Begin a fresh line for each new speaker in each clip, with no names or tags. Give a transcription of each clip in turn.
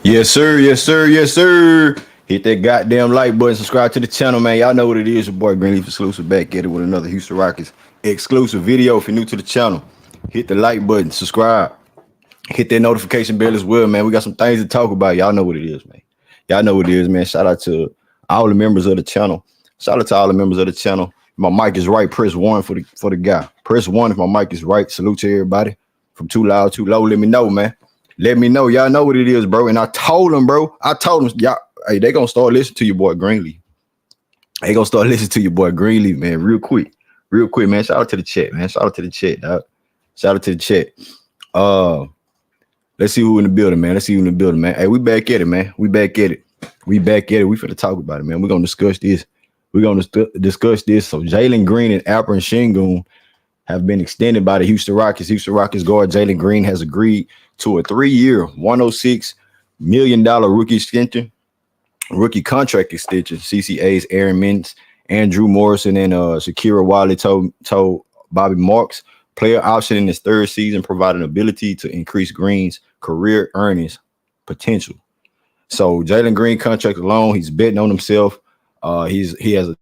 Yes, sir. Yes, sir. Yes, sir. Hit that goddamn like button. Subscribe to the channel, man. Y'all know what it is. Your boy Greenleaf exclusive back at it with another Houston Rockets exclusive video. If you're new to the channel, hit the like button. Subscribe. Hit that notification bell as well, man. We got some things to talk about. Y'all know what it is, man. Y'all know what it is, man. Shout out to all the members of the channel. Shout out to all the members of the channel. My mic is right. Press one for the guy. Press one if my mic is right. Salute to everybody. From too loud, too low. Let me know, man. Let me know. Y'all know what it is, bro. And I told them, bro. I told them, y'all, hey, they gonna start listening to your boy Greenleaf. They gonna start listening to your boy Greenleaf, man. Real quick, man. Shout out to the chat, man. Shout out to the chat, dog. Shout out to the chat. Let's see who in the building, man. Let's see who in the building, man. Hey, we back at it, man. We back at it. We finna talk about it, man. We're gonna discuss this. We're gonna discuss this. So Jalen Green and Alperen Sengun have been extended by the Houston Rockets. Houston Rockets guard Jalen Green has agreed to a 3-year, $106 million rookie contract extension. CCA's Aaron Mintz, Andrew Morrison, and Shakira Wiley told Bobby Marks player option in his third season provide an ability to increase Green's career earnings potential. So Jalen Green contract alone, he's betting on himself. He has a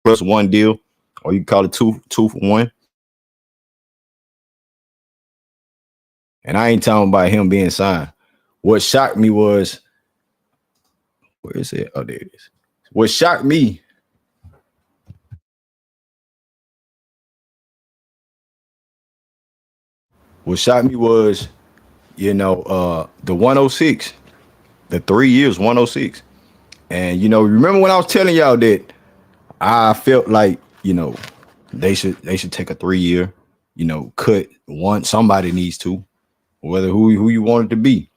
+1 deal, or you can call it two for one. And I ain't talking about him being signed. What shocked me was, where is it? Oh, there it is. What shocked me was, the 106, the 3 years, 106. And, remember when I was telling y'all that I felt like, they should take a 3-year, cut one. Somebody needs to, whether who you want it to be.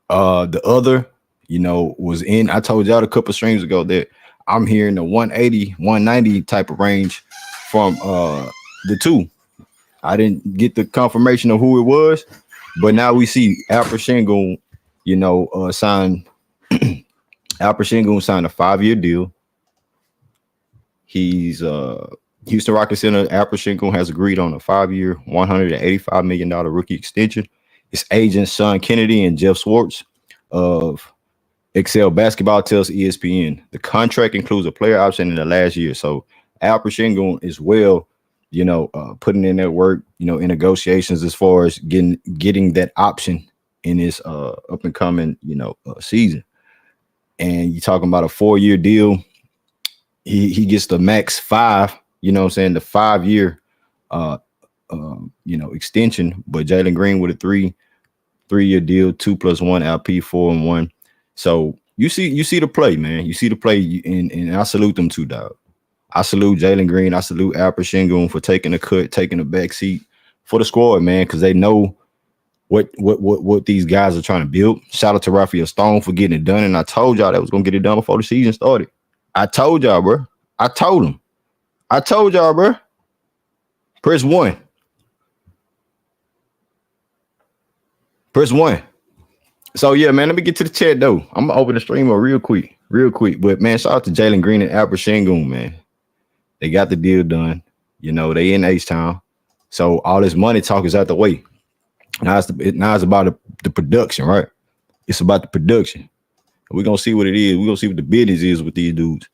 The other, was in. I told y'all a couple streams ago that I'm hearing the 180, 190 type of range from the two. I didn't get the confirmation of who it was, but now we see Alperen Sengun, signed. Alperen Sengun signed a 5-year deal. He's Houston Rockets center Alperen Sengun has agreed on a 5-year, $185 million rookie extension. His agents Sean Kennedy and Jeff Schwartz of Excel Basketball tells ESPN the contract includes a player option in the last year. So Alperen Sengun is putting in that work, in negotiations as far as getting that option in his up and coming, season. And you're talking about a 4-year deal. He gets the max 5, the 5-year extension, but Jalen Green with a 3-year deal, 2 + 1 LP, 4 and 1. So you see the play, man. You see the play, and I salute them too, dog. I salute Jalen Green. I salute Alperen Sengun for taking the cut, taking the back seat for the squad, man, because they know what these guys are trying to build. Shout out to Raphael Stone for getting it done, and I told y'all that was gonna get it done before the season started. I told y'all, bro. I told y'all, bro. Press one. Press one. So yeah, man, let me get to the chat though. I'm gonna open the stream up real quick. But man, shout out to Jalen Green and Alperen Sengun, man. They got the deal done. They in H-Town. So all this money talk is out the way. Now it's about the production, right? It's about the production. We're gonna see what it is. We're gonna see what the business is with these dudes.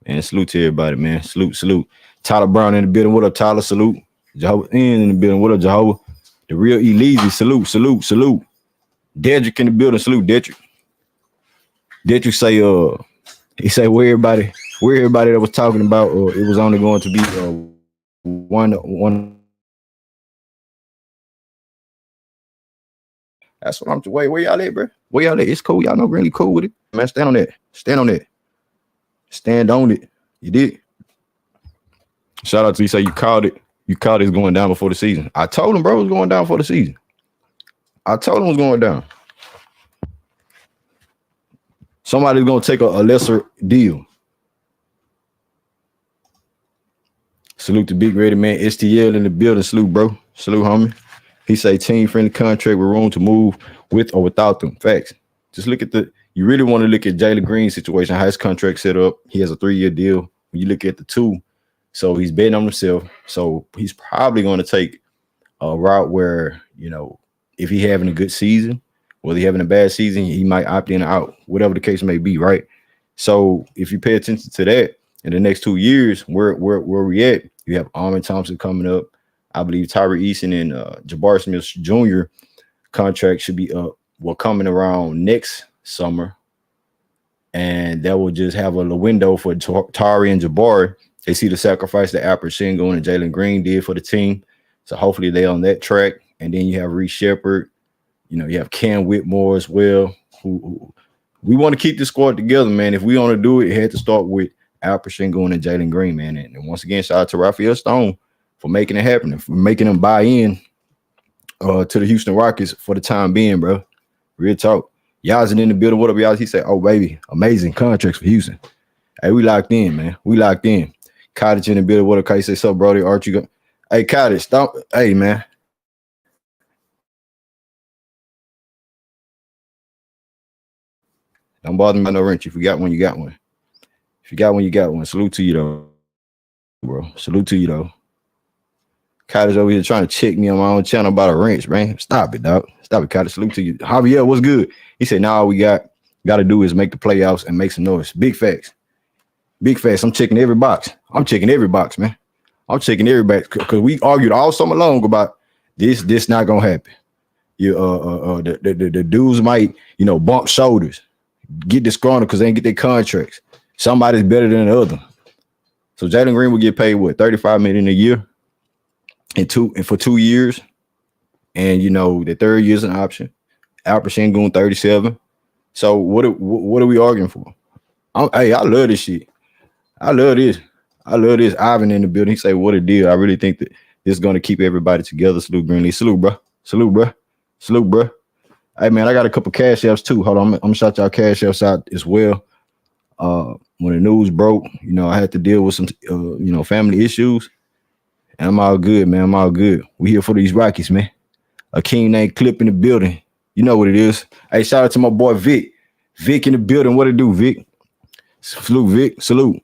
And salute to everybody, man. Salute. Tyler Brown in the building. What up, Tyler? Salute. Jehovah in the building. What up, Jehovah? The real Eleasy. Salute. Dedrick in the building. Salute, Dedrick. Dedrick say, he say where everybody that was talking about, it was only going to be one. That's what I'm. Wait, where y'all at, bro? Where y'all at? It's cool. Y'all know really cool with it, man. Stand on that. Stand on it. You did. Shout out to you. Say you called it. You called it going down before the season. I told him, bro, it was going down before the season. I told him it was going down. Somebody's gonna take a lesser deal. Salute to Big Ready, man. STL in the building. Salute, bro. Salute, homie. He say team-friendly contract with room to move with or without them. Facts. Just look at you really want to look at Jalen Green's situation, how his contract set up. He has a 3-year deal. When you look at the two, So he's betting on himself. So he's probably going to take a route where, if he having a good season, whether he having a bad season, he might opt in or out, whatever the case may be, right? So if you pay attention to that in the next 2 years, where we at, you have Armin Thompson coming up. I believe Tyree Eason and Jabari Smith Jr. contract should be up. Coming around next summer. And that will just have a little window for Tari and Jabari. They see the sacrifice that Alfred Sengun and Jalen Green did for the team. So hopefully they on that track. And then you have Reece Shepard. You have Cam Whitmore as well. Who we want to keep this squad together, man. If we want to do it, it had to start with Alfred Sengun and Jalen Green, man. And once again, shout out to Raphael Stone for making it happen and for making them buy in to the Houston Rockets for the time being, bro. Real talk. Y'all's in the building. What up, y'all? He said, "Oh, baby, amazing contracts for Houston." Hey, we locked in, man. We locked in. Cottage in the building. What up, Kai? Say, "So, Brody, Archie, go." Hey, Cottage, stop. Hey, man. Don't bother me about no wrench. If you got one, you got one. If you got one, you got one. Salute to you, though, bro. Salute to you, though. Cottage over here trying to check me on my own channel about a wrench, man. Stop it, dog. Stop it, Cottage. Salute to you. Javier, what's good? He said, "Now all we got to do is make the playoffs and make some noise." Big facts. Big facts. I'm checking every box. I'm checking every box, man. I'm checking every box because we argued all summer long about this not gonna happen. The dudes might, bump shoulders, get disgruntled because they didn't get their contracts. Somebody's better than the other. So Jalen Green will get paid what, $35 million a year, and for 2 years, and the third year's an option. Alfred Sengun 37. So what are we arguing for? I love this shit. I love this. Ivan in the building. He say, "What a deal." I really think that this is going to keep everybody together. Salute, Greenlee. Salute, bro. Salute, bro. Salute, bro. Hey, man, I got a couple cash apps too. Hold on. I'm going to shout y'all cash apps out as well. When the news broke, I had to deal with some, family issues. And I'm all good, man. I'm all good. We here for these Rockies, man. A king named Clip in the building. You know what it is. Hey, shout out to my boy Vic. Vic in the building. What it do, Vic? Salute, Vic. Salute.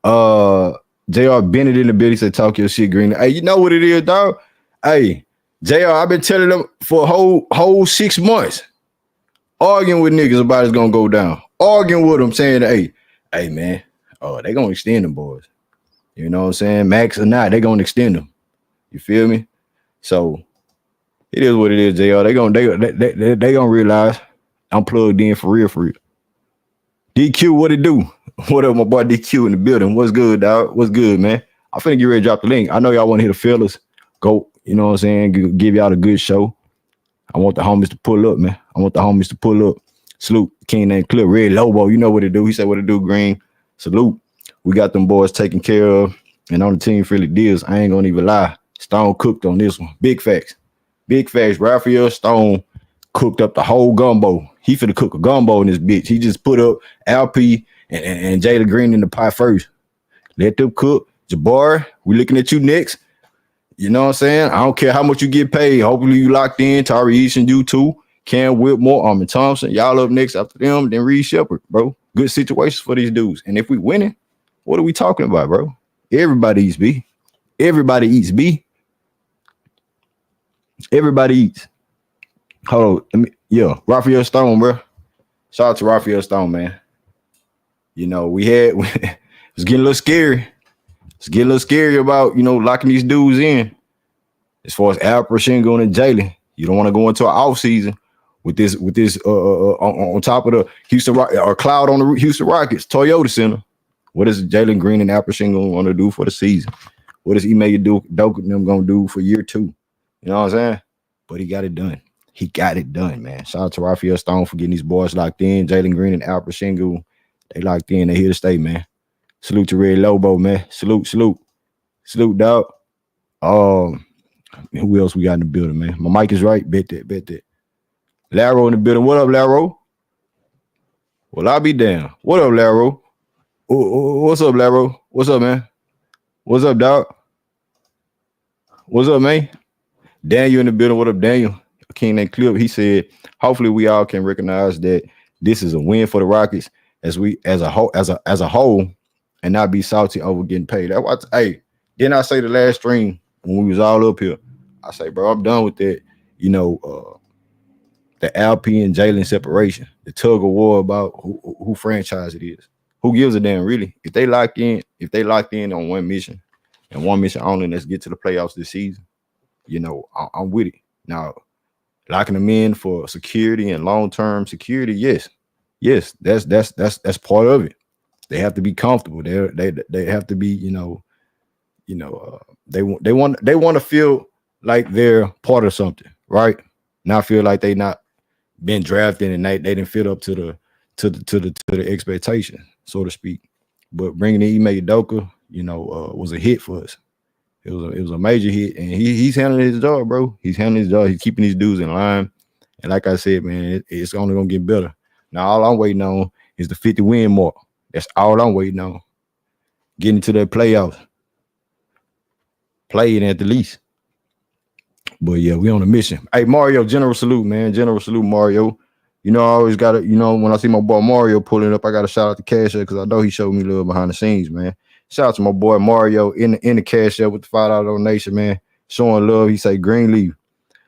JR Bennett in the building. He said, "Talk your shit, Green." Hey, you know what it is, dog? Hey, JR, I've been telling them for a whole 6 months, arguing with niggas about it's gonna go down. Arguing with them, saying, hey, man, they gonna extend them boys. You know what I'm saying? Max or not, they gonna extend them. You feel me? So it is what it is, JR. They gonna realize I'm plugged in for real, for real. DQ, what it do? What up, my boy DQ in the building? What's good, dog? What's good, man? I'm finna get ready to drop the link. I know y'all want to hear the fellas go, you know what I'm saying? Give y'all a good show. I want the homies to pull up, man. I want the homies to pull up. Salute, King named Clip, Red Lobo. You know what it do. He said, "What it do, Green?" Salute. We got them boys taken care of. And on the team Philly deals, I ain't gonna even lie. Stone cooked on this one. Big facts. Big facts. Raphael Stone cooked up the whole gumbo. He finna cook a gumbo in this bitch. He just put up LP and Jalen Green in the pot first. Let them cook. Jabari, we looking at you next. You know what I'm saying? I don't care how much you get paid. Hopefully you locked in. Tari Eason, you too. Cam Whitmore, Armin Thompson. Y'all up next after them. Then Reece Shepard, bro. Good situations for these dudes. And if we winning, what are we talking about, bro? Everybody eats B. Everybody eats B. Everybody eats. Hold on. Raphael Stone, bro. Shout out to Raphael Stone, man. It was getting a little scary. It's getting a little scary about, locking these dudes in. As far as Alfred Sengun and Jalen, you don't want to go into an offseason with this on top of the Houston or cloud on the Houston Rockets, Toyota Center. What does Jalen Green and Alfred Sengun want to do for the season? What is Ime Udoka and them gonna do for year 2? You know what I'm saying? But he got it done. He got it done, man. Shout out to Raphael Stone for getting these boys locked in. Jalen Green and Alfred Sengun, they locked in. They here to stay, man. Salute to Red Lobo, man. Salute, dog. Who else we got in the building, man? My mic is right. Bet that. Laro in the building. What up, Laro? Well, I'll be down. What up, Laro? What's up, Laro? What's up, man? What's up, dog? What's up, man? Daniel in the building. What up, Daniel? King named Clip. He said, "Hopefully, we all can recognize that this is a win for the Rockets as a whole, and not be salty over getting paid." Hey, Then I say the last stream when we was all up here, I say, bro, I'm done with that. You know, the Alpine and Jalen separation, the tug of war about who franchise it is. Who gives a damn really? If they locked in on one mission and one mission only, let's get to the playoffs this season. You know, I'm with it. Now, locking them in for security and long term security, yes, yes, that's part of it. They have to be comfortable. They have to be, they want to feel like they're part of something, right? Not feel like they not been drafted and they didn't fit up to the expectation, so to speak. But bringing in Ime Udoka, was a hit for us. It was a major hit, and he's handling his job, bro. He's handling his job. He's keeping these dudes in line. And like I said, man, it's only gonna get better. Now all I'm waiting on is the 50 win mark. That's all I'm waiting on. Getting to that playoffs, playing at the least. But yeah, we on a mission. Hey, Mario, general salute, man. General salute, Mario. I always got to, when I see my boy Mario pulling up, I got to shout out to Cash App because I know he showed me a little behind the scenes, man. Shout out to my boy Mario in the Cash App with the $5 donation, man. Showing love. He say Greenleaf.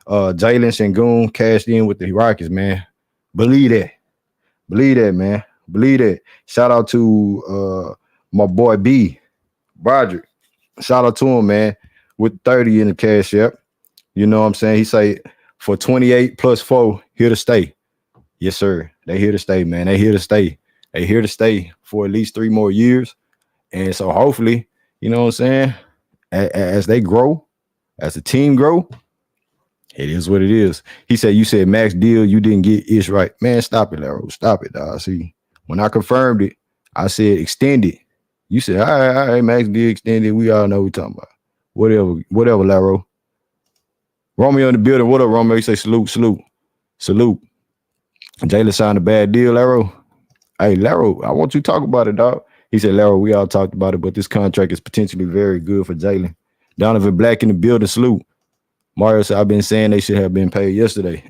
Jalen Sengun cashed in with the Rockets, man. Believe that. Believe that, man. Believe that. Shout out to my boy B, Broderick. Shout out to him, man, with 30 in the Cash App. You know what I'm saying? He say for 28 plus 4, here to stay. Yes, sir. They here to stay, man. They here to stay. They here to stay for at least 3 more years. And so hopefully, you know what I'm saying? As they grow, as the team grow, it is what it is. He said, you said max deal, you didn't get Ish right. Man, stop it, Laro. Stop it, dog. See, when I confirmed it, I said extend it. You said, all right, max deal extended. We all know what we're talking about. Whatever, Laro. Romeo in the building. What up, Romeo? He say salute. Jalen signed a bad deal, Laro. Hey, Laro, I want you to talk about it, dog. He said, Laro, we all talked about it, but this contract is potentially very good for Jalen. Donovan Black in the building, salute. Mario said, I've been saying they should have been paid yesterday.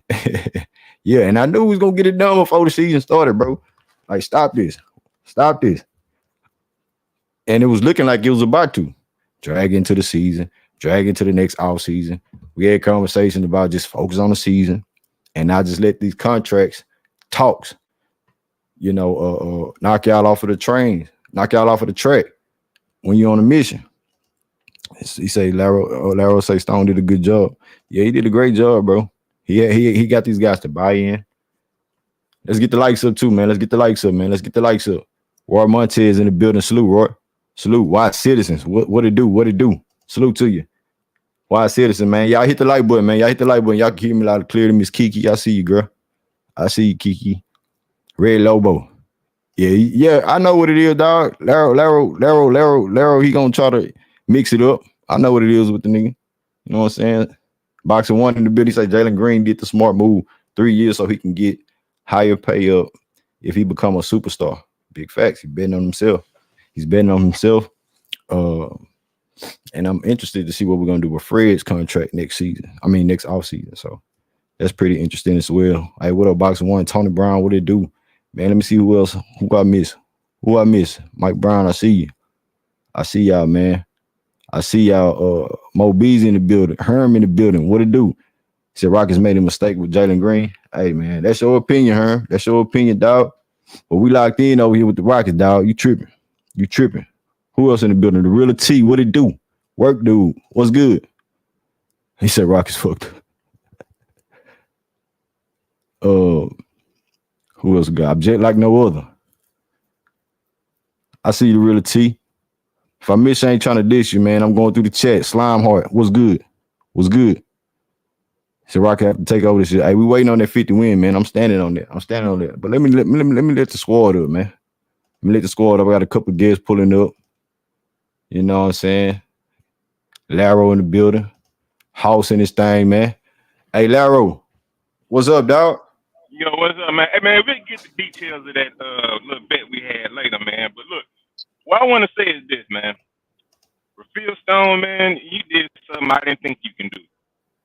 Yeah, and I knew we was going to get it done before the season started, bro. Like, stop this. And it was looking like it was about to. Drag into the season, drag into the next offseason. We had conversations about just focus on the season and not just let these contracts talks, knock y'all off of the train, knock y'all off of the track when you're on a mission. He say Laro say Stone did a good job. Yeah, he did a great job, bro. He got these guys to buy in. Let's get the likes up too, man. Let's get the likes up. Roy Montez in the building. Salute, Roy. Salute. Wise citizens. What it do? Salute to you. Wise citizen, man. Y'all hit the like button, man. Y'all can hear me loud and clear to Miss Kiki. I see you, girl. I see you, Kiki. Red Lobo. Yeah, I know what it is, dog. Laro, he gonna try to mix it up. I know what it is with the nigga. You know what I'm saying? Boxer one in the building, say Jalen Green did the smart move 3 years so he can get higher pay up if he become a superstar. Big facts. He's betting on himself. And I'm interested to see what we're gonna do with Fred's contract next offseason. So that's pretty interesting as well. Hey, what up, Boxer One? Tony Brown, what it do? Man, let me see who else. Who I miss? Mike Brown, I see you. I see y'all, man. I see y'all. Mo B's in the building. Herm in the building. What it do? He said Rockets made a mistake with Jalen Green. Hey, man, that's your opinion, Herm. That's your opinion, dog. But we locked in over here with the Rockets, dog. You tripping. Who else in the building? The Real T. What it do? Work, dude. What's good? He said Rockets fucked. Who else got object like no other? I see the Real T. If I miss, I ain't trying to dish you, man. I'm going through the chat. Slime Heart. What's good? So Rocket have to take over this shit. Hey, we waiting on that 50 win, man. I'm standing on that. But let me let the squad up, man. Let me let the squad up. I got a couple of guests pulling up. You know what I'm saying? Laro in the building. House in this thing, man. Hey, Laro. What's up, dog?
Yo, what's up, man? Hey, man, we'll get the details of that little bet we had later, man. But look, what I want to say is this, man. Raphael Stone, man, you did something I didn't think you can do.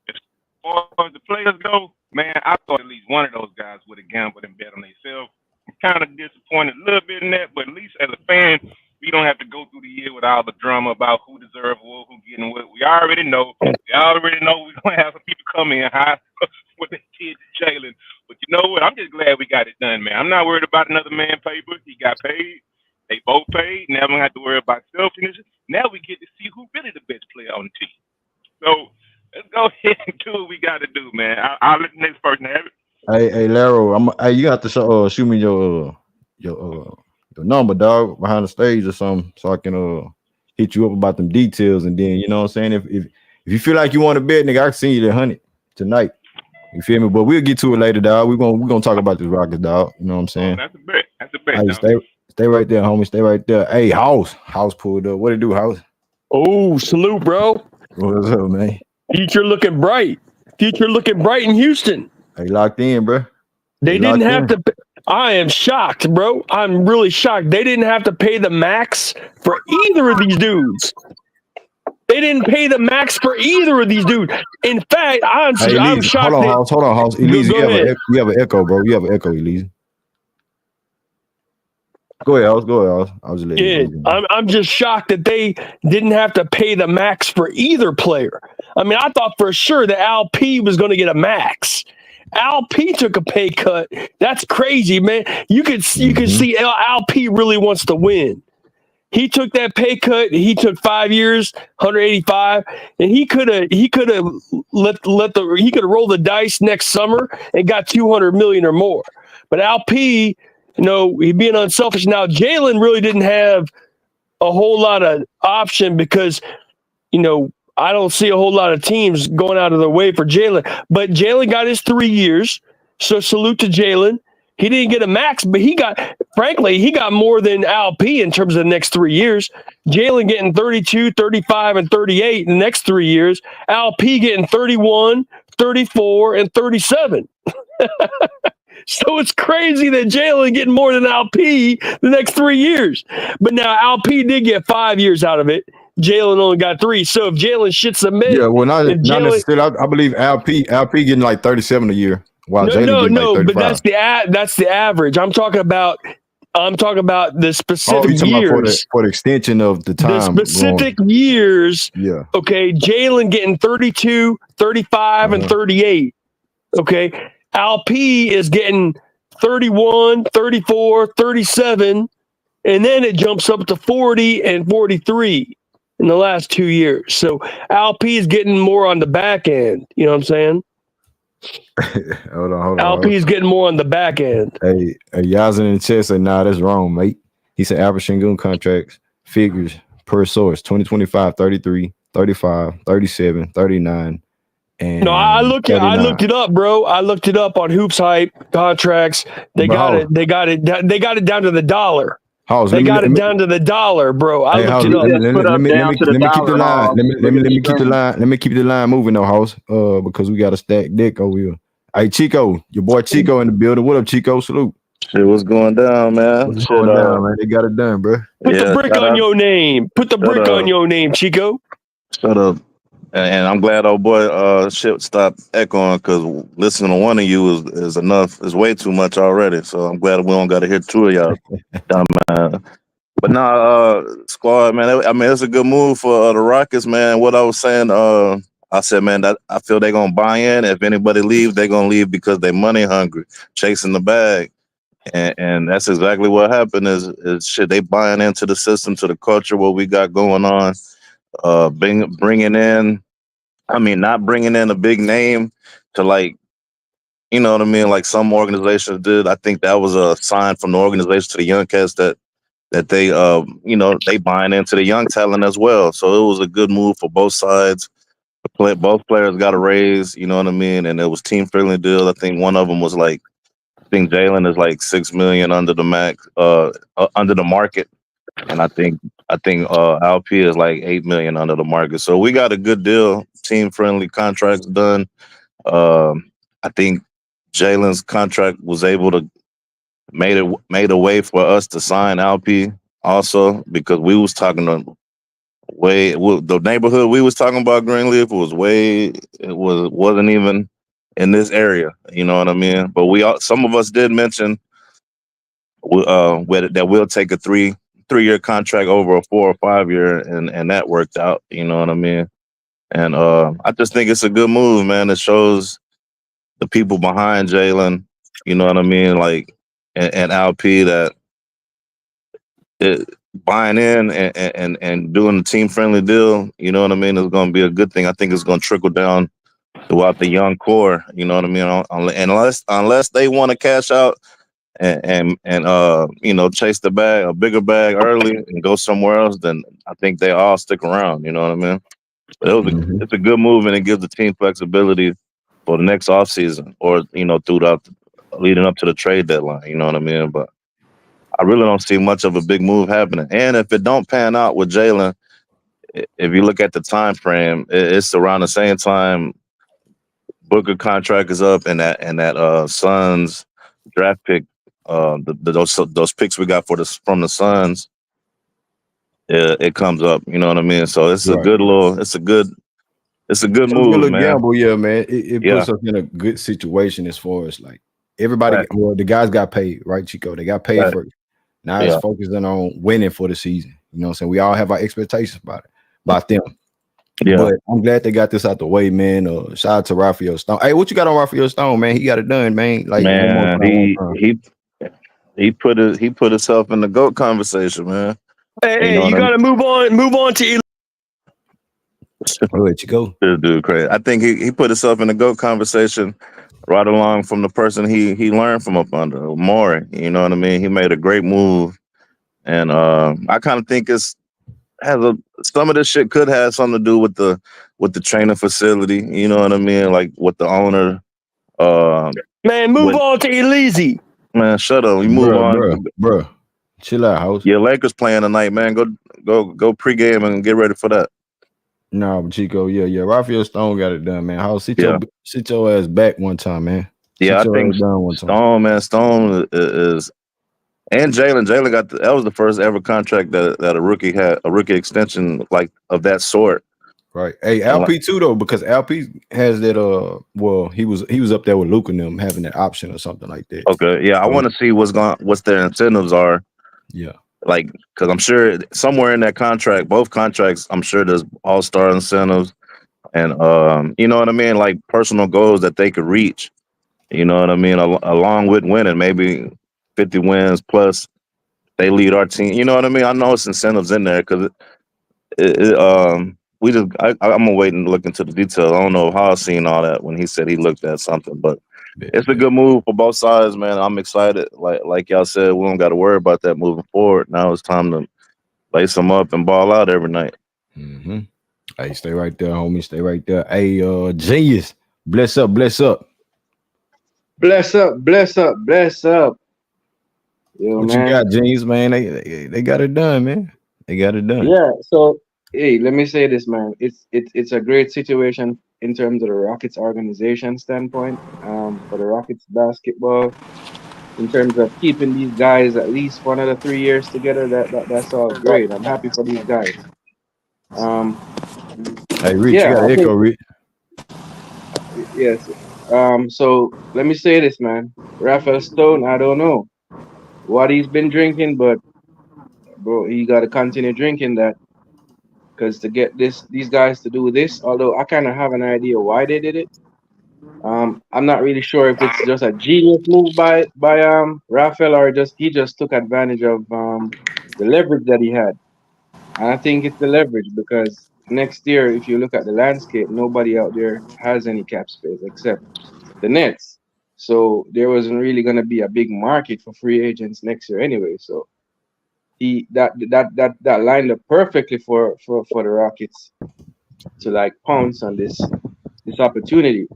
As far as the players go, man, I thought at least one of those guys would have gambled and bet on themselves. I'm kind of disappointed a little bit in that, but at least as a fan, We don't have to go through the year with all the drama about who deserves what, who getting what. We already know. We already know we're gonna have some people come in high with they did to Jalen. But you know what? I'm just glad we got it done, man. I'm not worried about another man paper. He got paid. They both paid. Now we don't have to worry about selfishness. Now we get to see who really the best player on the team. So let's go ahead and do what we got to do, man. I'll let the next person have it.
Hey, Laro, hey, you have to shoot me your number, dog, behind the stage or something, so I can hit you up about them details, and then you know what I'm saying. If you feel like you want to bet, nigga, I can send you the 100 tonight. You feel me? But we'll get to it later, dog. We're gonna talk about this Rockets, dog. You know what I'm saying?
That's a bet. That's a bet.
Hey, stay right there, homie. Stay right there. Hey, House pulled up. What it do, House?
Oh, salute, bro.
What's up, man?
Future looking bright. Future looking bright in Houston.
Hey, locked in, bro.
They didn't have to. I am shocked, bro. I'm really shocked. They didn't have to pay the max for either of these dudes. They didn't pay the max for either of these dudes. In fact, I'm shocked.
Hold on, House. Elise, you have an echo, bro. You have an echo, Elise. Go ahead, House. I was letting
I'm just shocked that they didn't have to pay the max for either player. I mean, I thought for sure that Al P was going to get a max. Al P took a pay cut. That's crazy, man. You could see Al P really wants to win. He took that pay cut. He took 5 years, 185, and he could have rolled the dice next summer and got 200 million or more. But Al P, you know, he being unselfish. Now Jalen really didn't have a whole lot of option because, you know, I don't see a whole lot of teams going out of their way for Jalen. But Jalen got his 3 years, so salute to Jalen. He didn't get a max, but he got more than Al P in terms of the next 3 years. Jalen getting 32, 35, and 38 in the next 3 years. Al P getting 31, 34, and 37. So it's crazy that Jalen getting more than Al P the next 3 years. But now Al P did get 5 years out of it. Jalen only got 3. So if Jalen shits a minute,
not necessarily. I believe Al P getting like 37 a year. Wow,
no, but that's the average. I'm talking about the specific years
for the extension of the time.
The specific years.
Yeah.
Okay, Jalen getting 32, 35, and 38. Okay, Al P is getting 31, 34, 37, and then it jumps up to 40 and 43 in the last 2 years. So Al P is getting more on the back end. You know what I'm saying?
hold on.
LP is getting more on the back end.
Hey, Yazin in the chat said, nah, that's wrong, mate. He said average Shingun contracts figures per source 2025, 33, 35, 37, 39. And
no, I looked it up, bro. I looked it up on Hoops Hype contracts. They got it down to the dollar. They got it down to the dollar, bro. I looked it up.
Let me keep the line moving though, House. Because we got a stacked deck over here. Hey, Chico, your boy Chico in the building. What up, Chico? Salute.
Shit, what's going down, man?
What's going down, man? They got it done, bro.
Put the brick on your name. Put the brick on your name, Chico.
Shut up. And I'm glad old boy shit stopped echoing because listening to one of you is enough. Is way too much already. So I'm glad we don't got to hear two of y'all. But nah, squad, man. I mean, it's a good move for the Rockets, man. What I was saying, I said, man, that I feel they're gonna buy in. If anybody leaves, they're gonna leave because they're money hungry, chasing the bag. And that's exactly what happened. Is shit they buying into the system, to the culture, what we got going on. Bringing in, I mean, not bringing in a big name to, like, you know what I mean, like some organizations did. I think that was a sign from the organization to the young cats that they you know, they buying into the young talent as well. So it was a good move for both sides. Both players got a raise, you know what I mean, and it was team friendly deal. I think one of them was like, I think Jalen is like $6 million under the max, under the market, and I think LP is like $8 million under the market. So we got a good deal, team friendly contracts done. I think Jalen's contract was able to made a way for us to sign LP also, because we was talking to the neighborhood we was talking about Greenleaf wasn't even in this area, you know what I mean? But some of us did mention that we'll take a three 3-year contract over a 4 or 5 year, and that worked out. You know what I mean? And I just think it's a good move, man. It shows the people behind Jalen, you know what I mean, like and LP that buying in and doing the team friendly deal, you know what I mean, is going to be a good thing. I think it's going to trickle down throughout the young core, you know what I mean. And unless they want to cash out and you know, chase the bag, a bigger bag early, and go somewhere else, then I think they all stick around. You know what I mean? But it's a good move, and it gives the team flexibility for the next offseason, or you know, throughout leading up to the trade deadline. You know what I mean? But I really don't see much of a big move happening. And if it don't pan out with Jalen, if you look at the time frame, it's around the same time Booker contract is up, and that Suns draft pick, those picks we got from the Suns, it comes up. You know what I mean? So it's a good move, man.
Gamble, yeah, man. It puts us in a good situation as far as like everybody. Right. Well, the guys got paid, right, Chico? They got paid first. Now it's focusing on winning for the season. You know what I'm saying? We all have our expectations about them. Yeah. But I'm glad they got this out the way, man. Shout out to Raphael Stone. Hey, what you got on Raphael Stone, man? He got it done, man. Like,
man, he put himself in the GOAT conversation, man.
Hey, you gotta move on to
I'll let you go.
This dude crazy. I think he put himself in the GOAT conversation right along from the person he learned from up under, Maury. You know what I mean? He made a great move, and I kind of think some of this shit could have something to do with the training facility. You know what I mean? Like with the owner.
Man, move on to Elise.
Man, shut up. We move on,
bro. Chill out, house.
Yeah, Lakers playing tonight, man. Go pregame and get ready for that.
No, Chico, yeah. Raphael Stone got it done, man. House, sit your ass back one time, man.
Yeah, I think Stone is, and Jalen got that was the first ever contract that a rookie had, a rookie extension like of that sort.
Right. Hey, LP too though, because LP has that. Well, he was up there with Luke and them having that option or something like that.
Okay, yeah, I want to see what's their incentives are.
Yeah,
like because I'm sure somewhere in that contract, both contracts, I'm sure there's all-star incentives, and you know what I mean, like personal goals that they could reach. You know what I mean, along with winning, maybe 50 wins plus they lead our team. You know what I mean? I know it's incentives in there because I'm gonna wait and look into the details. I don't know how I seen all that when he said he looked at something, but it's a good move for both sides, man. I'm excited. Like y'all said, we don't got to worry about that moving forward. Now it's time to lace them up and ball out every night.
Mm-hmm. Hey, stay right there, homie. Stay right there. Hey, Genius, bless up.
Bless up. Yo,
what
man.
You got, Genius, man? They got it done, man. They got it done.
Yeah. So, hey, let me say this, man. It's a great situation in terms of the Rockets organization standpoint. For the Rockets basketball, in terms of keeping these guys at least for another 3 years together, that's all great. I'm happy for these guys.
Hey, Rich, you got an echo, Rich.
Yes. So let me say this, man. Raphael Stone, I don't know what he's been drinking, but bro, he got to continue drinking that, because to get these guys to do this, although I kind of have an idea why they did it. I'm not really sure if it's just a genius move by Raphael, or he just took advantage of the leverage that he had. And I think it's the leverage, because next year, if you look at the landscape, nobody out there has any cap space except the Nets. So there wasn't really going to be a big market for free agents next year anyway. So that lined up perfectly for the Rockets to like pounce on this opportunity.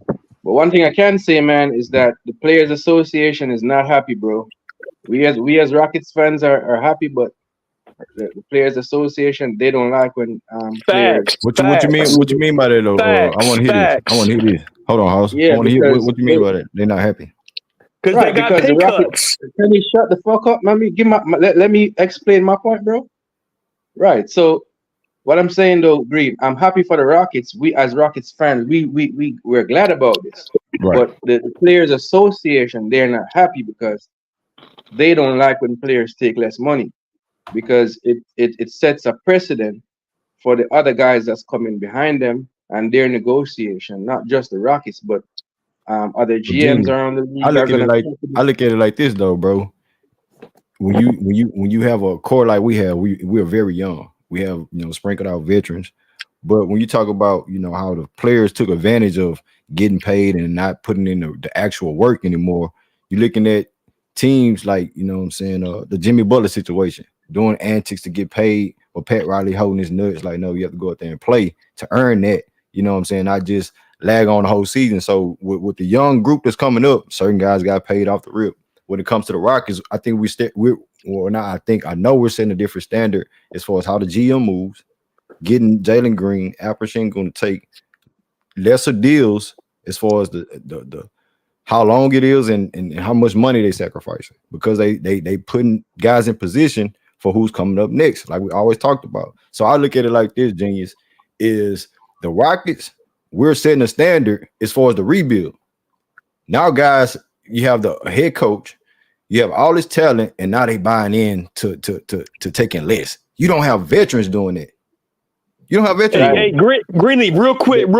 But one thing I can say, man, is that the Players Association is not happy, bro. We as Rockets fans are happy, but the Players Association, they don't like when players.
What you mean by that though? I want to hear this. Hold on, House.
Yeah,
I want to hear what you mean by that. They're not happy.
Because they got pay cuts.
Can you shut the fuck up? Let me explain my point, bro. Right. So what I'm saying though, Green, I'm happy for the Rockets. We as Rockets fans, we're glad about this. Right. But the Players Association, they're not happy because they don't like when players take less money. because it sets a precedent for the other guys that's coming behind them and their negotiation, not just the Rockets, but other
But
GMs
Jimmy,
around the
I
league are
look at it
gonna.
like I look at it like this though, bro. When you have a core like we have, we're very young. We have sprinkled out veterans, but when you talk about how the players took advantage of getting paid and not putting in the actual work anymore, you're looking at teams like what I'm saying, the Jimmy Butler situation, doing antics to get paid, or Pat Riley holding his nuts like, no, you have to go out there and play to earn that. You know what I'm saying? Not just lag on the whole season. So with the young group that's coming up, certain guys got paid off the rip. When it comes to the Rockets, I think I know we're setting a different standard as far as how the GM moves, getting Jalen Green, Apperson going to take lesser deals as far as the how long it is and how much money they sacrifice, because they putting guys in position for who's coming up next, like we always talked about. So I look at it like this, Genius, is the Rockets, we're setting a standard as far as the rebuild. Now, guys, you have the head coach, you have all this talent, and now they buying in to taking less. You don't have veterans doing it. You don't have veterans.
Hey, Greenleaf, real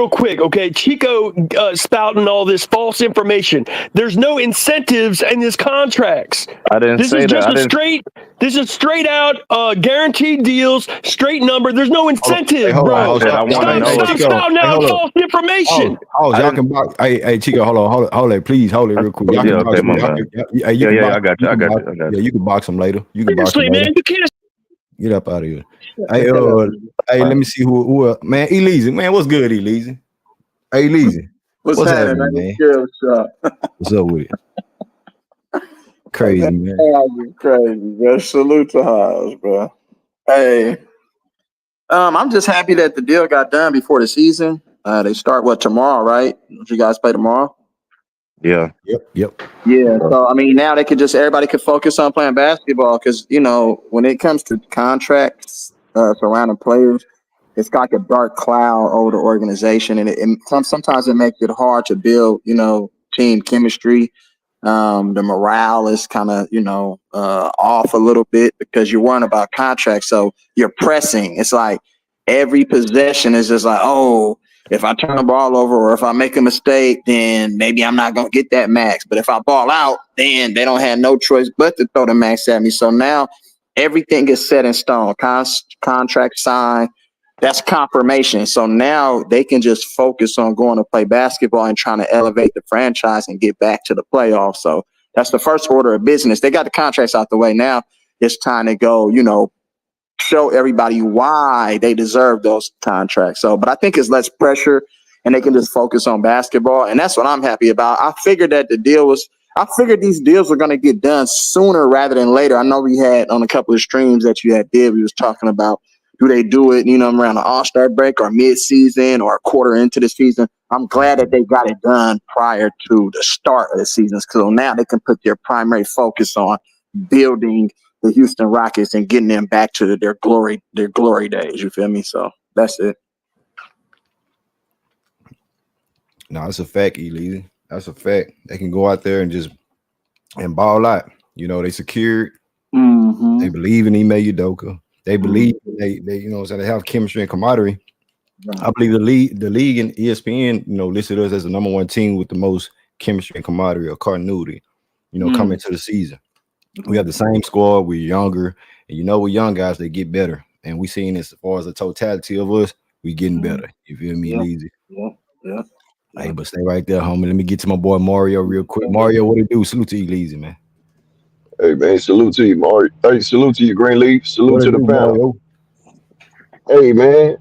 quick. Okay, Chico spouting all this false information. There's no incentives in his contracts.
I didn't
This
say
is
that.
just This is straight out guaranteed deals, straight number. There's no incentive, bro.
I wanna know.
Stop spouting out false information.
Y'all can box. Hey, Chico, hold on, please hold it real quick. Y'all can box.
I got you.
Yeah, you can box them later. You can box them
Seriously,
later.
man, you can't.
Get up out of here. Hey, let me see who man, Elise, man, what's good, Elise? Hey, Elise,
what's happening, man?
What's up with it? Crazy, man.
Crazy, bro. Salute to Haas, bro. Hey, I'm just happy that the deal got done before the season. They start tomorrow, right? Don't you guys play tomorrow?
Yeah.
Yep.
Yeah. So I mean, now everybody could focus on playing basketball, because when it comes to contracts surrounding players, it's like a dark cloud over the organization, and sometimes it makes it hard to build team chemistry. The morale is kind of off a little bit because you're worrying about contracts, so you're pressing. It's like every possession is just like, oh, if I turn the ball over or if I make a mistake, then maybe I'm not going to get that max. But if I ball out, then they don't have no choice but to throw the max at me. So now everything is set in stone. Contract signed. That's confirmation. So now they can just focus on going to play basketball and trying to elevate the franchise and get back to the playoffs. So that's the first order of business. They got the contracts out the way. Now it's time to go, show everybody why they deserve those contracts. So, but I think it's less pressure and they can just focus on basketball. And that's what I'm happy about. I figured these deals were going to get done sooner rather than later. I know we had on a couple of streams that we was talking about, do they do it, around the All-Star break or mid-season or a quarter into the season? I'm glad that they got it done prior to the start of the season, so now they can put their primary focus on building the Houston Rockets and getting them back to their glory days. You feel me? So that's it.
No, that's a fact, Elise. That's a fact. They can go out there and ball out. They secured.
Mm-hmm.
They believe in Ime Udoka. They believe they they have chemistry and camaraderie. Right. I believe the league and ESPN, listed us as the number one team with the most chemistry and camaraderie or continuity, coming into the season. We have the same squad. We're younger, and with young guys, they get better. And we seen this as far as the totality of us, we getting better. You feel me, Elise?
Yeah.
Hey, but stay right there, homie. Let me get to my boy Mario real quick. Mario, what do you do? Salute to you, Elise, man.
Hey, man, salute to you, Mario. Hey, salute to you, Greenleaf. Salute to the panel. Hey, man,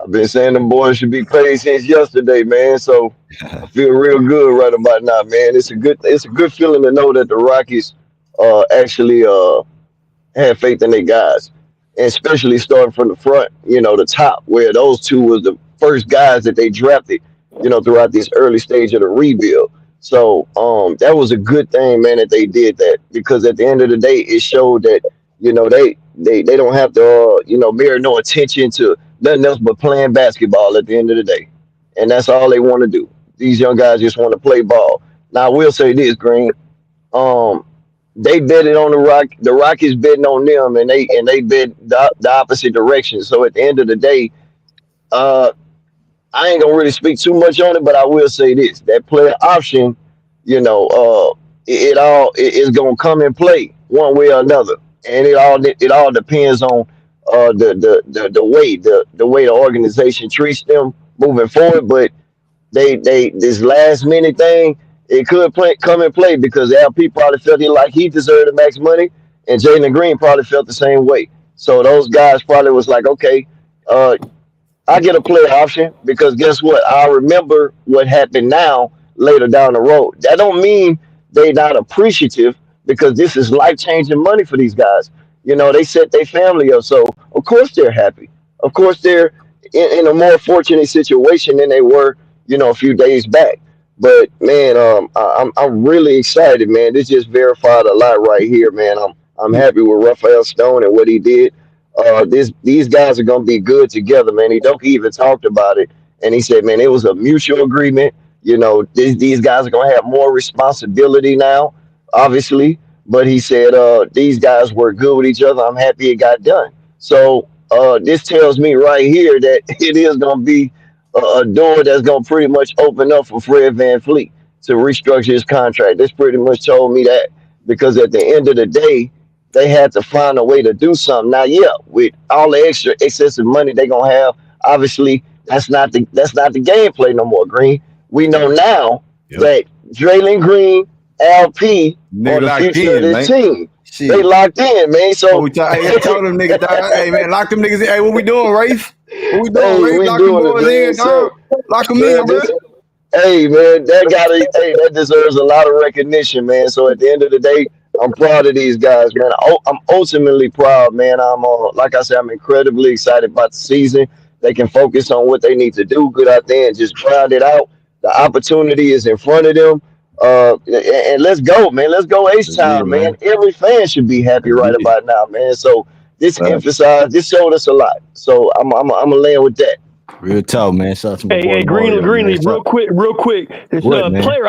I've been saying them boys should be paid since yesterday, man. So I feel real good right about now, man. It's a good feeling to know that the Rockies actually had faith in their guys, and especially starting from the front, the top, where those two was the first guys that they drafted, throughout this early stage of the rebuild. So that was a good thing, man, that they did that, because at the end of the day, it showed that they don't have to mirror no attention to nothing else but playing basketball at the end of the day, and that's all they want to do. These young guys just want to play ball. Now I will say this, Green. they betted on the Rockets betting on them, and they bet the opposite direction. So at the end of the day, uh, I ain't gonna really speak too much on it, but I will say this: that player option, you know, it is gonna come in play one way or another, and it all depends on the way the organization treats them moving forward. But they this last minute thing, it could come in play because LP probably felt he deserved the max money, and Jalen Green probably felt the same way. So those guys probably was like, okay, uh, I get a player option because guess what? I remember what happened now later down the road. That don't mean they not appreciative because this is life changing money for these guys. You know, they set their family up, so of course they're happy. Of course they're in a more fortunate situation than they were, a few days back. But man, I'm really excited, man. This just verified a lot right here, man. I'm happy with Raphael Stone and what he did. These guys are gonna be good together, man. He even talked about it, and he said, man, it was a mutual agreement. These guys are gonna have more responsibility now, obviously. But he said, these guys work good with each other. I'm happy it got done. So this tells me right here that it is gonna be a door that's gonna pretty much open up for Fred VanVleet to restructure his contract. This pretty much told me that because at the end of the day, they had to find a way to do something. Now, yeah, with all the extra excessive money they're gonna have, obviously that's not the gameplay no more. Green. We know now that Jalen Green, LP
Nigga
are the
locked
future of
in,
this
man.
team.
Shit.
They locked in, man. So
Hey, tell them niggas, dog. Hey man, lock them niggas in. Hey, what we doing, Rafe? What we doing, Rafe?
we
Lock them
doing it,
boys
man.
in,
So,
dog. Lock them
man,
in, bro.
hey man, that deserves a lot of recognition, man. So at the end of the day, I'm proud of these guys, man. I'm ultimately proud, man. I'm like I said, I'm incredibly excited about the season. They can focus on what they need to do good out there and just grind it out. The opportunity is in front of them. And let's go, man. Let's go H Town, man. Every fan should be happy right about now, man. So this showed us a lot. So I'm gonna land with that.
Real talk, man. Shout out to my boy
Hey,
Mario,
Greenleaf,
man.
real quick.
What, man?
Player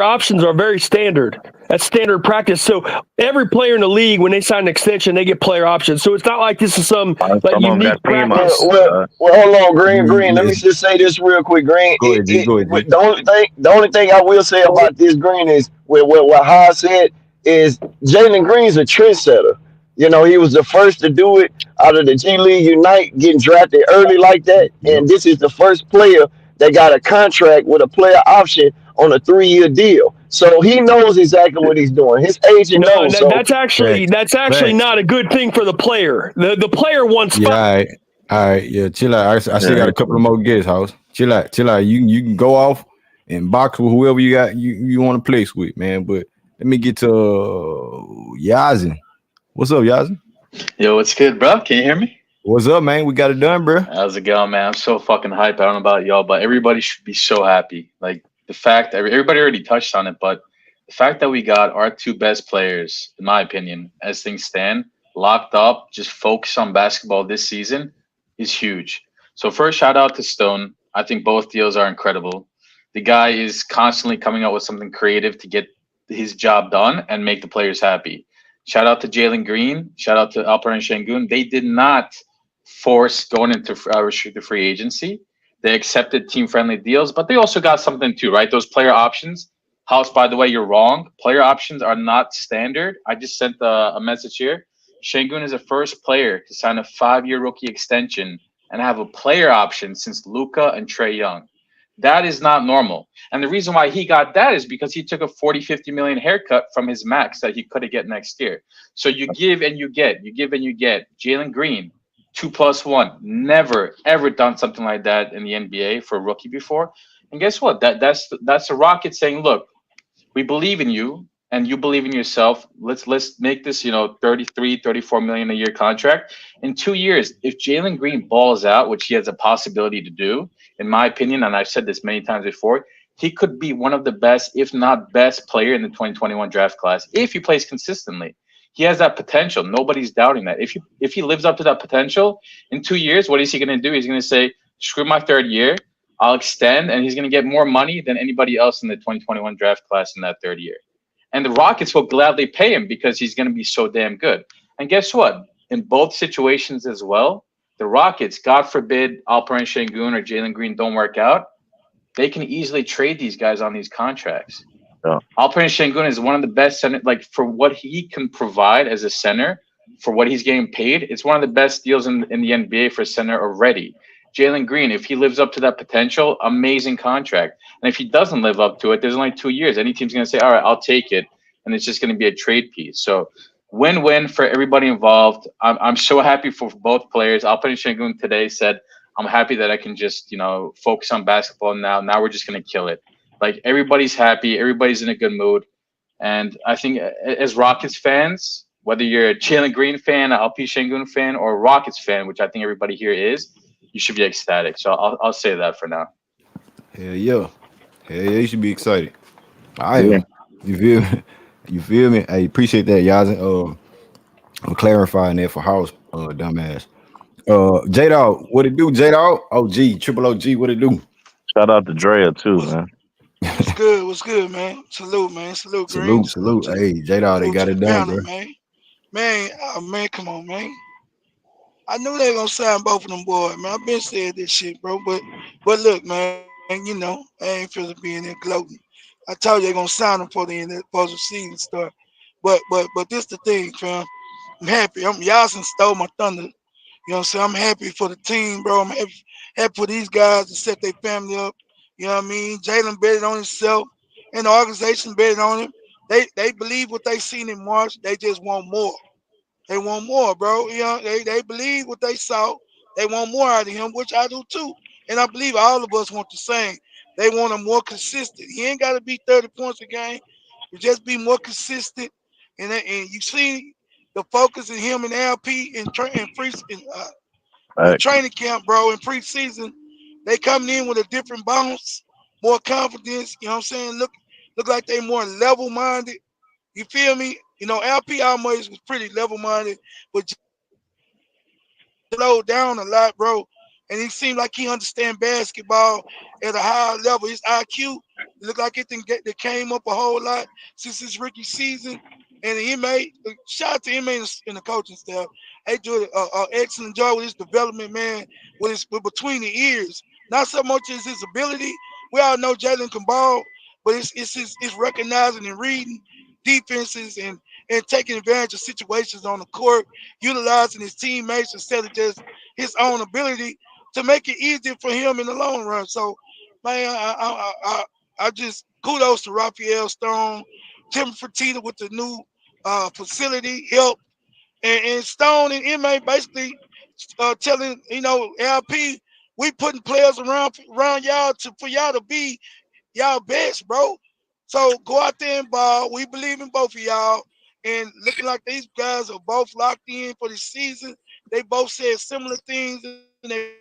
options are very standard. That's standard practice. So every player in the league, when they sign an extension, they get player options. So it's not like this is some unique practice.
Well, hold on, Green. Let me just say this real quick, Green.
Go ahead, G.
The only thing I will say about this, Green, is what Haas said is Jalen Green's a trendsetter. He was the first to do it out of the G League Unite, getting drafted early like that. And this is the first player that got a contract with a player option on a 3-year deal. So he knows exactly what he's doing. His agent knows. So
that's actually not a good thing for the player. The player wants.
Yeah, all right. Yeah, chill out. I still got a couple of more guests, house. Chill out. You can go off and box with whoever you got you want to place with, man. But let me get to Yazin. What's up, Yazin?
Yo, what's good, bro? Can you hear me?
What's up, man? We got it done, bro.
How's it going, man? I'm so fucking hyped. I don't know about y'all, but everybody should be so happy. Like the fact everybody already touched on it, but the fact that we got our two best players, in my opinion, as things stand, locked up, just focus on basketball this season is huge. So first, shout out to Stone. I think both deals are incredible. The guy is constantly coming up with something creative to get his job done and make the players happy. Shout out to Jalen Green. Shout out to Alperen Şengün. They did not force going into restricted free agency. They accepted team-friendly deals, but they also got something too, right? Those player options. House, by the way, you're wrong. Player options are not standard. I just sent a message here. Şengün is the first player to sign a 5-year rookie extension and have a player option since Luka and Trae Young. That is not normal. And the reason why he got that is because he took a 40-50 million haircut from his max that he could have get next year. So you give and you get. You give and you get. Jalen Green, 2+1. Never, ever done something like that in the NBA for a rookie before. And guess what? That's the Rockets saying, look, we believe in you and you believe in yourself. Let's make this, 33, 34 million a year contract. In 2 years, if Jalen Green balls out, which he has a possibility to do, in my opinion, and I've said this many times before, he could be one of the best, if not best player in the 2021 draft class if he plays consistently. He has that potential. Nobody's doubting that. If he lives up to that potential, in 2 years, what is he going to do? He's going to say, screw my third year. I'll extend, and he's going to get more money than anybody else in the 2021 draft class in that third year. And the Rockets will gladly pay him because he's going to be so damn good. And guess what? In both situations as well, the Rockets, God forbid, Alperen Şengün or Jalen Green don't work out, they can easily trade these guys on these contracts.
Yeah.
Alperen Şengün is one of the best center, like for what he can provide as a center, for what he's getting paid. It's one of the best deals in the NBA for center already. Jalen Green, if he lives up to that potential, amazing contract. And if he doesn't live up to it, there's only 2 years. Any team's going to say, all right, I'll take it. And it's just going to be a trade piece. So win-win for everybody involved. I'm so happy for both players. Alperen Şengün today said, I'm happy that I can just, focus on basketball now. Now we're just going to kill it. Like, everybody's happy. Everybody's in a good mood. And I think as Rockets fans, whether you're a Jalen Green fan, an Alperen Şengün fan, or a Rockets fan, which I think everybody here is, you should be ecstatic. So I'll say that for now.
Hell yeah. You should be excited. I am. You feel me? You feel me? I appreciate that, y'all. I'm clarifying that for House, dumbass. J-Dog, what it do, J-Dog? OG, Triple OG, what it do?
Shout out to Drea too, man.
What's good, man? Salute, man. Salute, Green.
Salute. Hey, J-Dog, they got it done, bro.
Man, come on, man. I knew they gonna sign both of them boys, man. I've been saying this shit, bro. But look, man, I ain't feeling being there gloating. I told you they gonna sign them for the end of the season start. But this the thing, fam. I'm happy. Y'all stole my thunder. You know what I'm saying? I'm happy for the team, bro. I'm happy for these guys to set their family up. You know what I mean? Jalen betted on himself, and the organization betted on him. They believe what they seen in March. They just want more. They want more, bro. They believe what they saw. They want more out of him, which I do too. And I believe all of us want the same. They want him more consistent. He ain't got to be 30 points a game. Just be more consistent. And you see the focus in him and LP in training camp, bro, in preseason. They coming in with a different bounce, more confidence. You know what I'm saying? Look like they more level-minded. You feel me? LP almost was pretty level-minded, but slowed down a lot, bro. And he seemed like he understand basketball at a higher level. His IQ looked like it came up a whole lot since his rookie season. And shout out to inmates and the coaching staff. They do an excellent job with his development, man, with between the ears. Not so much as his ability. We all know Jalen can ball, but it's recognizing and reading defenses and taking advantage of situations on the court, utilizing his teammates instead of just his own ability to make it easier for him in the long run. So, man, I just kudos to Raphael Stone, Tim Fertitta with the new facility help, and Stone and Inmate basically telling LP, we putting players around y'all for y'all to be y'all best, bro. So go out there and ball. We believe in both of y'all. And looking like these guys are both locked in for the season. They both said similar things in their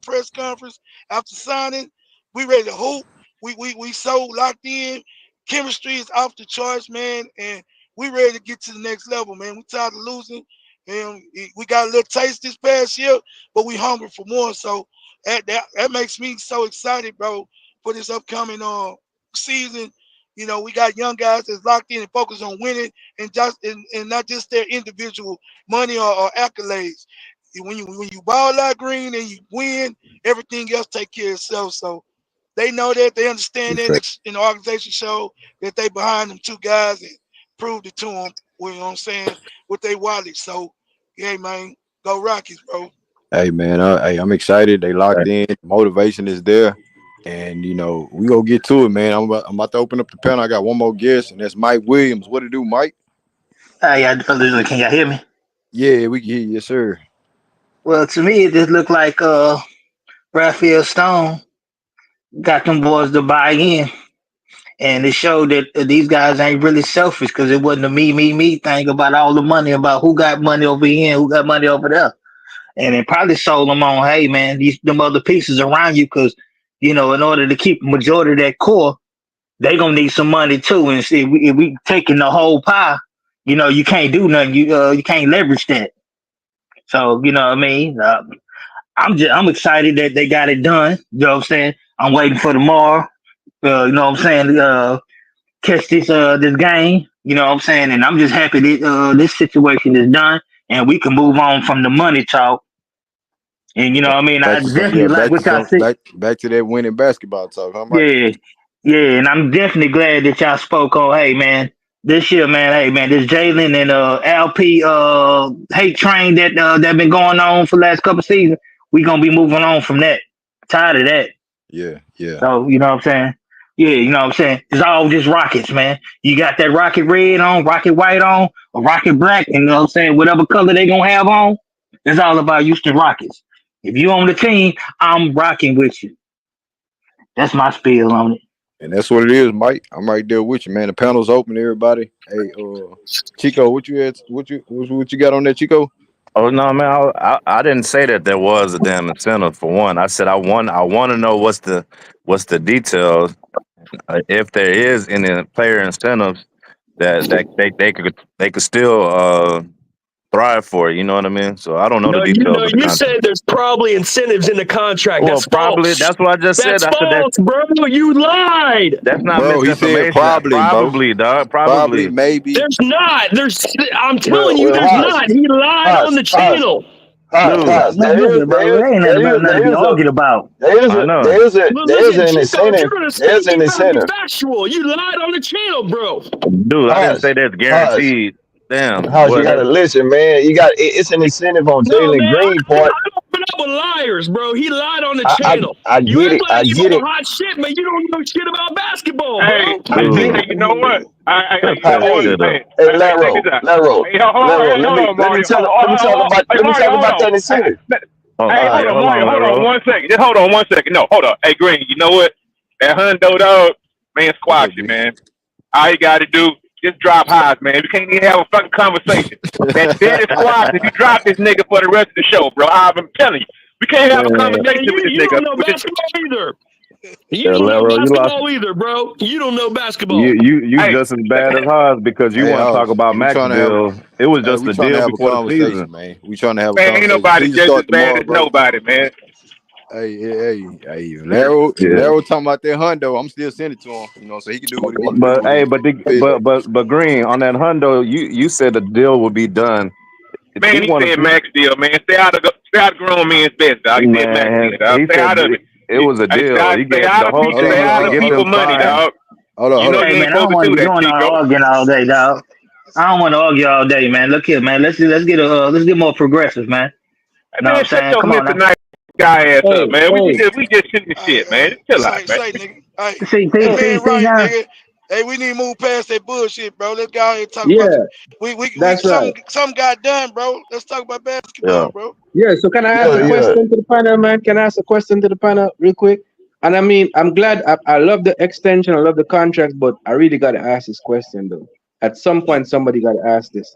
press conference after signing. We ready to hoop. We so locked in. Chemistry is off the charts, man. And we ready to get to the next level, man. We tired of losing. And we got a little taste this past year, but we hungry for more. So that makes me so excited, bro, for this upcoming season. We got young guys that's locked in and focused on winning and not just their individual money or accolades. When you ball like Green and you win, everything else take care of itself. So they know that, they understand that, and the organization show that they behind them two guys and proved it to them. You know what I'm saying? With their wallet. So yeah, man, go Rockies, bro.
Hey man, I'm excited. They locked in. Motivation is there. And we gonna get to it, man. I'm about to open up the panel. I got one more guest, and that's Mike Williams. What it do, Mike?
Yeah, fellas, can y'all hear me?
Yeah, we can hear you, yes, sir.
Well, to me, it just looked like Raphael Stone got them boys to buy in, and it showed that these guys ain't really selfish because it wasn't a me thing about all the money, about who got money over here and who got money over there. And it probably sold them on, hey man, them other pieces around you, because in order to keep the majority of that core, they gonna need some money too. And see, if we taking the whole pie, you can't do nothing. You can't leverage that. So what I mean. I'm excited that they got it done. You know what I'm saying? I'm waiting for tomorrow. You know what I'm saying? catch this game. You know what I'm saying? And I'm just happy that this situation is done and we can move on from the money talk. And you know what I mean? I
Back to some, yeah,
definitely like what y'all said.
back to that winning basketball talk, huh, Mike?
Yeah, yeah, and I'm definitely glad that y'all spoke on. Hey, man, this year, man. Hey, man, this Jalen and LP hate train that been going on for the last couple seasons. We gonna be moving on from that. Tired of that.
Yeah, yeah.
So you know what I'm saying? Yeah, you know what I'm saying? It's all just rockets, man. You got that rocket red on, rocket white on, or rocket black, and you know what I'm saying? Whatever color they gonna have on, it's all about Houston Rockets. If you on the team, I'm rocking with you. That's my spiel on it.
And that's what it is, Mike. I'm right there with you, man. The panel's open, everybody. Hey, Chico, what you got on that, Chico?
Oh no, man! I didn't say that there was a damn incentive for one. I said I want to know what's the details. If there is any player incentives that they could still thrive for. You know what I mean? So I don't know the
No,
details of the
you
contract.
said there's probably incentives in the contract.
Well,
That's
probably
false.
that's what I just
That's
said. I said
false, bro. You lied.
that's not
Bro, he said
misinformation.
probably, bro.
Probably, dog.
Probably,
Probably.
maybe.
There's not. I'm
Well,
telling you,
well,
there's
Haas,
not. He lied on
Haas,
the
Haas,
channel.
Dude,
Haas.
Man, listen, bro, there ain't nothing to be argued about.
I know.
There is
Listen,
an
Chico, if you're
incentive.
gonna
There's
speak,
an
you gotta be
incentive.
factual. You lied on the channel, bro.
Dude, I didn't say
Haas,
that's
Haas,
guaranteed. Damn.
Haas. You gotta
Whatever.
listen, man. It's an incentive on
No,
Jalen
man,
Green
I
part.
don't put up with liars, bro. He lied on the
I
channel.
I
You
get
act
it.
like
I
you
get
know
it.
hot shit, but you don't know shit about basketball,
Hey,
bro.
I get
Dude,
it.
you know what?
shut
You
that
know what?
Hey,
shit up.
hey,
Check this
Laro,
out.
Laro,
Hey,
Laro.
hold on,
Let me
Mario.
tell. Let me talk about.
Hey,
Let me talk
Mario, hold
about
on.
that incentive.
Oh,
Hey,
All
hold
right.
on,
hold
Mario.
on,
Hold on
Laro.
1 second. Just hold on 1 second. No, hold on. Hey, Green, you know what? That hundo dog, man,
What's
squash
up,
it,
B?
man. All you got to do, just drop highs, man. We can't even have a fucking conversation. That dead is squash if you drop this nigga for the rest of the show, bro. I'm telling you. We can't have a
Man,
Man,
conversation with this
you
nigga.
don't know basketball either. You
yeah,
don't know
Laro, you lost.
basketball either, bro. You don't know basketball.
You
Hey,
just as bad as Haas because you
Hey,
want to talk
House,
about
we
Max
trying to have
deal. It was just
we
a
trying to
deal
have a
before the season.
conversation, man. We trying to have a
man, ain't
conversation.
nobody
Season
just as
start
bad
tomorrow,
as
bro.
nobody, man.
Hey, Laro, if
Yeah.
Laro talking about that hundo, I'm still sending it to him. You know, so he can do what he want to do
But
with it.
hey,
Feel me?
but Green on that hundo, you said the deal would be done. He
Man, he
wanted
said max deal, man. Stay out of grown men's business, dog. He said max
man.
deal, dog.
He
Stay
said
out of it.
it was a
Hey,
deal. He
stay
gave
out
the
of
whole
people.
Hold on,
Stay
thing
hold on,
out
was
of
hold on, hold
people
given
on.
money,
time.
dog.
Hold on,
You
hold
know
on.
you
Hey,
ain't
man, I
supposed
don't
to
want
do
to be
that,
doing all
Chico.
arguing all day, dog. I don't want to argue all day, man. Look here, man. Let's get more progressive, man.
Hey,
Know what
man,
I'm
shut
saying?
your
Come on
Mr.
now.
Nice guy ass up,
Hey,
man.
hey,
We just shooting the shit, man. Just chill out, man.
Say, nigga. Hey,
See,
that
hey,
man
see
right,
now.
nigga. Hey, we need to move past that bullshit, bro. Let's go out here and talk about
yeah,
we
that's right.
something got done, bro. Let's talk about
Yeah.
basketball, bro.
Yeah, so can I ask a
Yeah.
question to the panel, man? Can I ask a question to the panel real quick? And I mean, I'm glad, I love the extension, I love the contract, but I really got to ask this question, though. At some point, somebody got to ask this.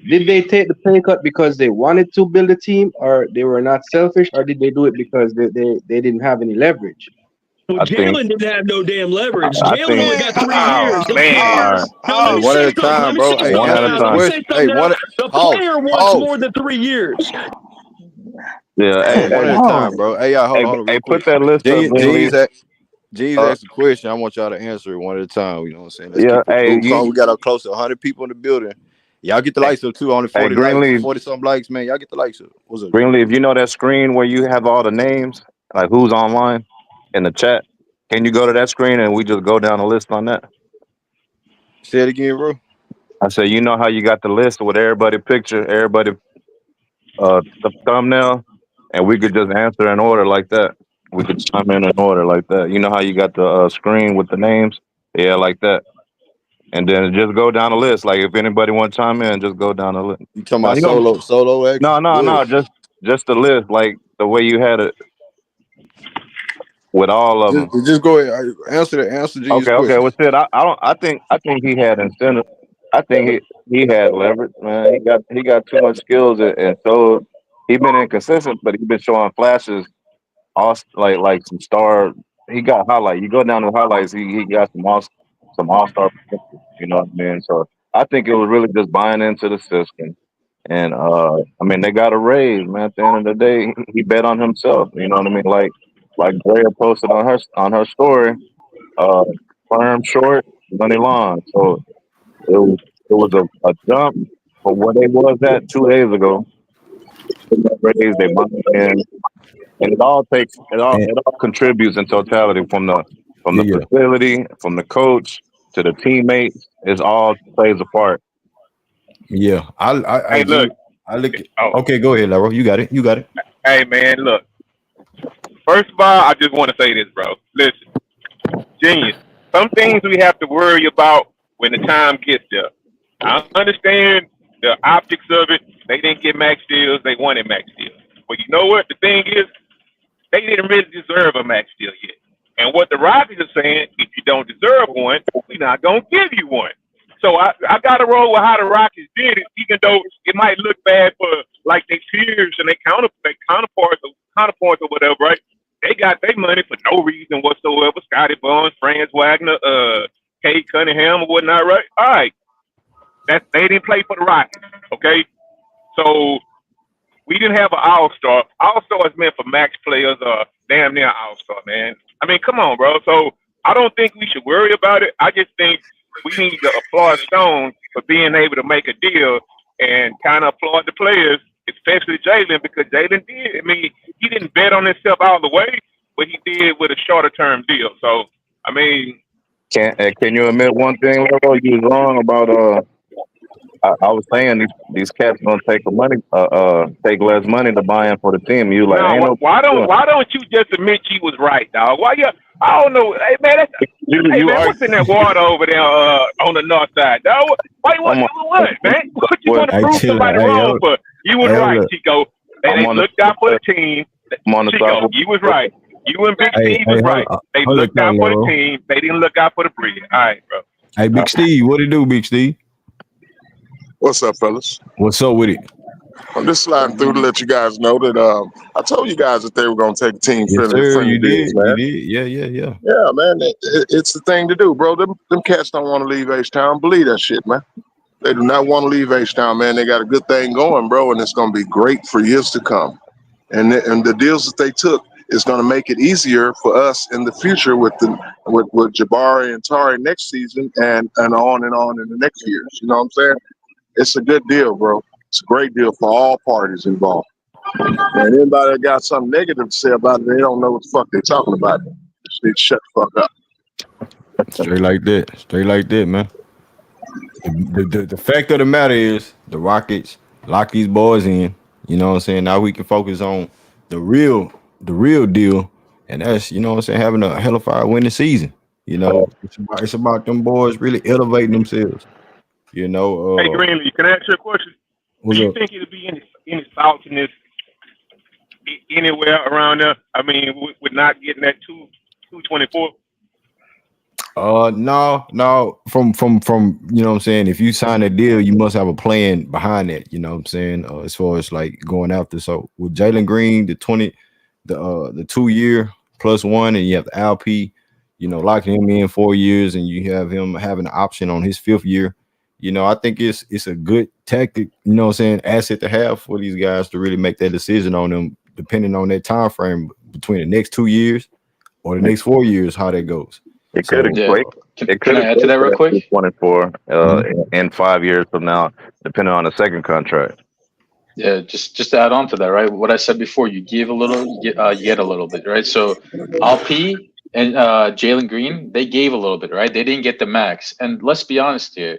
Did they take the pay cut because they wanted to build a team, or they were not selfish, or did they do it because they didn't have any leverage?
Well,
I think
Jalen didn't have no damn leverage.
I
Jalen only
think
Man,
got 3 years.
Oh
The
man.
player,
all right.
now let
Hey,
me
one
say
at a
something. Let
time,
me say
bro. Hey,
something,
One at a
answer
guys.
this
Let me
time.
say
question. Hey,
something now. The
House,
player wants
House.
more than 3 years.
Yeah.
Hey,
Hey,
one
hey,
at a time, bro. Hey, y'all, hold
hey,
on,
hey,
real quick.
put that list up, Greenleaf.
Jeans
Uh,
asked a question. I want y'all to answer it one at a time. You know what I'm saying? Let's
yeah.
keep it
Hey,
cool. Calm. We
you.
got close to 100 people in the building. Y'all get the
Hey,
likes up too. Only
hey,
40 likes,
Greenleaf.
40 something likes, man. Y'all get the likes up. What's up, G?
Greenleaf. You know that screen where you have all the names, like who's online in the chat. Can you go to that screen and we just go down the list on that?
Say it again, bro.
I said, you know how you got the list with everybody picture, everybody the thumbnail, and we could just answer in order like that. We could chime in order like that. You know how you got the screen with the names, yeah, like that. And then just go down the list. Like if anybody want to chime in, just go down the list.
You talking
No,
about
you don't.
solo action? Go
No.
ahead.
Just the list, like the way you had it with all of them.
Just go ahead. Answer G's
Okay.
question.
Well, shit, I don't. I think he had incentive. I think he had leverage, man. He got too much skills, and so he been inconsistent, but he been showing flashes. All like some star. He got highlight. You go down to highlights. He got some all star. You know what I mean? So I think it was really just buying into the system. And I mean, they got a raise, man. At the end of the day, he bet on himself. You know what I mean? Like Drea posted on her story. Uh, firm short. money long. So it was a jump from where they was at 2 days ago. Raised their money and
And
it all contributes in totality from the
yeah,
facility, from the coach to the teammates. It all plays a part.
yeah. I
Hey, look.
agree. I look at,
Oh,
okay, go ahead, Laro. You got it. You got it.
hey, man, look. First of all, I just want to say this, bro. Listen, genius. Some things we have to worry about when the time gets there. I understand the optics of it. They didn't get max deals. They wanted max deals. But you know what? The thing is, they didn't really deserve a max deal yet. And what the Rockets are saying, if you don't deserve one, we're not going to give you one. So I got to roll with how the Rockets did it, even though it might look bad for like their peers and their counterparts or whatever, right? They got their money for no reason whatsoever. Scotty Barnes, Franz Wagner, Kate Cunningham or whatnot, right? All right. They didn't play for the Rockets, okay? So we didn't have an all-star. All-star is meant for max players or damn near all-star, man. I mean, come on, bro. So I don't think we should worry about it. I just think we need to applaud Stone for being able to make a deal and kind of applaud the players, especially Jalen, because Jalen did. I mean, he didn't bet on himself all the way, but he did with a shorter-term deal. So, I mean,
Can you admit one thing, Lero? You was wrong about I was saying these cats gonna take less money to buy in for the team. You like
no,
ain't no
why don't you just admit you was right, dog? Why you? I don't know. Hey man, hey
you
man,
are
what's in that water over there on the north side, dog? Why you
I'm on,
what, man? What you
what
want to
Hey,
prove
chill out.
somebody wrong for? You was
Hey, hold
right,
up.
Chico.
I'm
They
on
looked out for
the
the team.
I'm on the
Chico, you was right. You and Big Steve was right. They
Hold up,
looked out for the
Laro.
team. They didn't look out for the breed. All right, bro.
Hey, Big Steve, what it do, Big Steve?
What's up, fellas?
What's up with it?
I'm just sliding through to let you guys know that I told you guys that they were going to take team
Yes,
friendly
sir. You
deals,
did. You
man.
did. Yeah.
Yeah, man, it's the thing to do, bro. Them cats don't want to leave H-Town. Believe that shit, man. They do not want to leave H-Town, man. They got a good thing going, bro, and it's going to be great for years to come. And the deals that they took is going to make it easier for us in the future with Jabari and Tari next season and on in the next years. You know what I'm saying? It's a good deal, bro. It's a great deal for all parties involved. And anybody that got something negative to say about it, they don't know what the fuck they're talking about. Just need to shut the fuck up.
Straight like that. Straight like that, man. The fact of the matter is the Rockets lock these boys in. You know what I'm saying? Now we can focus on the real deal. And that's, you know what I'm saying, having a hell of a winning season. You know, it's about them boys really elevating themselves. You
Hey,
know,
Greenlee, can I ask you a question? Do
what's
you
up?
think it'll be any saltiness anywhere around there? I mean, with not getting that 224.
No. From you know what I'm saying. If you sign a deal, you must have a plan behind that. You know what I'm saying. As far as like going after. So with Jalen Green, the 2 year +1, and you have the LP, you know, locking him in 4 years, and you have him having an option on his 5th year. You know, I think it's a good tactic. You know what I'm saying, asset to have for these guys to really make that decision on them, depending on that time frame between the next 2 years or the next 4 years, how that goes.
it
So
could
Yeah.
equate. It
Can
could
I add to
equate
that
to
real quick?
24
mhm.
in 5 years from now, depending on the second contract.
Yeah, just to add on to that, right? What I said before, you give a little, you get a little bit, right? So, LP and Jalen Green, they gave a little bit, right? They didn't get the max. And let's be honest here,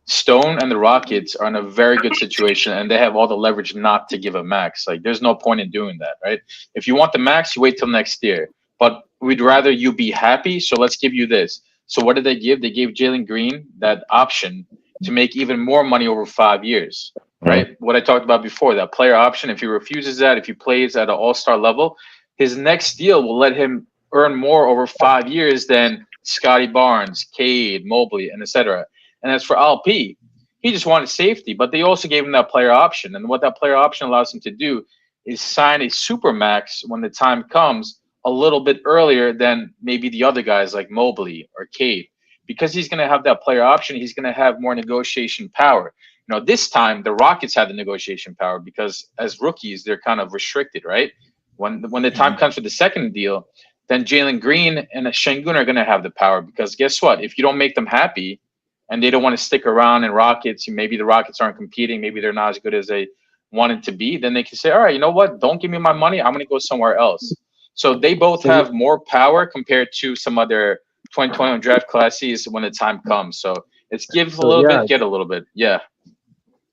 Stone and the Rockets are in a very good situation, and they have all the leverage not to give a max. Like, there's no point in doing that, right? If you want the max, you wait till next year. But we'd rather you be happy, so let's give you this. So what did they give? They gave Jalen Green that option to make even more money over 5 years. Right? What I talked about before, that player option. If he refuses that, if he plays at an all-star level, his next deal will let him earn more over 5 years than Scotty Barnes, Cade, Mobley, and etc. And as for LP, he just wanted safety, but they also gave him that player option. And what that player option allows him to do is sign a super max when the time comes a little bit earlier than maybe the other guys like Mobley or Cade. Because he's going to have that player option, he's going to have more negotiation power. You know, this time the Rockets had the negotiation power because as rookies, they're kind of restricted, right? When the time comes for the second deal, then Jalen Green and Şengün are going to have the power, because guess what? If you don't make them happy and they don't want to stick around in Rockets, maybe the Rockets aren't competing, maybe they're not as good as they wanted to be, then they can say, all right, you know what? Don't give me my money. I'm going to go somewhere else. So they both have more power compared to some other 2021 draft classes when the time comes. So it's give a little bit, get a little bit. Yeah.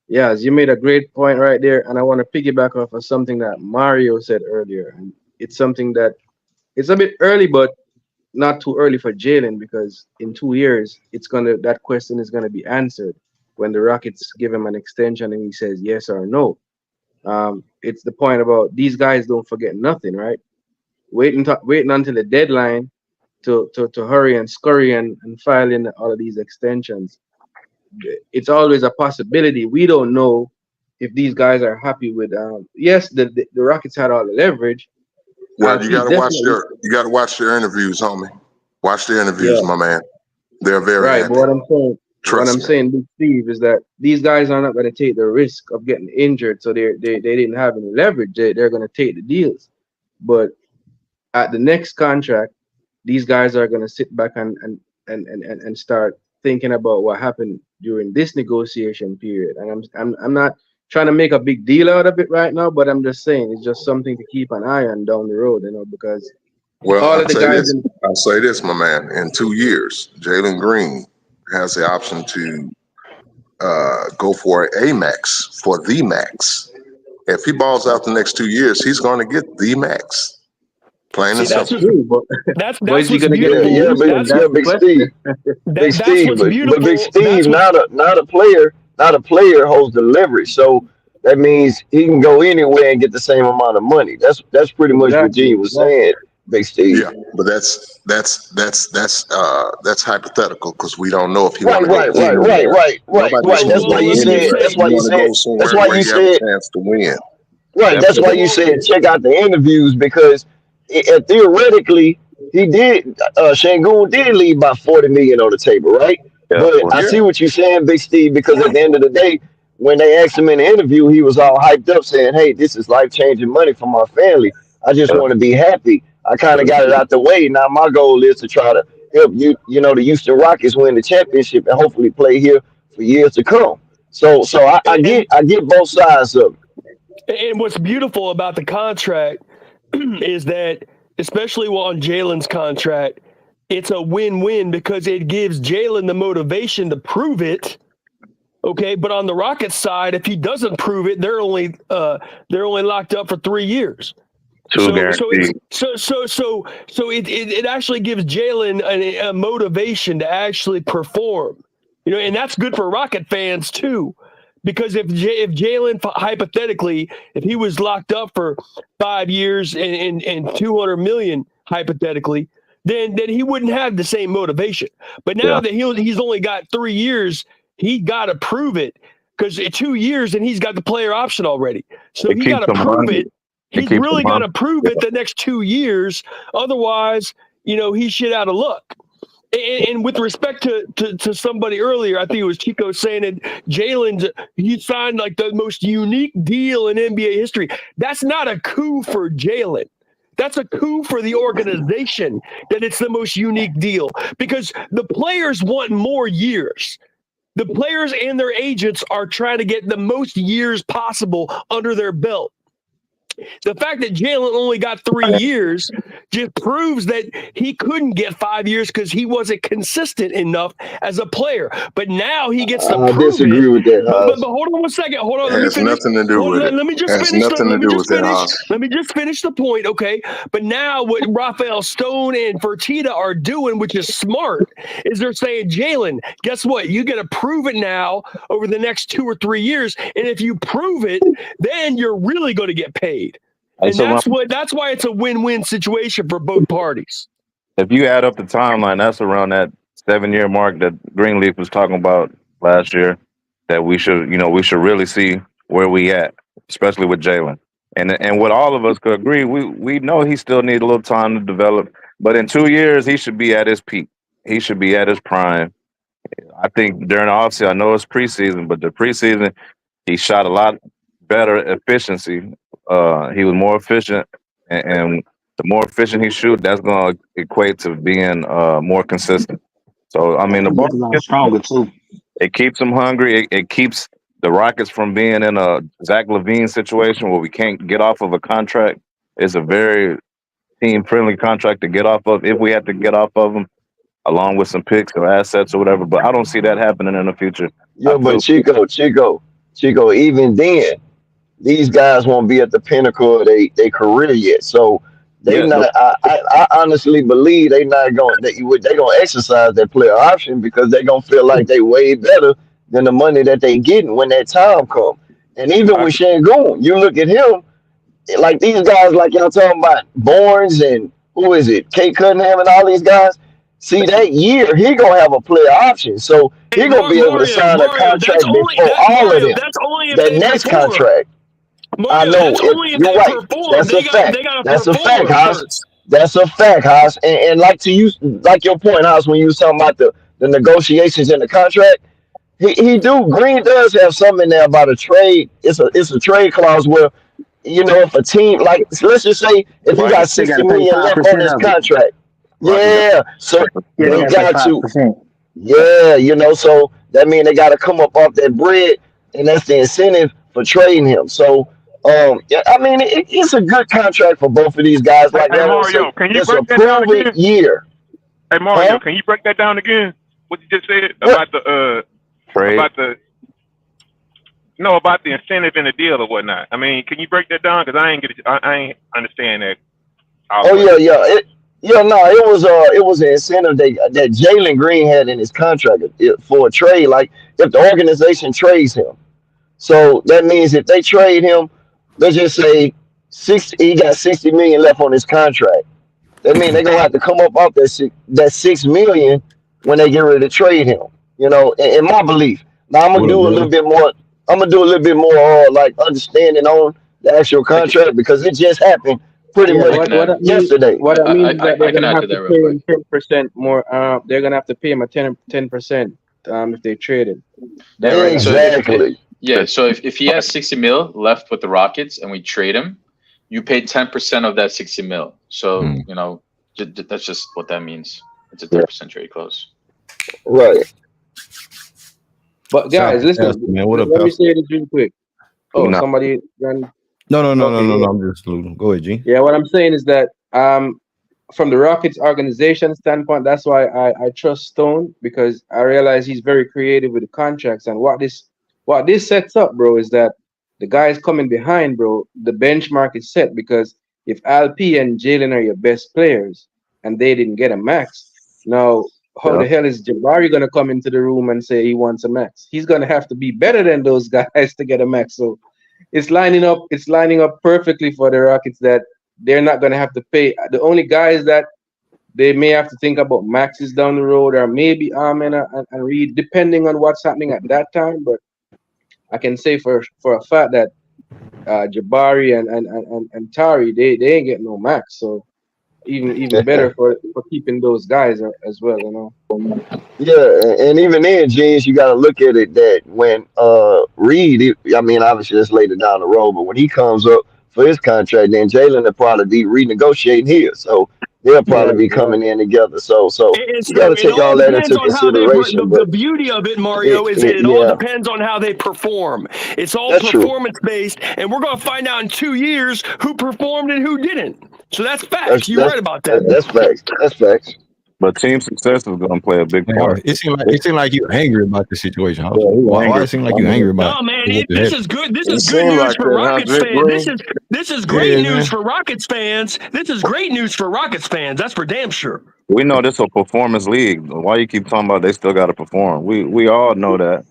Yeah, you made a great point right there, and I want to piggyback off of something that Mario said earlier. And it's something that it's a bit early, but not too early for Jalen, because in 2 years that question is gonna be answered when the Rockets give him an extension and he says yes or no. It's the point about these guys don't forget nothing, right? Waiting until the deadline to hurry and scurry and file in all of these extensions. It's always a possibility. We don't know if these guys are happy with. Yes, the Rockets had all the leverage.
Well, you gotta watch their interviews, homie. Watch their interviews, my man. They're very
right.
happy.
But what I'm
me.
saying, Big Steve, is that these guys are not going to take the risk of getting injured, so they didn't have any leverage. They're going to take the deals, but at the next contract, these guys are going to sit back and start thinking about what happened during this negotiation period. And I'm not trying to make a big deal out of it right now, but I'm just saying it's just something to keep an eye on down the road, because
Well,
all of the guys.
I'll say this, my man. In 2 years, Jalen Green has the option to go for a max, for the max. If he balls out the next 2 years, he's going to get the max. Plain and simple.
That's
what's
beautiful.
Big Steve. Big Steve, but Big Steve, not a player holds the leverage. So that means he can go anywhere and get the same amount of money. That's pretty much what G was saying, Big Steve.
Yeah, but that's hypothetical, because we don't know if he
Right. That's why you said. That's why you said.
A chance to win.
Right. That's why you said check out the interviews, because theoretically he did. Şengün did leave about $40 million on the table, right?
Yeah,
but I see what you're saying, Big Steve, because at the end of the day, when they asked him in the interview, he was all hyped up saying, "Hey, this is life-changing money for my family. I just want to be happy. I kind of got it out the way. Now my goal is to try to help the Houston Rockets win the championship and hopefully play here for years to come." So I get both sides of it.
And what's beautiful about the contract is that, especially on Jalen's contract, it's a win-win, because it gives Jalen the motivation to prove it. Okay, but on the Rockets side, if he doesn't prove it, they're only locked up for 3 years. So it actually gives Jalen a motivation to actually perform, and that's good for Rocket fans too, because if Jalen, hypothetically, if he was locked up for 5 years and $200 million hypothetically, then he wouldn't have the same motivation. But now that he's only got 3 years, he got to prove it, because 2 years and he's got the player option already. So he got to prove it. He's really got to prove it the next 2 years. Otherwise, he's shit out of luck. And with respect to somebody earlier, I think it was Chico saying that he signed like the most unique deal in NBA history. That's not a coup for Jalen. That's a coup for the organization that it's the most unique deal, because the players want more years. The players and their agents are trying to get the most years possible under their belt. The fact that Jalen only got 3 years just proves that he couldn't get 5 years because he wasn't consistent enough as a player. But now he gets to prove
I disagree with that.
But hold on one second. Hold on.
It has nothing to do with it.
Let me just finish. Let me just finish the point, okay? But now what Rafael Stone and Fertitta are doing, which is smart, is they're saying, Jalen, guess what? You got to prove it now over the next 2 or 3 years. And if you prove it, then you're really going to get paid. And that's why it's a win-win situation for both parties.
If you add up the timeline, that's around that 7-year mark that Greenleaf was talking about last year, that we should really see where we at, especially with Jalen. And what all of us could agree, we know he still needs a little time to develop, but in 2 years he should be at his peak. He should be at his prime. I think during the offseason, I know it's preseason, but the preseason he shot a lot better efficiency. He was more efficient, and The more efficient he shoot, that's going to equate to being more consistent. So, I mean, the
He
ball
gets a lot stronger too.
it keeps him hungry. It keeps the Rockets from being in a Zach LaVine situation where we can't get off of a contract. It's a very team-friendly contract to get off of if we have to get off of them, along with some picks or assets or whatever. But I don't see that happening in the future.
Yeah, but Chico, even then, these guys won't be at the pinnacle of their career yet. So they
Yeah,
not. I honestly believe they not going. They gonna exercise that player option because they gonna feel like they way better than the money that they getting when that time come. And even with Şengün, you look at him like these guys, like y'all talking about Barnes and who is it, Kate Cunningham and all these guys. See that year he gonna have a player option, so he gonna be able to sign a contract before all of them.
That's only if
That
they
next
perform.
contract. I
Mario,
know
that's
if
only if
you're
they
right.
perform.
That's a fact.
They gotta
That's a fact,
perform
Haas.
first.
That's a fact, Haas. And like to you, like your point, Haas, when you was talking about the negotiations in the contract, Green does have something in there about a trade. It's a trade clause where if a team like let's just say if he got
Rockets, they got
60
to pay
million left on
5%
his
of it.
contract, yeah, so
Yeah, they
they
got to pay
got to.
5%.
Yeah, so that means they got to come up off that bread, and that's the incentive for trading him. So, yeah, I mean, it's a good contract for both of these guys. Like
Hey
Aaron said,
Mario, can you
it's a
break that down
proven
again?
year.
Hey Mario,
Huh?
can you break that down again? What you just said
What?
about the
trade.
about the about the incentive in the deal or whatnot. I mean, can you break that down? Because I ain't understand that.
Oh yeah. It was an incentive that Jalen Green had in his contract for a trade. Like if the organization trades him, so that means if they trade him, let's just say he got 60 million left on his contract. That means they're gonna have to come up off that 6 million when they get ready to trade him. In my belief. Now I'm gonna
What up,
do a
brother?
little bit more. I'm gonna do a little bit more like understanding on the actual
I can,
contract because it just happened pretty
Yeah,
much
I can
what
add.
that means,
yesterday.
what that means is that
I
they're
can
gonna
add to
have to
that real
pay
quick.
him 10% more. They're gonna have to pay him a 10% if they trade him.
Yeah,
That's
right.
what
So
I'm saying.
if he has 60 mil left with the Rockets and we trade him, you pay 10% of that 60 mil. So that's just what that means. It's a 10% trade clause.
Right.
But
Shout out
guys,
to
listen.
Pastor, man. What up,
Let me
Pastor?
say this real quick. Oh,
No.
somebody ran.
No.
Okay, yeah.
I'm just saluting. Go ahead, G.
Yeah, what I'm saying is that from the Rockets organization standpoint, that's why I trust Stone because I realize he's very creative with the contracts and what this sets up, bro, is that the guys coming behind, bro, the benchmark is set because if Alp and Jalen are your best players and they didn't get a max, now how the hell is Jabari gonna come into the room and say he wants a max? He's gonna have to be better than those guys to get a max. So it's lining up perfectly for the Rockets that they're not going to have to pay. The only guys that they may have to think about maxes down the road are maybe Amen and Reed, depending on what's happening at that time. But I can say for a fact that Jabari and Tari, they ain't getting no max. So even better for keeping those guys as well,
Yeah, and even then, James, you got to look at it that when Reed, I mean, obviously that's later down the road, but when he comes up for his contract, then Jalen will probably be renegotiating his, so they'll probably
Right,
be coming in together. So
And
you got
so
to
it
take
all
all that
depends
into
on how
consideration.
the
But
beauty of it, Mario, is it all
yeah,
depends on how they perform. It's all
that's true.
performance based, and we're going to find out in 2 years who performed and who didn't. So that's
That's
facts. You're
that's
right about that.
that's facts. That's facts.
But team success is going to play a big
Hey,
part.
it seemed like you're angry about the situation.
Yeah, he
Why
angry.
it seem like you're angry about
No, man,
what just
this
happened?
is good. This
It
is good
seemed
news
like
for
that, huh,
Rockets
Drake
fans.
Green?
This is great
Yeah,
news
man.
for Rockets fans. This is great news for Rockets fans. That's for damn sure.
We know this is a performance league. Why you keep talking about they still got to perform? We all know that.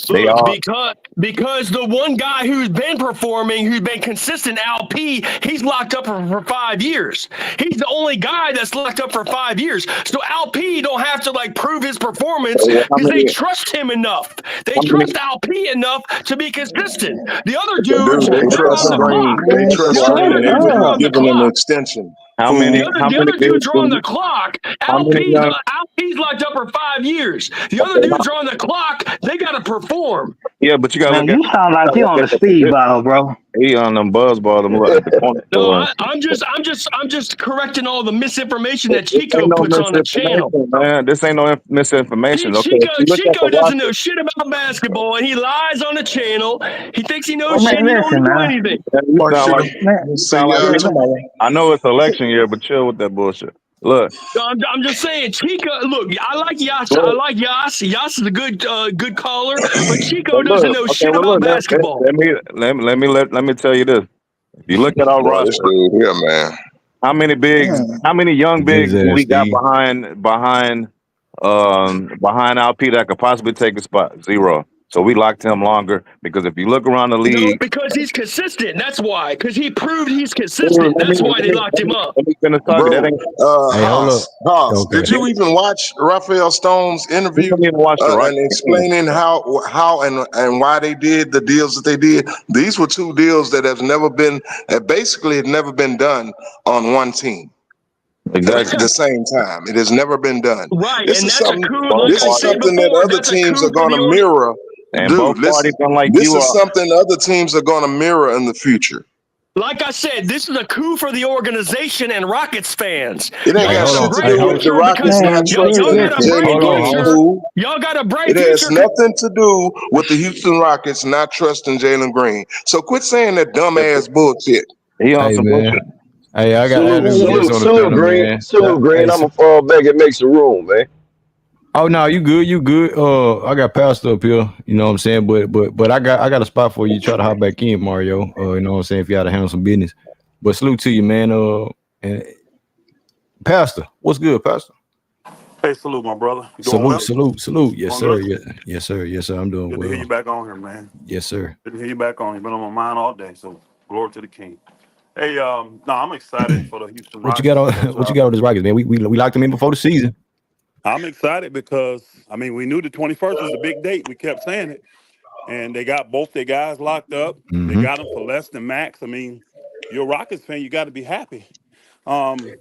They
Look,
all
because the one guy who's been performing, who's been consistent, LP, he's locked up for 5 years. He's the only guy that's locked up for 5 years. So LP don't have to prove his performance
how
because they
many
trust him enough. They
how many
trust LP enough to be consistent. The other dudes,
Dude, they
they're
trust
on the clock.
Green. They
Man,
The
trust
other
Green,
shut
and
dudes are
they're
on
up.
the
giving them an
clock.
extension.
how
The
many
Fool.
other
how
the
many
other
dudes
dudes are on
do
the clock.
how many
LP's locked up for 5 years. The other dudes are on the clock. They got to perform.
Yeah, but you gotta
Man,
look at
you sound like you on the
the
speed
position.
ball, bro.
He on them buzz ball, them at the corner
No,
store.
I'm just correcting all the misinformation that
This
Chico
ain't no
puts on the channel.
misinformation, man. This ain't no misinformation. Okay, if you look at
Chico
the
doesn't
roster,
know shit about basketball, and he lies on the channel. He thinks he
Well,
knows shit.
man,
And he don't
listen,
know
man.
anything.
man, you
Or
sound
should
like
have
Man,
you
say
sound like
yeah,
yeah,
you.
tomorrow.
I know it's election year, but chill with that bullshit. Look,
I'm just saying, Chico. Look, I like Yas. I
look,
like Yas. Yas is a good caller, but Chico
but
doesn't
look.
know
Okay,
shit
well,
about
look.
basketball.
Let me tell you this. If you look at our
Boy, this
roster,
dude here, man.
man.
how many young
His
bigs do
ass,
we got
Steve.
behind LP that could possibly take a spot? Zero. So we locked him longer because if you look around the
No,
league,
because he's consistent. That's why. Because he proved he's consistent.
let me
That's why they locked him up.
finish talking. That
Bro,
ain't
Hey, hold up.
Haas,
Okay.
did you even watch Raphael Stone's
we
interview
don't even watch the
and
Rockets game.
explaining how and why they did the deals that they did? These were two deals that have never been, basically had never been done on one team
Exactly.
at the same time. It has never been done.
Right,
This
and
is
that's a
something.
coup.
Both
Like
This
I
is
parties
said
something that
before,
other
that's a
teams
coup
are
for
going
the
to mirror,
and both
dude.
parties
Listen,
don't like
this
you
is
are.
something other teams are going to mirror in the future.
Like I said, this is a coup for the organization and Rockets fans.
It ain't
Y'all
Hey,
got
got
hold
a
shit
on.
to
bright
Hey,
do
hold
with the
on.
future because
Rockets
Man,
not
y'all
trusting
got a
listen.
bright
Jalen
Hold on,
Green.
future.
Hoss.
Fool.
Y'all got a bright
It has
future.
nothing to do with the Houston Rockets not trusting Jalen Green. So quit saying that dumbass bullshit.
He on
Hey,
some
man.
bullshit.
Hey, I got
Salute,
Man,
Adams
listen.
Guest
salute,
on the
salute,
panel,
Green.
man.
Salute, Green. I'ma fall back and make some room, man.
Oh no, you good, you good. I got Pastor up here, you know what I'm saying? But I got a spot for you. Try to hop back in, Mario. You know what I'm saying, if you had to handle some business. But salute to you, man. And Pastor, what's good, Pastor?
Hey, salute, my brother. You doing
Salute,
well?
salute, salute. Yes,
Doing
sir.
good?
Yeah, yes, sir. Yes, sir. I'm doing
Good to hear you
well.
back on here, man.
Yes, sir.
Good to hear you back on. You've been on my mind all day, so glory to the King. Hey, no, I'm excited for the Houston
What you got
Rockets
on
because
what you got on this Rockets, man? We locked them in before the season.
I'm excited because I mean we knew the 21st was the big date. We kept saying it, and they got both their guys locked up. They
Mm-hmm.
got them for less than max. I mean, you're a Rockets fan, you got to be happy. Um,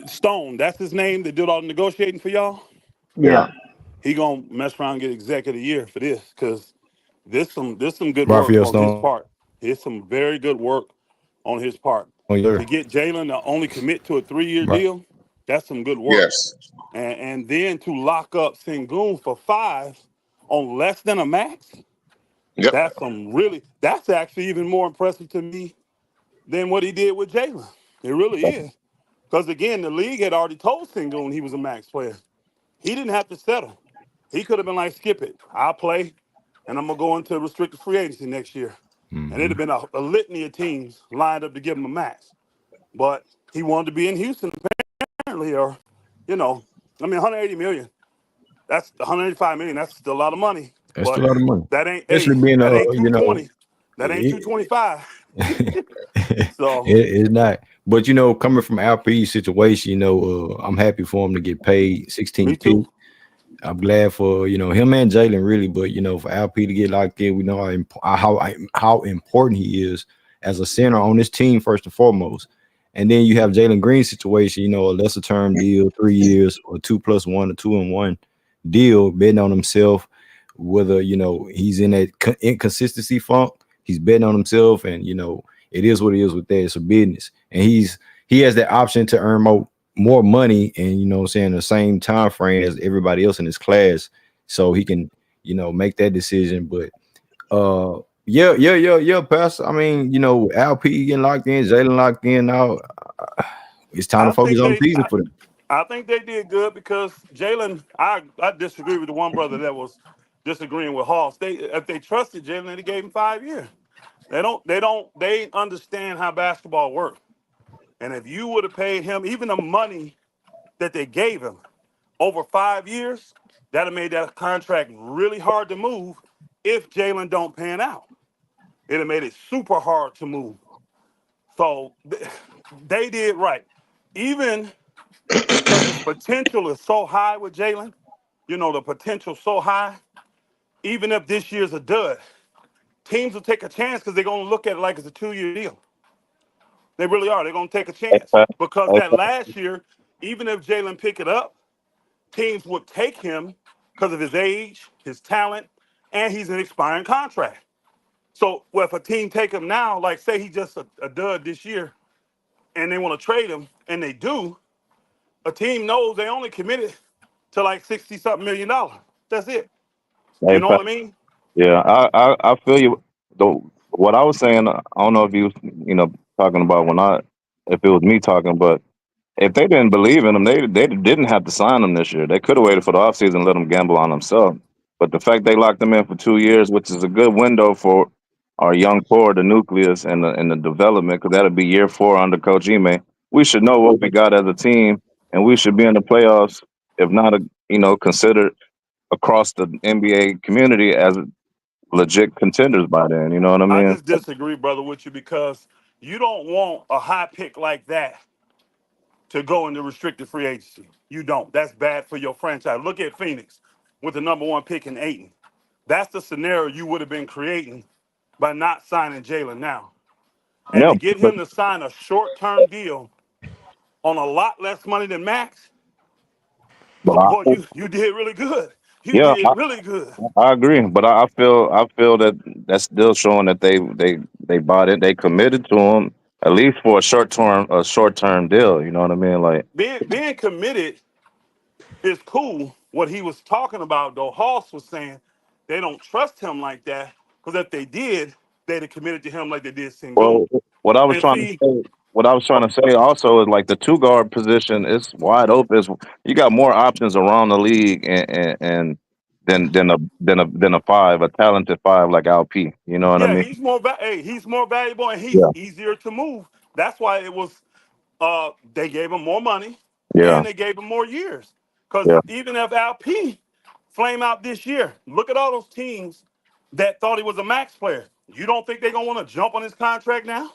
Stone, that's his name. That did all the negotiating for y'all.
Yeah.
He gonna mess around and get executive year for this because there's some good work
Raphael
on his
Stone.
part. There's some very good work on his part.
Oh,
To
yeah.
get Jalen to only commit to a 3-year
Right.
deal, that's some good work.
Yes.
And then to lock up Sengun for 5 on less than a max,
Yep.
that's actually even more impressive to me than what he did with Jalen. It really is. Because again, the league had already told Sengun he was a max player. He didn't have to settle. He could have been like, skip it. I'll play, and I'm going to go into restricted free agency next year. And it'd
Mm-hmm.
have been a litany of teams lined up to give him a max. But he wanted to be in Houston, apparently, or, I mean, 180 million. That's 185 million. That's still a lot of money.
That's still
But
a lot of money.
that ain't,
Especially
hey,
being
that ain't
you know,
220. That ain't
it,
225. So,
it's not. But coming from RP's situation, I'm happy for him to get paid
me
16 pick.
too.
I'm glad for him and Jalen really, but for LP to get locked in, we know how important he is as a center on this team first and foremost. And then you have Jalen Green's situation, a lesser term deal, 3 years or 2+1 or 2-1 deal, betting on himself. Whether he's in that inconsistency funk, he's betting on himself, and it is what it is with that. It's a business, and he has that option to earn more money and the same time frame as everybody else in his class, so he can make that decision. But yeah, Pastor. I mean, LP getting locked in, Jalen locked in now. It's time to
I
focus
think
on the
they,
season
I,
for them.
I think they did good because Jalen, I disagree with the one brother that was disagreeing with Hoss. If they trusted Jalen, they gave him 5 years. They understand how basketball works. And if you would have paid him even the money that they gave him over 5 years, that'd have made that contract really hard to move if Jalen don't pan out. It'd have made it super hard to move. So they did right. Even because his potential is so high with Jalen, the potential so high, even if this year's a dud, teams will take a chance because they're going to look at it like it's a 2-year deal. They really are. They're going to take a chance because that last year, even if Jalen pick it up, teams would take him because of his age, his talent, and he's an expiring contract. So if a team take him now, like say he just a dud this year, and they want to trade him, and they do, a team knows they only committed to like $60-something million. That's it. You
Hey,
know what I mean?
yeah, I feel you. Though what I was saying, I don't know if you talking about if it was me talking, but if they didn't believe in him, they didn't have to sign him this year. They could have waited for the offseason and let him gamble on himself. But the fact they locked him in for 2 years, which is a good window for our young core, the nucleus, and the development, because that'll be year 4 under Coach Ime. We should know what we got as a team, and we should be in the playoffs, if not, considered across the NBA community as legit contenders by then. You know what I
I
mean?
just disagree, brother, with you because you don't want a high pick like that to go into restricted free agency. You don't. That's bad for your franchise. Look at Phoenix with the number 1 pick in Ayton. That's the scenario you would have been creating by not signing Jalen now. And
Yeah,
to get him to sign a short-term deal on a lot less money than Max,
but
boy, you did really good. You
yeah,
did really good.
I agree, but I feel that that's still showing that they bought it. They committed to him at least for a short term deal. You know what I mean? Like,
Being committed is cool. What he was talking about, though, Hoss was saying they don't trust him like that because if they did, they'd have committed to him like they did Sengun.
well, what I was
And
trying to
see,
say, what I was trying to say also is like the 2 guard position is wide open. You got more options around the league and than a 5, a talented 5 like LP. You know what I
yeah,
mean?
he's more valuable and he's
Yeah,
easier to move. That's why it was they gave him more money
yeah,
and they gave him more years. Because
yeah,
even if LP flame out this year, look at all those teams that thought he was a max player. You don't think they're gonna want to jump on his contract now?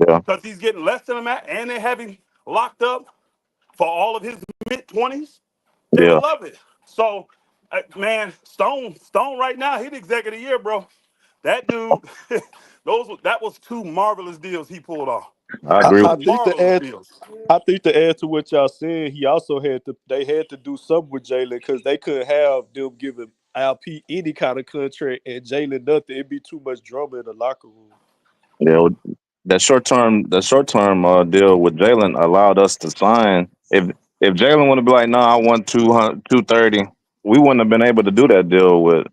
yeah,
Because he's getting less than a max and they have him locked up for all of his mid-20s. They would
yeah.
love it. So, man, Stone right now, he the executive of the year, bro. That dude, that was 2 marvelous deals he pulled off.
I
I,
agree.
I
2
think to
marvelous
add,
deals.
I think to add to what y'all said, he also they had to do something with Jalen because they couldn't have them giving LP any kind of contract and Jalen nothing. It'd be too much drama in the locker room.
Yeah, that short term deal with Jalen allowed us to sign. If Jalen would have been like, "No, I want 200, 230," we wouldn't have been able to do that deal with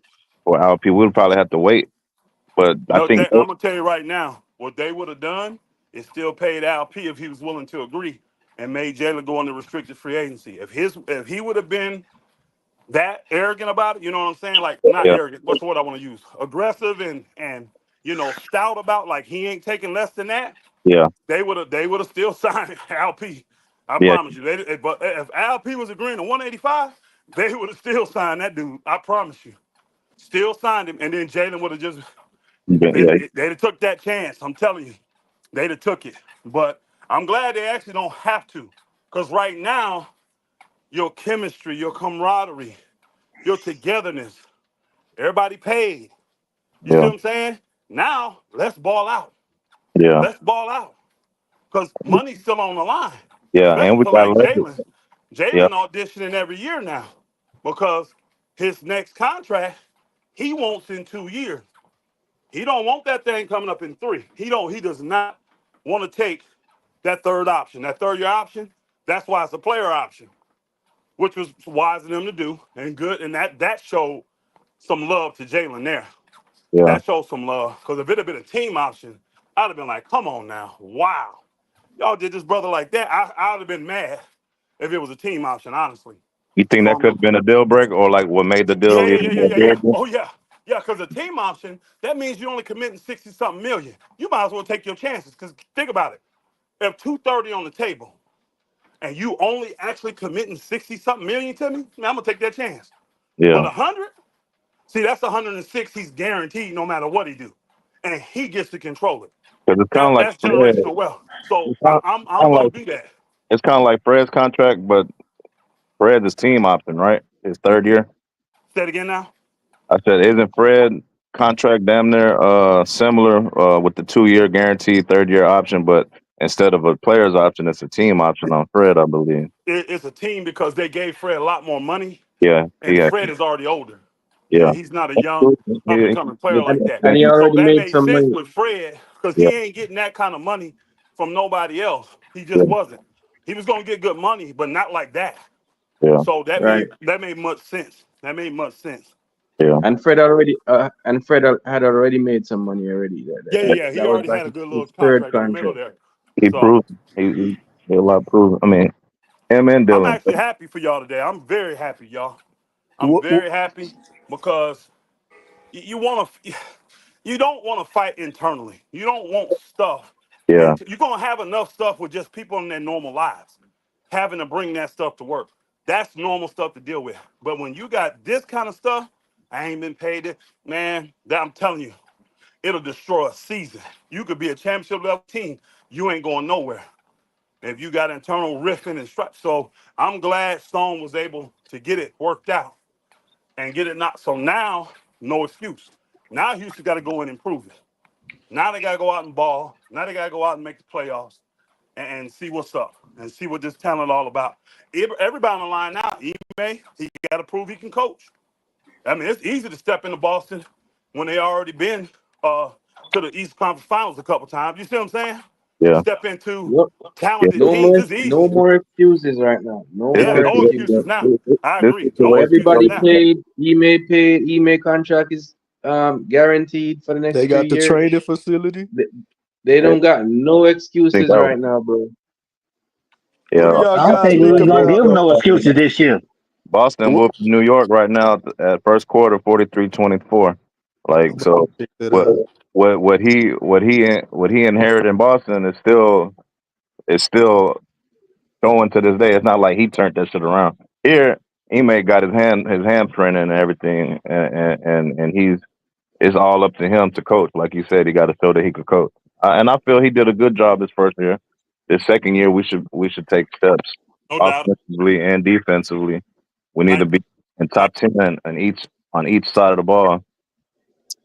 for LP. We'd probably have to wait. But I
No,
think,
I'm gonna tell you right now, what they would have done is still paid LP if he was willing to agree and made Jalen go into restricted free agency. If he would have been that arrogant about it, you know what I'm saying? Like not
yeah,
arrogant, what's the word I want to use? Aggressive and stout about like he ain't taking less than that,
yeah,
they would have still signed LP. I
yeah,
promise you. But if LP was agreeing to 185, they would have still signed that dude. I promise you. Still signed him, and then Jalen would have just
yeah,
they'd have took that chance. I'm telling you, they'd have took it. But I'm glad they actually don't have to, because right now, your chemistry, your camaraderie, your togetherness, everybody paid. You see
yeah,
what I'm saying? Now let's ball out.
yeah,
Let's ball out, because money's still on the line,
yeah. And
especially
we
for
got
like
leverage.
Jalen.
Yeah,
Jalen auditioning every year now because his next contract he wants in 2 years. He don't want that thing coming up in 3. He does not want to take that third option. That 3rd year option, that's why it's a player option, which was wise of them to do and good. And that showed some love to Jalen there.
yeah,
That showed some love. Because if it had been a team option, I'd have been like, come on now. Wow. Y'all did this brother like that. I'd have been mad if it was a team option, honestly.
you think that
From
could
the
have been a deal breaker, or like what made the
Yeah,
deal
yeah,
even
yeah, yeah,
more
yeah, yeah.
big?
Oh yeah. Yeah, because a team option, that means you're only committing 60-something million. You might as well take your chances. Because think about it. If 230 on the table and you only actually committing 60-something million to me, man, I'm gonna take that chance. But
Yeah,
100, see, that's 106 he's guaranteed no matter what he do. And he gets to control it.
because it's kind of like
That's
Fred.
generational wealth. So
It's kind
I'm
of
gonna
like
do that.
it's kind of like Fred's contract, but Fred's is team option, right? His 3rd year.
Say it again now.
I said, isn't Fred contract damn near similar with the 2 year guaranteed 3rd year option, but instead of a player's option, it's a team option on Fred, I believe.
It's a team because they gave Fred a lot more money,
Yeah,
and
yeah,
Fred is already older.
Yeah.
He's not a young up and coming player like that.
And he
So
already
that
made
made
some
sense
money.
with Fred because he
Yeah.
ain't getting that kind of money from nobody else. He just
Yeah.
wasn't. He was gonna get good money, but not like that.
Yeah.
So that
Right.
made much sense. That made much sense.
Yeah.
And Fred had already made some money already.
Yeah. He
That was
already
like
had a good little
his third
contract in the middle
contract.
there.
He
So
proved he did a lot of proving. I mean, him and
I'm
Dylan.
actually happy for y'all today. I'm very happy, y'all. I'm
What,
very happy because you want to. You don't want to fight internally. You don't want stuff.
Yeah.
And you're going to have enough stuff with just people in their normal lives having to bring that stuff to work. That's normal stuff to deal with. But when you got this kind of stuff, I ain't been paid it, man, that I'm telling you, it'll destroy a season. You could be a championship level team. You ain't going nowhere if you got internal riffing and strife. So I'm glad Stone was able to get it worked out and get it not. So now, no excuse. Now Houston got to go and improve it. Now they got to go out and ball. Now they got to go out and make the playoffs and see what's up and see what this talent all about. Everybody on the line now, he got to prove he can coach. I mean, it's easy to step into Boston when they already been to the East Conference Finals a couple times. You see what I'm saying?
Yeah.
Step into
Yep.
Yeah.
talented teams is
No
easy.
more excuses right now. No
This
Yeah,
more
no
excuses.
excuses now. I
this
agree. No
situation.
excuses
Everybody
now.
paid. Email contract is guaranteed for the
they
next 3
got the
years.
training facility.
They
Yeah.
don't got no
I think
excuses
that
right
was,
now, bro.
What do
yeah.
y'all
I don't
guys
think we
think
was gonna
about?
give them no excuses this year.
Boston
What,
whooped New York right now at first quarter 43-24.
I'm
Like,
gonna
so
check that
what
out.
what he inherited in Boston is still going to this day. It's not like he turned that shit around. Here, he may got his handprint and everything, and he's it's all up to him to coach. Like you said, he got to show that he could coach. And I feel he did a good job this first year. This second year, we should take steps
No doubt.
offensively and defensively. We need
I,
to be in top 10 on each side of the ball,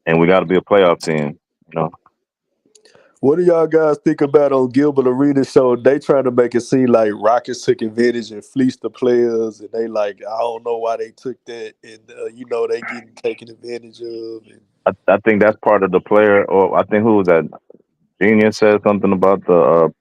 and we got to be a playoff team. You know,
What do y'all guys think about on Gilbert Arenas show? They trying to make it seem like Rockets took advantage and fleeced the players, and they like I don't know why they took that, and they getting taken advantage of. And
I think that's part of the player. Or I think who was that? Genius said something about the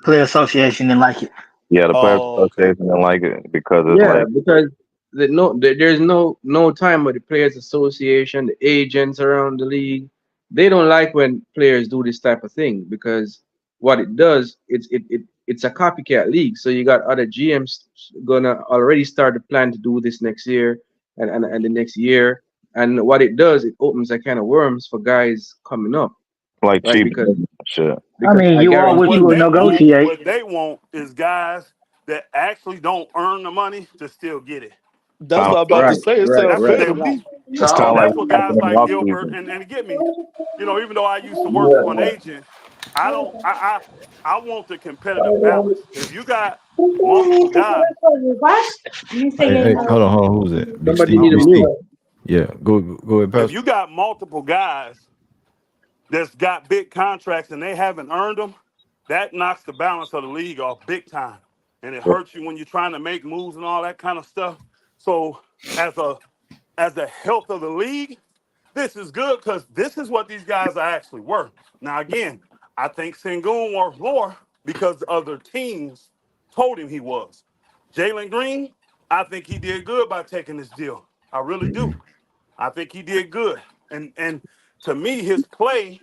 Player association didn't like it.
the players
oh, okay.
association didn't like it because it's
Yeah,
like
because there's no time with the players association, the agents around the league. They don't like when players do this type of thing because what it does, it's a copycat league. So you got other GMs gonna already start to plan to do this next year and the next year. And what it does, it opens a can of worms for guys coming up, right?
cheap
Because
shit.
I
because
mean,
I
you are what you
guarantee
would negotiate.
what they want is guys that actually don't earn the money to still get it.
That's
Kind
what
of
I'm about to
right,
say. It
right,
sounds
That's what
fair
right.
they
to
want.
me.
it's kind of like
That's what
what
guys
happened in the
like
off
Gilbert
season.
and get me. Even though I used to work for an agent, I don't. I want the competitive balance. If you got multiple guys,
Hey, hold on, who's that? Big
Somebody
Steve.
need a
Big Steve.
mute.
Yeah, go ahead,
if
Pastor.
you got multiple guys that's got big contracts and they haven't earned them, that knocks the balance of the league off big time, and it hurts you when you're trying to make moves and all that kind of stuff. So as a health of the league, this is good because this is what these guys are actually worth. Now, again, I think Sengun worth more because other teams told him he was. Jalen Green, I think he did good by taking this deal. I really do. I think he did good. And to me, his play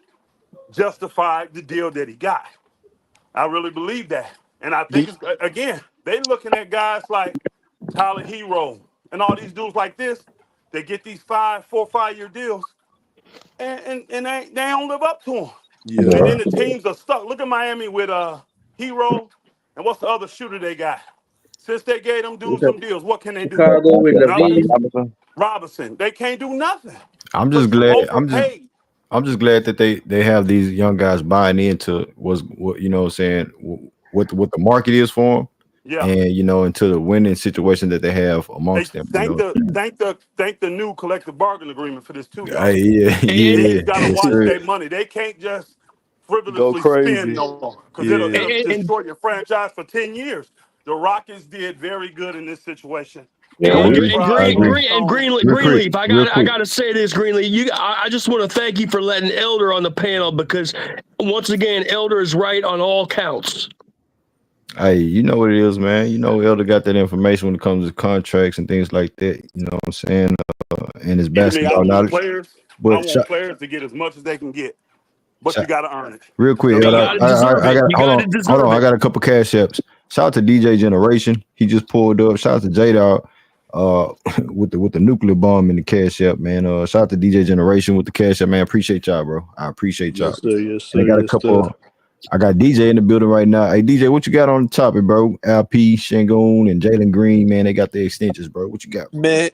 justified the deal that he got. I really believe that. And I think,
The,
it's, again, they looking at guys like Tyler Hero and all these dudes like this. They get these 4 or 5 year deals, and they don't live up to them.
yeah.
And then
Yeah.
the teams are stuck. Look at Miami with Hero, and what's the other shooter they got? Since they gave them dudes
Look
some
at
deals, what can they do?
Chicago with
Nothing.
Levine.
Robinson, they can't do nothing
I'm
because
just
you
glad.
overpaid.
I'm just glad that they have these young guys buying into what you know what I'm saying what the market is for them,
Yeah.
and into the winning situation that they have
Hey,
amongst them.
thank the new collective bargain agreement for this too, y'all.
Yeah,
Leagues got to
yes,
watch
sir.
their money. They can't just
Go
frivolously spend
crazy.
no more because
Yeah.
it'll destroy your franchise for 10 years. The Rockets did very good in this situation.
Yeah,
And,
we,
I agree.
Greenleaf, I
Real quick.
gotta say this, Greenleaf. I just want to thank you for letting Elder on the panel because once again, Elder is right on all counts.
Hey, you know what it is, man. You know, Elder got that information when it comes to contracts and things like that. You know what I'm saying? And his
Me, I
basketball
want
knowledge.
players. I
But
want players to get as much as they can get, but you got to earn it.
real quick,
You
Elder,
gotta deserve
I
it.
got
You
hold
gotta
on,
deserve
I
it.
got a couple cash apps. Shout out to DJ Generation. He just pulled up. Shout out to J Dog with the nuclear bomb in the cash app, man. Shout out to DJ Generation with the cash app, man. Appreciate y'all, bro. I appreciate y'all.
Yes, sir. Yes,
And I
sir.
got a
Yes,
couple.
sir.
I got DJ in the building right now. Hey, DJ, what you got on the topic, bro? LP, Shangoon, and Jalen Green, man, they got the extensions, bro. What you got?
Man,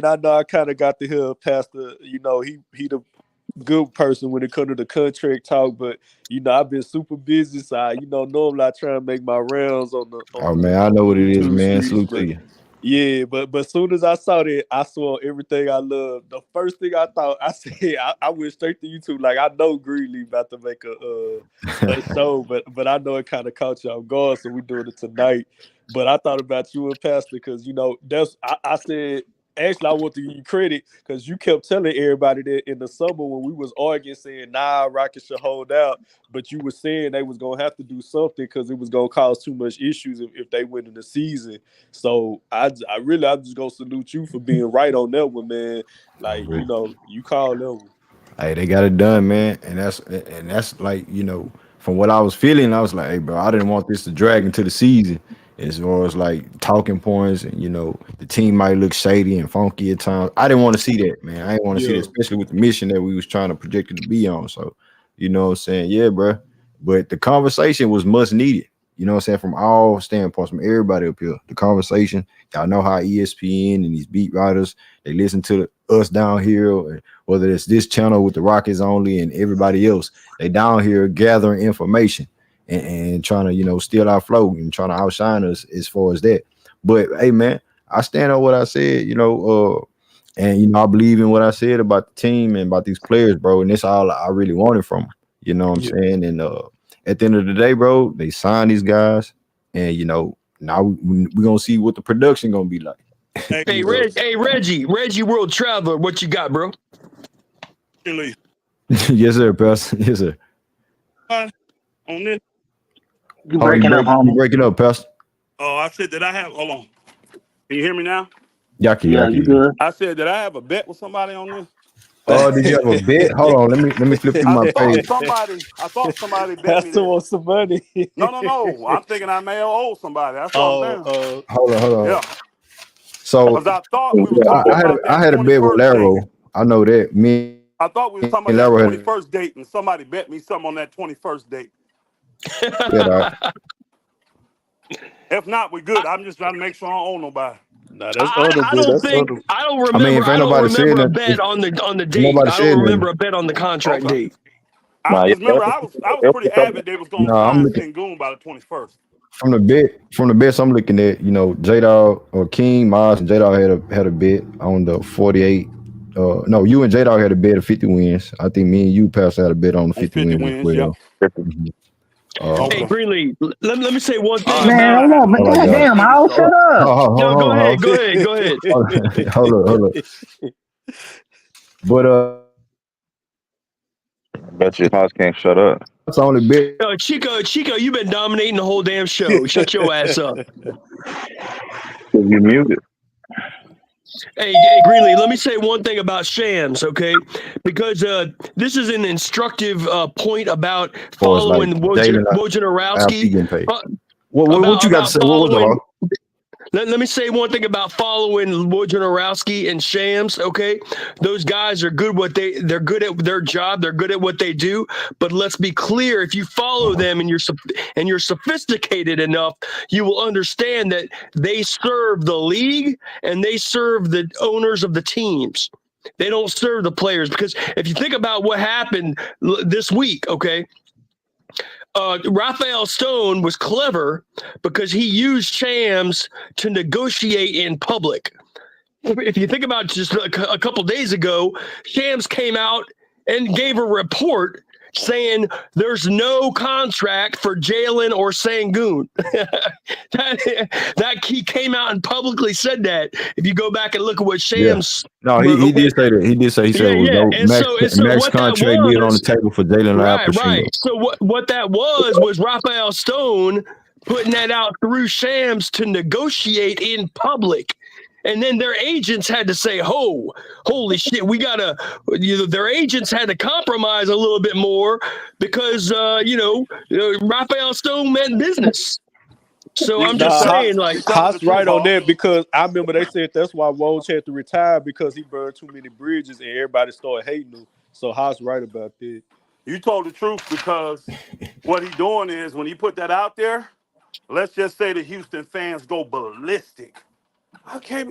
I know I kind of got to hear Pastor. You know, he the good person when it comes to the contract talk, but you know, I've been super busy, so normally I try and make my rounds on the
Oh man, I know what it is,
YouTube
man.
streets,
Salute to
but
you.
yeah, but soon as I saw that, I saw everything I love. The first thing I thought, I said, I went straight to YouTube. Like I know Greeley about to make a show, but I know it kind of caught you off guard, so we doing it tonight. But I thought about you and Pastor because I said. Actually, I want to give you credit because you kept telling everybody that in the summer when we was arguing, saying, "Nah, Rockets should hold out," but you were saying they was gonna have to do something because it was gonna cause too much issues if they win in the season. So I'm just gonna salute you for being right on that one, man. Like you called that one.
Hey, they got it done, man. And that's like, from what I was feeling, I was like, hey, bro, I didn't want this to drag into the season. As far as like talking points and the team might look shady and funky at times. I didn't want to see that, man. I didn't want to see that, especially with the mission that we was trying to project it to be on. So, you know what I'm saying? Yeah, bro. But the conversation was much needed. You know what I'm saying? From all standpoints, from everybody up here. The conversation, y'all know how ESPN and these beat writers, they listen to us down here, whether it's this channel with the Rockets only and everybody else, they down here gathering information and trying to, steal our flow and trying to outshine us as far as that. But hey, man, I stand on what I said, and I believe in what I said about the team and about these players, bro. And that's all I really wanted from them. You know what I'm saying? And at the end of the day, bro, they signed these guys, and now we're gonna see what the production gonna be like.
Hey, Reggie, World Traveler, what you got, bro?
Yes, sir, Pastor. Yes, sir.
On this.
You breaking up, homie.
You breaking up, Pastor.
Oh, I said that I have. Hold on. Can you hear me now?
Yeah,
you good.
I said that I have a bet with somebody on this.
Oh, did you have a bet? Hold on, let me flip through my page.
I thought somebody bet
Pastor
me that.
wants some money.
No. I'm thinking I may have owed somebody. That's what I'm saying.
Hold on.
Yeah.
So
Because I thought we were talking about that.
I had a bet with
21st
Laro.
date.
I know that.
I thought we were talking
and
about
Laro
that 21st date, and somebody bet me something on that 21st date. If not, we're good. I'm just trying to make sure I don't owe nobody.
Nah, that's honorable.
I don't remember. I don't remember a bet on the date. I don't remember a bet on the contract date.
I was pretty avid they was gonna sign Sengun by the 21st.
From the bets I'm looking at, J-Dog or King, Miles and J-Dog had a bet on the 48. No, you and J-Dog had a bet of 50 wins. I think me and you, Pastor, had a bet on the 50 wins as well.
Hey, Greenlee, let me say one thing.
Man, hold on, man. Goddamn, I'll shut up.
Go ahead.
Hold up. But
I bet your house can't shut up.
That's the only bit.
Chico, you've been dominating the whole damn show. Shut your ass up.
You muted.
Hey, Greenlee, let me say one thing about Shams, okay? Because this is an instructive point about following Wojnarowski.
What you got to say? What was the
Let me say one thing about following Wojnarowski and Shams, okay? Those guys are good they're good at their job, they're good at what they do, but let's be clear, if you follow them and you're sophisticated enough, you will understand that they serve the league and they serve the owners of the teams. They don't serve the players, because if you think about what happened this week, okay? Raphael Stone was clever because he used Shams to negotiate in public. If you think about just a couple days ago, Shams came out and gave a report saying there's no contract for Jalen or Sengun. that he came out and publicly said that. If you go back and look at what Shams,
No, he did say that. He said it was no
and so
max
what that
contract deal on the
was,
table for Jalen
right. So what that was Raphael Stone putting that out through Shams to negotiate in public. And then their agents had to say, holy shit, we got to, their agents had to compromise a little bit more because, Raphael Stone meant business. So I'm just saying, like,
Haas right on that, because I remember they said that's why Woj had to retire, because he burned too many bridges and everybody started hating him. So Haas right about that.
You told the truth, because what he doing is when he put that out there, let's just say the Houston fans go ballistic. Okay,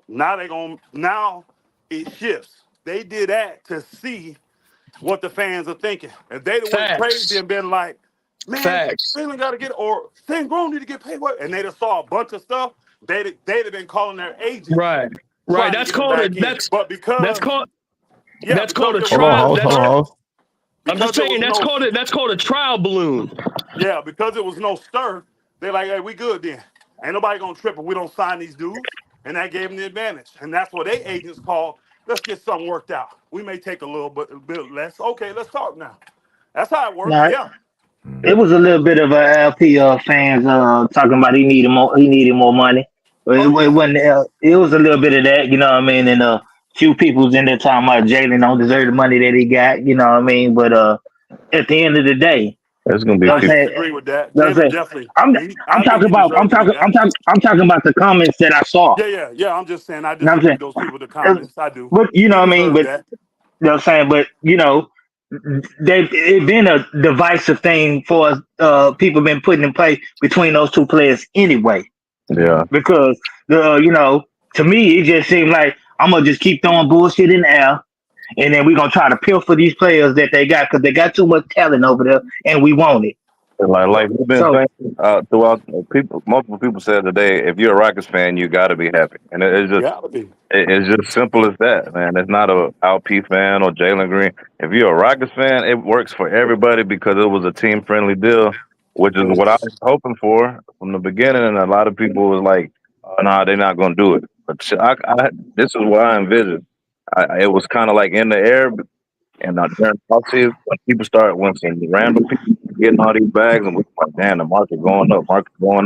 now it shifts. They did that to see what the fans are thinking. If they'd have went crazy and been like, man, Jalen got to get, or Sengun need to get paid, what? And they'd have saw a bunch of stuff, they'd have been calling their agents.
Right. That's called a trial. I'm just saying that's called a trial balloon.
Yeah, because it was no stir. They're like, hey, we good then. Ain't nobody gonna trip if we don't sign these dudes. And that gave them the advantage. And that's what they agents call, let's get something worked out. We may take a little bit less. Okay, let's talk now. That's how it works.
Now,
yeah.
It was a little bit of a LP fans talking about he needed more money. It was a little bit of that, you know what I mean? And a few people was in there talking about Jalen don't deserve the money that he got, you know what I mean? But at the end of the day,
there's gonna be
I disagree with that. Jalen definitely.
I'm talking about the comments that I saw.
Yeah. I'm just saying I disagree with those people. The comments I do.
But you know what I mean? But
that.
You know what I'm saying? But it's been a divisive thing for people been putting in place between those two players anyway.
Yeah.
Because to me it just seemed like I'm gonna just keep throwing bullshit in the air, and then we're gonna try to peel for these players that they got, because they got too much talent over there, and we want it.
Like we've been saying throughout, multiple people said today, if you're a Rockets fan, you got to be happy, and it's just simple as that, man. It's not a LP fan or Jalen Green. If you're a Rockets fan, it works for everybody because it was a team friendly deal, which is what I was hoping for from the beginning. And a lot of people was like, "Oh, no, they're not going to do it." But this is what I envisioned. It was kind of like in the air. And during offseason, when some random people getting all these bags, and we're like, damn, the market going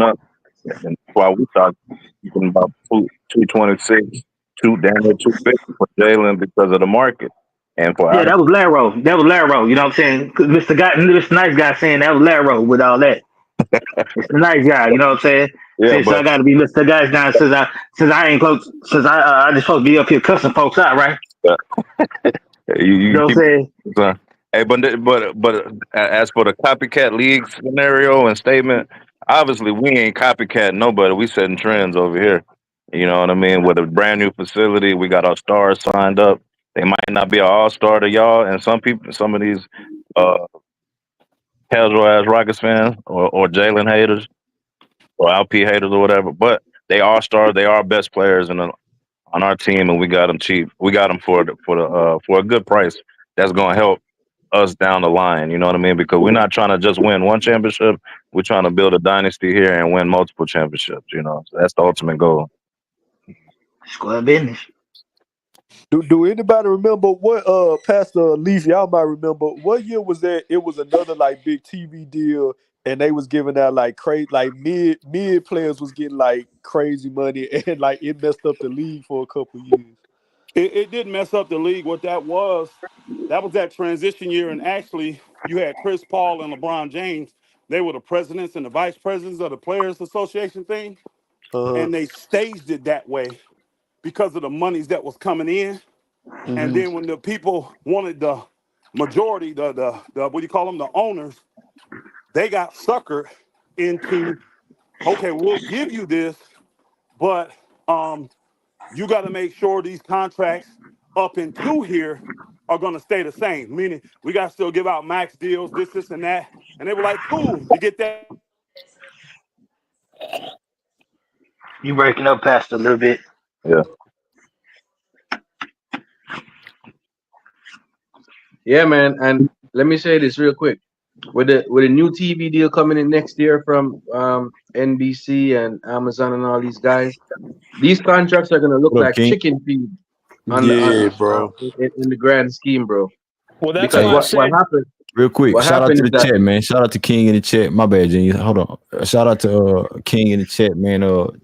up. And while we thought even about 226, down to 250 for Jalen because of the market. And for
that was Laro. You know what I'm saying? Mr. Nice Guy saying that was Laro with all that. It's the nice guy, you know what I'm saying?
Yeah,
so I got to be Mr. Guys down since I ain't close, since I just supposed to be up here cussing folks out, right?
You
know what I'm saying?
Hey, but as for the copycat league scenario and statement, obviously we ain't copycat nobody. We setting trends over here. You know what I mean? With a brand new facility, we got our stars signed up. They might not be an all-star to y'all, and some of these casual ass Rockets fans or Jalen haters or LP haters or whatever, but they are stars. They are best players on our team, and we got them cheap. We got them for a good price. That's going to help us down the line. You know what I mean? Because we're not trying to just win one championship. We're trying to build a dynasty here and win multiple championships. You know, so that's the ultimate goal.
Square business.
Do anybody remember what Pastor Leaf, y'all might remember, what year was that? It was another like big TV deal, and they was giving out like crazy, like mid players was getting like crazy money, and like it messed up the league for a couple years.
It didn't mess up the league. What that was that transition year, and actually you had Chris Paul and LeBron James. They were the presidents and the vice presidents of the Players Association thing, and they staged it that way because of the monies that was coming in. Mm-hmm. And then when the people wanted the majority, the what do you call them, the owners, they got suckered into, okay, we'll give you this, but you got to make sure these contracts up into here are going to stay the same, meaning we got to still give out max deals, this, and that. And they were like, cool, you get that.
You breaking up past a little bit.
Yeah.
Yeah, man. And let me say this real quick. With a new TV deal coming in next year from NBC and Amazon and all these guys, these contracts are gonna look
What up,
like
King?
chicken feed on the
Yeah, bro.
in the grand scheme, bro.
Well, that's
Because
why
Hey,
I
what
said
happened?
real quick,
What
shout out
happened
to
is
the
that
chat, man. Shout out to King in the chat. My bad, Genius. Hold on. Shout out to King in the chat, man.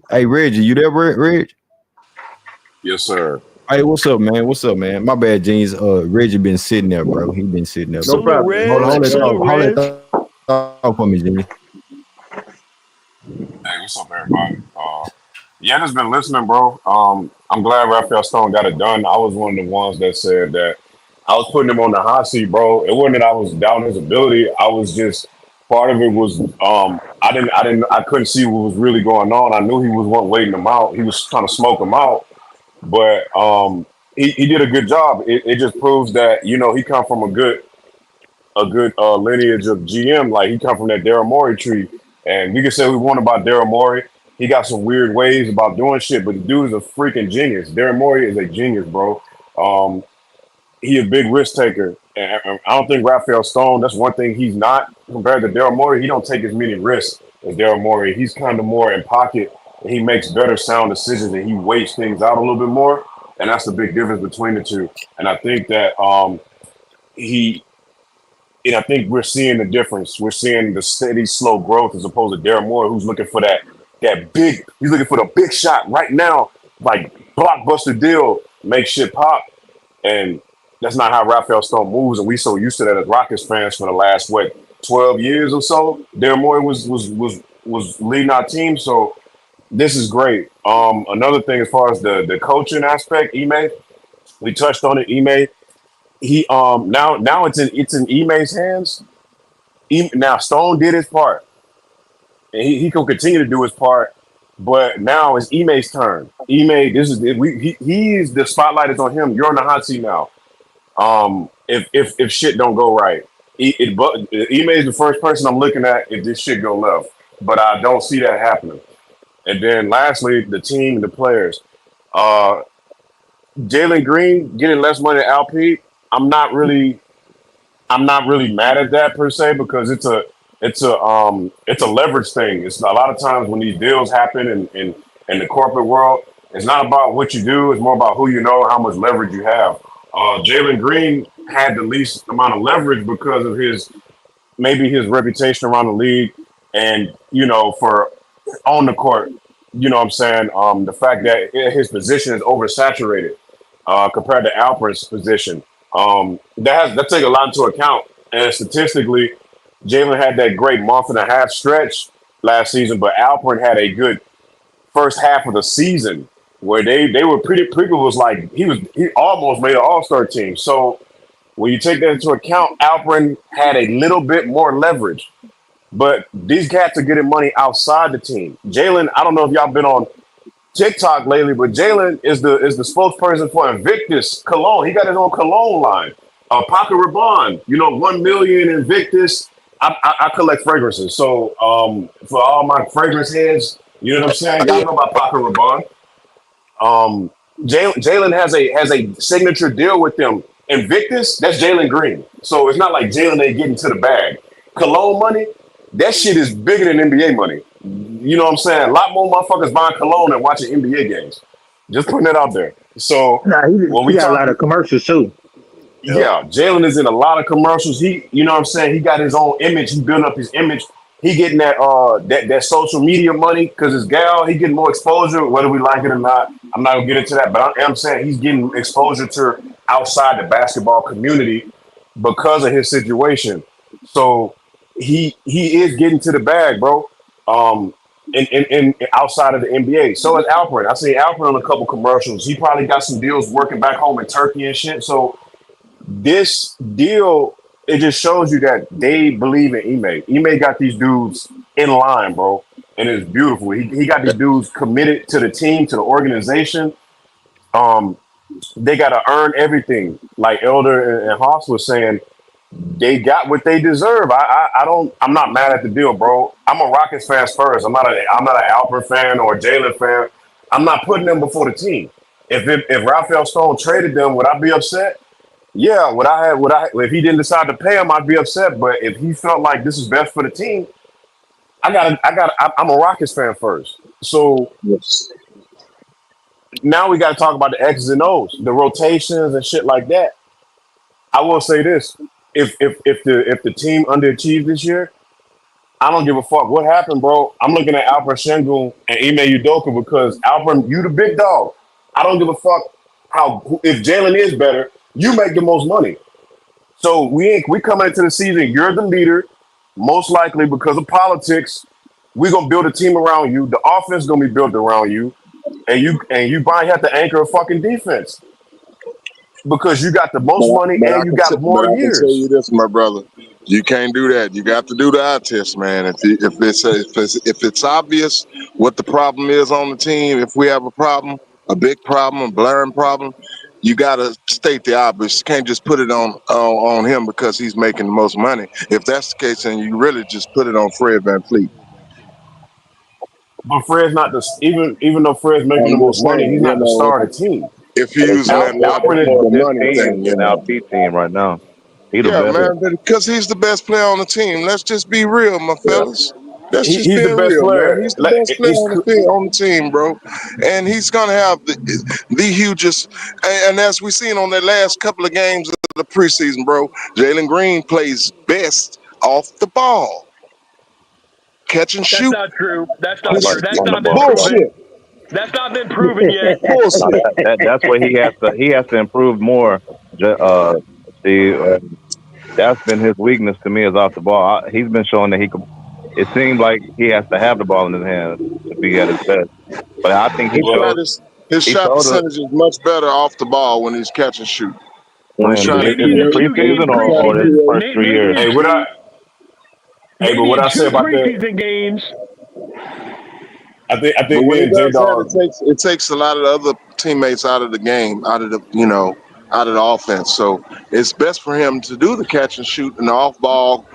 Hey Reggie, you there, Reg?
Yes, sir.
Hey, what's up, man? What's up, man? My bad, Genius. Reggie been sitting there, bro. He been sitting there,
no
bro.
salute
problem.
Hold on,
Reg, salute
hold
Reg.
that thought for me, Genius.
Hey, what's up, everybody? Yeah, just been listening, bro. I'm glad Raphael Stone got it done. I was one of the ones that said that I was putting him on the hot seat, bro. It wasn't that I was doubting his ability. I was just part of it was I couldn't see what was really going on. I knew he was one waiting him out. He was trying to smoke him out, but he did a good job. It just proves that he come from a good lineage of GM. Like he come from that Daryl Morey tree, and we can say we want about Daryl Morey. He got some weird ways about doing shit, but the dude is a freaking genius. Daryl Morey is a genius, bro. Um, he a big risk taker, and I don't think Raphael Stone. That's one thing he's not compared to Daryl Morey. He don't take as many risks as Daryl Morey. He's kind of more in pocket, and he makes better sound decisions, and he weighs things out a little bit more. And that's the big difference between the two. And I think that he and I think we're seeing the difference. We're seeing the steady, slow growth as opposed to Darren Moore, who's looking for that big. He's looking for the big shot right now, like blockbuster deal, make shit pop. And that's not how Raphael Stone moves. And we so used to that as Rockets fans for the last 12 years or so. Darren Moore was leading our team. So this is great. Another thing as far as the coaching aspect, Ime, we touched on it. Ime, he now it's in Ime's hands. Now Stone did his part, and he can continue to do his part. But now it's Ime's turn. Ime, this is he's the spotlight is on him. You're on the hot seat now. If shit don't go right, but Ime is the first person I'm looking at if this shit go left. But I don't see that happening. And then lastly, the team and the players. Uh, Jalen Green getting less money than LP. I'm not really I'm not really mad at that per se because it's a leverage thing. It's a lot of times when these deals happen in the corporate world, it's not about what you do, it's more about who you know, how much leverage you have. Jalen Green had the least amount of leverage because of his reputation around the league and for on the court, what I'm saying, the fact that his position is oversaturated compared to Alpert's position. That take a lot into account. And statistically, Jalen had that great month and a half stretch last season, but Alpert had a good first half of the season where they were pretty. People was like he almost made an All Star team. So when you take that into account, Alperen had a little bit more leverage. But these cats are getting money outside the team. Jalen, I don't know if y'all been on TikTok lately, but Jalen is the spokesperson for Invictus Cologne. He got his own cologne line. Paco Rabanne, 1 million Invictus. I collect fragrances, so for all my fragrance heads, you know what I'm saying. Y'all know about Paco Rabanne. Jalen has a signature deal with them. Invictus, that's Jalen Green. So it's not like Jalen ain't getting to the bag. Cologne money, that shit is bigger than NBA money. You know what I'm saying? A lot more motherfuckers buying cologne than watching NBA games. Just putting it out there. So
Nah,
when
he
we
got a lot
talk,
of commercials too. Yep.
yeah, Jalen is in a lot of commercials. You know what I'm saying? He got his own image. He built up his image. He getting that social media money because his gal. He getting more exposure, whether we like it or not. I'm not gonna get into that, but I'm saying he's getting exposure to outside the basketball community because of his situation. So he is getting to the bag, bro. In outside of the NBA. So is Alperen. I see Alperen on a couple commercials. He probably got some deals working back home in Turkey and shit. So this deal, it just shows you that they believe in Ime. Ime got these dudes in line, bro, and it's beautiful. He got these dudes committed to the team, to the organization. Um, they got to earn everything. Like Elder and Haas was saying, they got what they deserve. I'm not mad at the deal, bro. I'm a Rockets fan first. I'm not an Alpert fan or a Jalen fan. I'm not putting them before the team. If Raphael Stone traded them, would I be upset? Yeah, if he didn't decide to pay him, I'd be upset. But if he felt like this is best for the team, I'm a Rockets fan first. So
Yes.
now we got to talk about the X's and O's, the rotations and shit like that. I will say this: if the team underachieved this year, I don't give a fuck what happened, bro. I'm looking at Alper Sengun and Ime Udoka because Alper, you the big dog. I don't give a fuck if Jalen is better, you make the most money. So we coming into the season. You're the leader, most likely because of politics. We're gonna build a team around you. The offense is gonna be built around you, and you might have to anchor a fucking defense because you got the most money
But
and you got
but
more
I can tell
years.
you this, my brother. You can't do that. You got to do the eye test, man. If it's obvious what the problem is on the team, if we have a problem, a big problem, a blaring problem, you got to state the obvious. You can't just put it on him because he's making the most money. If that's the case, then you really just put it on Fred VanVleet.
But Fred's not even though Fred's making the
I'm
most
just
money,
saying,
he's not the star of the team.
if you're using that logic
Alfred is
for the
This
money
team
thing,
is an LP team right now. He the
yeah,
better.
man, because he's the best player on the team. Let's just be real, my
Yeah.
fellas. That's just
he's the
being
best
real, man.
player.
He's the best player on the team, bro. And he's gonna have the hugest. And as we seen on the last couple of games of the preseason, bro, Jalen Green plays best off the ball, catch and
That's
shoot.
not true. That's
I
not
like
true.
to
That's
run the
not been
ball too.
proven.
Bullshit.
That's not been proven yet.
No,
Bullshit.
that's what he has to improve more. Steve, that's been his weakness to me is off the ball. He's been showing that he could. It seemed like he has to have the ball in his hands to be at his best. But I think he showed
His
he
shot
showed us
percentage is much better off the ball when he's catch and shoot. When he's
when
trying to
Maybe
in
in
the
a few
preseason
games
or his
preseason.
first 3 years.
Maybe in two.
But
Maybe
what
in
I say
two
about that,
preseason games.
I
But
think
when
me
he
and J
does that,
Dog.
it takes a lot of the other teammates out of the game, out of the offense. So it's best for him to do the catch and shoot and the off ball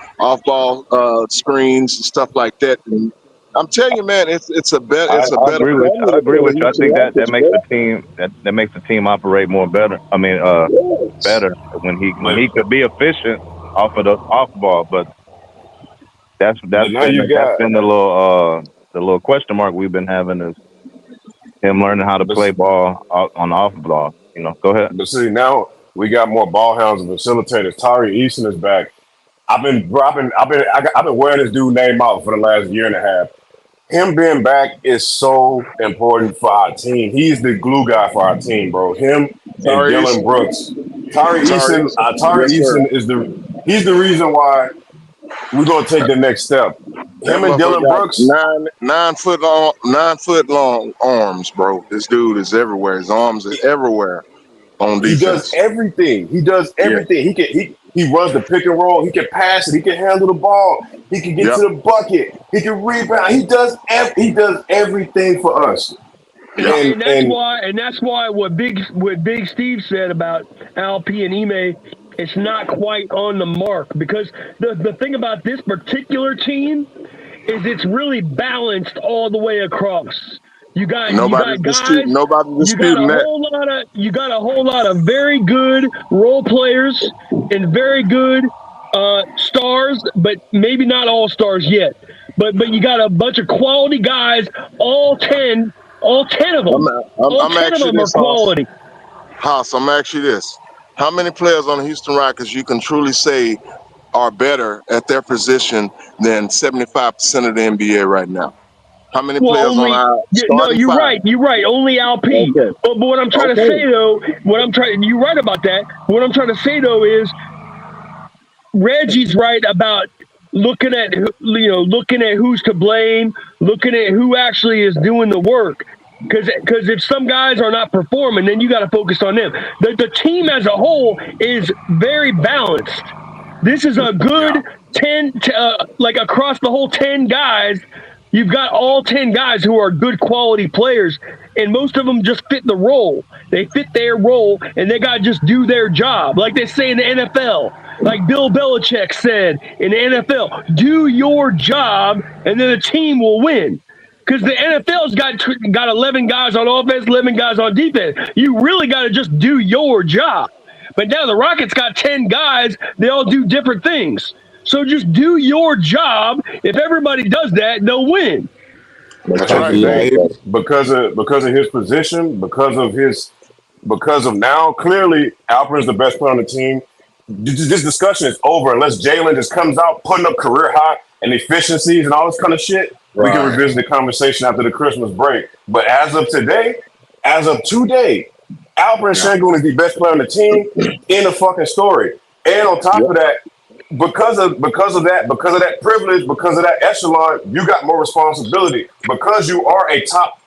screens and stuff like that. And I'm telling you, man, it's a better
I agree with you. I
formula
agree
for the
with you. I
Houston
think that
Rockets,
makes
bro.
the team that makes the team operate more better. I mean,
Yes.
better when he could be efficient off of the off ball, but that's
But
that's
now
been
you
that's
got,
been the little question mark we've been having is him learning how to
but,
play ball on the off ball. Go ahead.
but see now we got more ball hounds and facilitators. Tari Eason is back. I've been wearing this dude name out for the last year and a half. Him being back is so important for our team. He's the glue guy for our team, bro. Him and
Tyrese.
Dylan Brooks. Tari Eason,
Tyrese.
Tari
Yes, sir.
Eason he's the reason why we're gonna take the next step.
That
Him and
motherfucker
Dylan
got
Brooks,
9 foot long arms, bro. This dude is everywhere. His arms are everywhere on
he does
defense.
everything. He does
Yeah.
everything. He runs the pick and roll. He can pass it. He can handle the ball. He can get
Yep.
to the bucket. He can rebound. He does everything for us.
Yep.
And that's why what Big Steve said about LP and Ime, it's not quite on the mark because the thing about this particular team is it's really balanced all the way across. You got guys.
Nobody
You got
disputing that.
a whole lot of very good role players and very good stars, but maybe not all stars yet. But you got a bunch of quality guys. All 10 of them.
I'm actually
Are
this, Hoss.
quality.
Hoss, I'm actually this. How many players on the Houston Rockets you can truly say are better at their position than 75% of the NBA right now? How many
Well,
players on
only
our
no,
starting
you're
five?
right. You're right. Only LP.
Okay.
But what I'm trying to
Okay.
say though, you're right about that. What I'm trying to say though is Reggie's right about looking at who's to blame, looking at who actually is doing the work. Because if some guys are not performing, then you got to focus on them. The team as a whole is very balanced. This is a good 10, like across the whole 10 guys. You've got all 10 guys who are good quality players, and most of them just fit the role. They fit their role, and they got to just do their job. Like they say in the NFL, like Bill Belichick said in the NFL, do your job, and then the team will win. Because the NFL's got 11 guys on offense, 11 guys on defense. You really got to just do your job. But now the Rockets got 10 guys. They all do different things. So just do your job. If everybody does that, they'll win.
That's
Hey,
right.
hey,
Because of his position, because of now, clearly Alperen's the best player on the team. This discussion is over unless Jalen just comes out putting up career high and efficiencies and all this kind of shit. We can
Right.
revisit the conversation after the Christmas break. But as of today, Alperen Sengun is the best player on the team in the fucking story. And on top of that, because of that privilege, because of that echelon, you got more responsibility. Because you are a top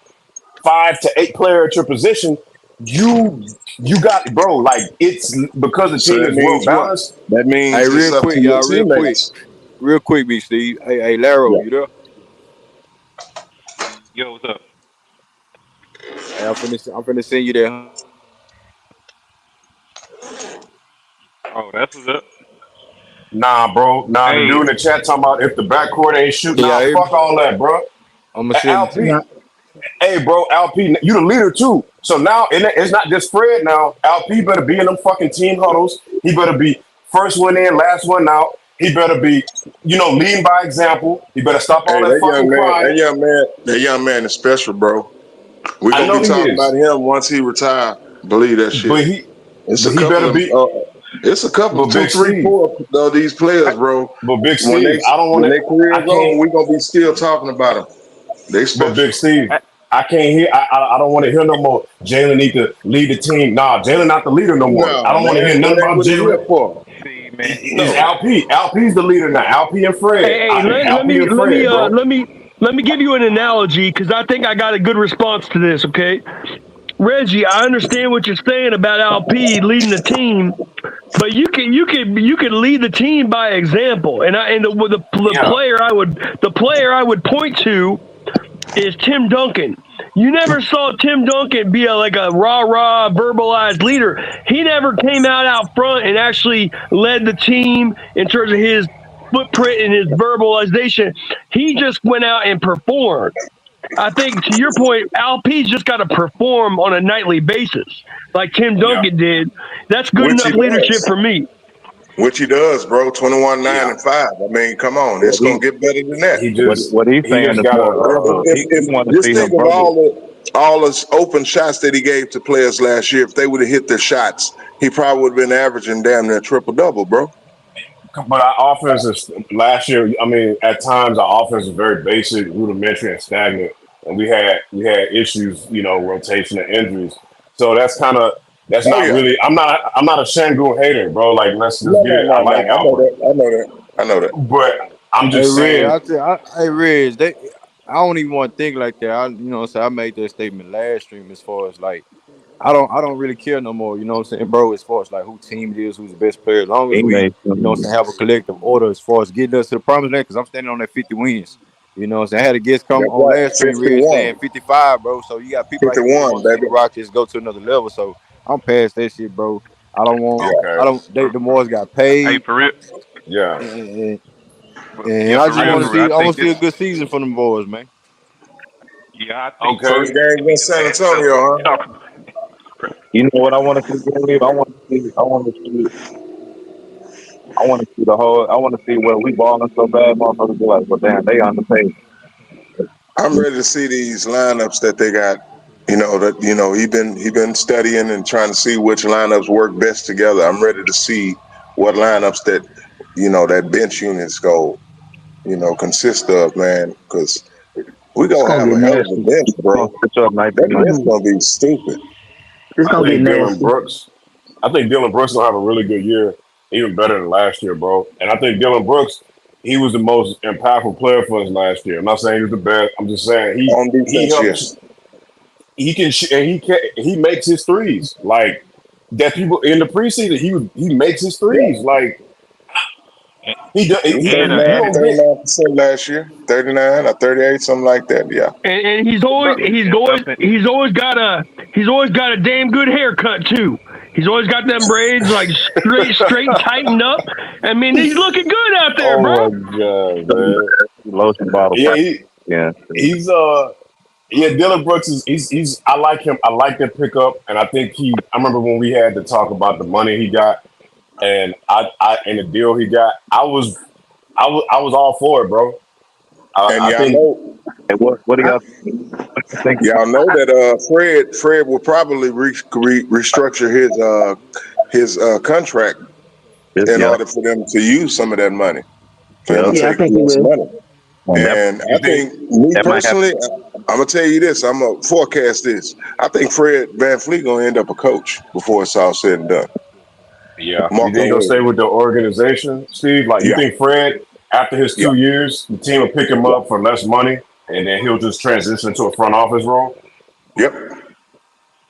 5 to 8 player at your position, you got, bro, like, it's because the
So
team
that
is well
means what?
balanced.
That means
Hey,
it's
real
up to
quick,
your
y'all.
teammates.
Real quick, Big Steve. Hey, Laro,
Yeah.
you there?
Yo, what's up?
Hey, I'm finna send you there.
Oh, that's what's up.
Nah, bro. Nah, the
Hey,
dude in the chat talking about if the backcourt ain't shooting.
Can y'all
Nah,
hear me?
fuck all that, bro.
I'm gonna send it to you.
LP, hey, bro, LP, you the leader too. So now it's not just Fred now. LP better be in them fucking team huddles. He better be first one in, last one out. He better be, leading by example. He better stop
Hey,
all that fucking crying.
that young man is special, bro. We're
I
gonna
know
be
he
talking about
is,
him once he retire. Believe that shit.
but he,
It's
but
a
he
couple
better
of
be.
it's a couple,
But
two,
Big
three,
Steve,
four of these players, bro.
but Big
When
Steve, I don't want
when
to.
their career
I
is over,
can't.
we gonna be still talking about them. They
But Big
special.
Steve, I can't hear. I don't want to hear no more. Jalen need to lead the team. Nah, Jalen not the leader no more. I
No,
don't want to
man,
hear nothing
that ain't
about
what he
Jalen.
here for.
see, man.
Is LP. LP's the leader now. LP and Fred.
Hey, let
LP
me
and Fred, bro.
give you an analogy because I think I got a good response to this. Okay, Reggie, I understand what you're saying about LP leading the team, but you can lead the team by example. And
Yeah.
the player I would point to is Tim Duncan. You never saw Tim Duncan be like a rah-rah verbalized leader. He never came out front and actually led the team in terms of his footprint and his verbalization. He just went out and performed. I think to your point, Alp's just got to perform on a nightly basis, like Tim
Yeah.
Duncan did. That's good
Which he
enough leadership
does.
for me.
Which he does, bro. 21, 9,
Yeah.
and 5. I mean, come on. It's
What
gonna
he
get better than that.
He just
what he's
he
saying
just
is
gotta.
more. He want to
Just
see him
think of
progress.
all the open shots that he gave to players last year. If they would have hit their shots, he probably would have been averaging damn near triple double, bro.
But our offense is last year. I mean, at times our offense is very basic, rudimentary, and stagnant, and we had issues, rotation and injuries. So that's
Oh
not
yeah.
really. I'm not a Şengün hater, bro. Like let's
No,
get
no,
it. I
no, no.
like
I know
Alperen,
that. I know that. I know that.
but I'm
Hey,
just saying.
Riz, I don't even want to think like that. I made that statement last stream as far as like I don't really care no more, you know what I'm saying, bro, as far as like who team it is, who's the best player, as long as
He
we,
made some.
have a collective order as far as getting us to the promised land, because I'm standing on that 50 wins. You know what I'm saying? I had a guest come
That's
on
right.
last stream, Riz,
51.
saying 55, bro. So you got people like me that
51,
want to see the
baby.
Rockets go to another level. So I'm past that shit, bro.
Yeah.
Okay,
The Morris got
Hey,
paid,
for real.
yeah,
and,
Yeah,
I
for
just
real,
want to
for real.
see,
I
I want
think
to see
this.
a good season for them boys, man.
Yeah, I think this
okay.
First
might
game
be
against
the
San
last time
Antonio,
we
huh?
talk.
You know what I want to see, Gary? I want to see the whole. I want to see where we balling so bad, motherfuckers be like, well, damn, they underpaid.
I'm ready to see these lineups that they got. He been studying and trying to see which lineups work best together. I'm ready to see what lineups that bench units consist of, man. Because we
It's
gonna
gonna
have
get
a hell of a
nasty.
bench,
Gonna
bro.
switch up night to
That
night.
bench gonna be stupid.
It's
I
gonna get
think Dylan
nasty.
Brooks. I think Dylan Brooks gonna have a really good year, even better than last year, bro. And I think Dylan Brooks, he was the most impactful player for us last year. I'm not saying he's the best. I'm just saying
On
he
defense, yeah.
helps. He makes his threes like that. People in the preseason, he makes his threes
Yeah.
like
And,
he does.
He was
and,
39,
You don't get
39% last year. 39 or 38, something like that. Yeah.
And
bro, and something.
he's always got a damn good haircut too. He's always got them braids like straight tightened up. I mean, he's looking good out there,
oh
bro.
my god, man.
Lotion bottle.
Yeah,
Yeah.
he's Yeah, Dylan Brooks he's I like him. I like that pickup, and I think I remember when we had to talk about the money he got, and I and the deal he got. I was all for it, bro.
And
I
y'all
think
know,
Hey, what do y'all think?
y'all know that Fred will probably restructure his contract in
Yeah,
order for them to use some of that money, for him
yeah.
to
Yeah, I
take
think he
less
will.
money.
That
And
you
I
think
think, me
that might happen.
personally, I'm gonna tell you this. I'm gonna forecast this. I think Fred VanVleet gonna end up a coach before it's all said and done.
yeah. You
Mark my
think he'll stay
word.
with the organization, Steve? Like you
Yeah,
think Fred after his
yeah,
2 years, the team will pick him
yeah,
up for less money, and then he'll just transition to a front office role?
yep,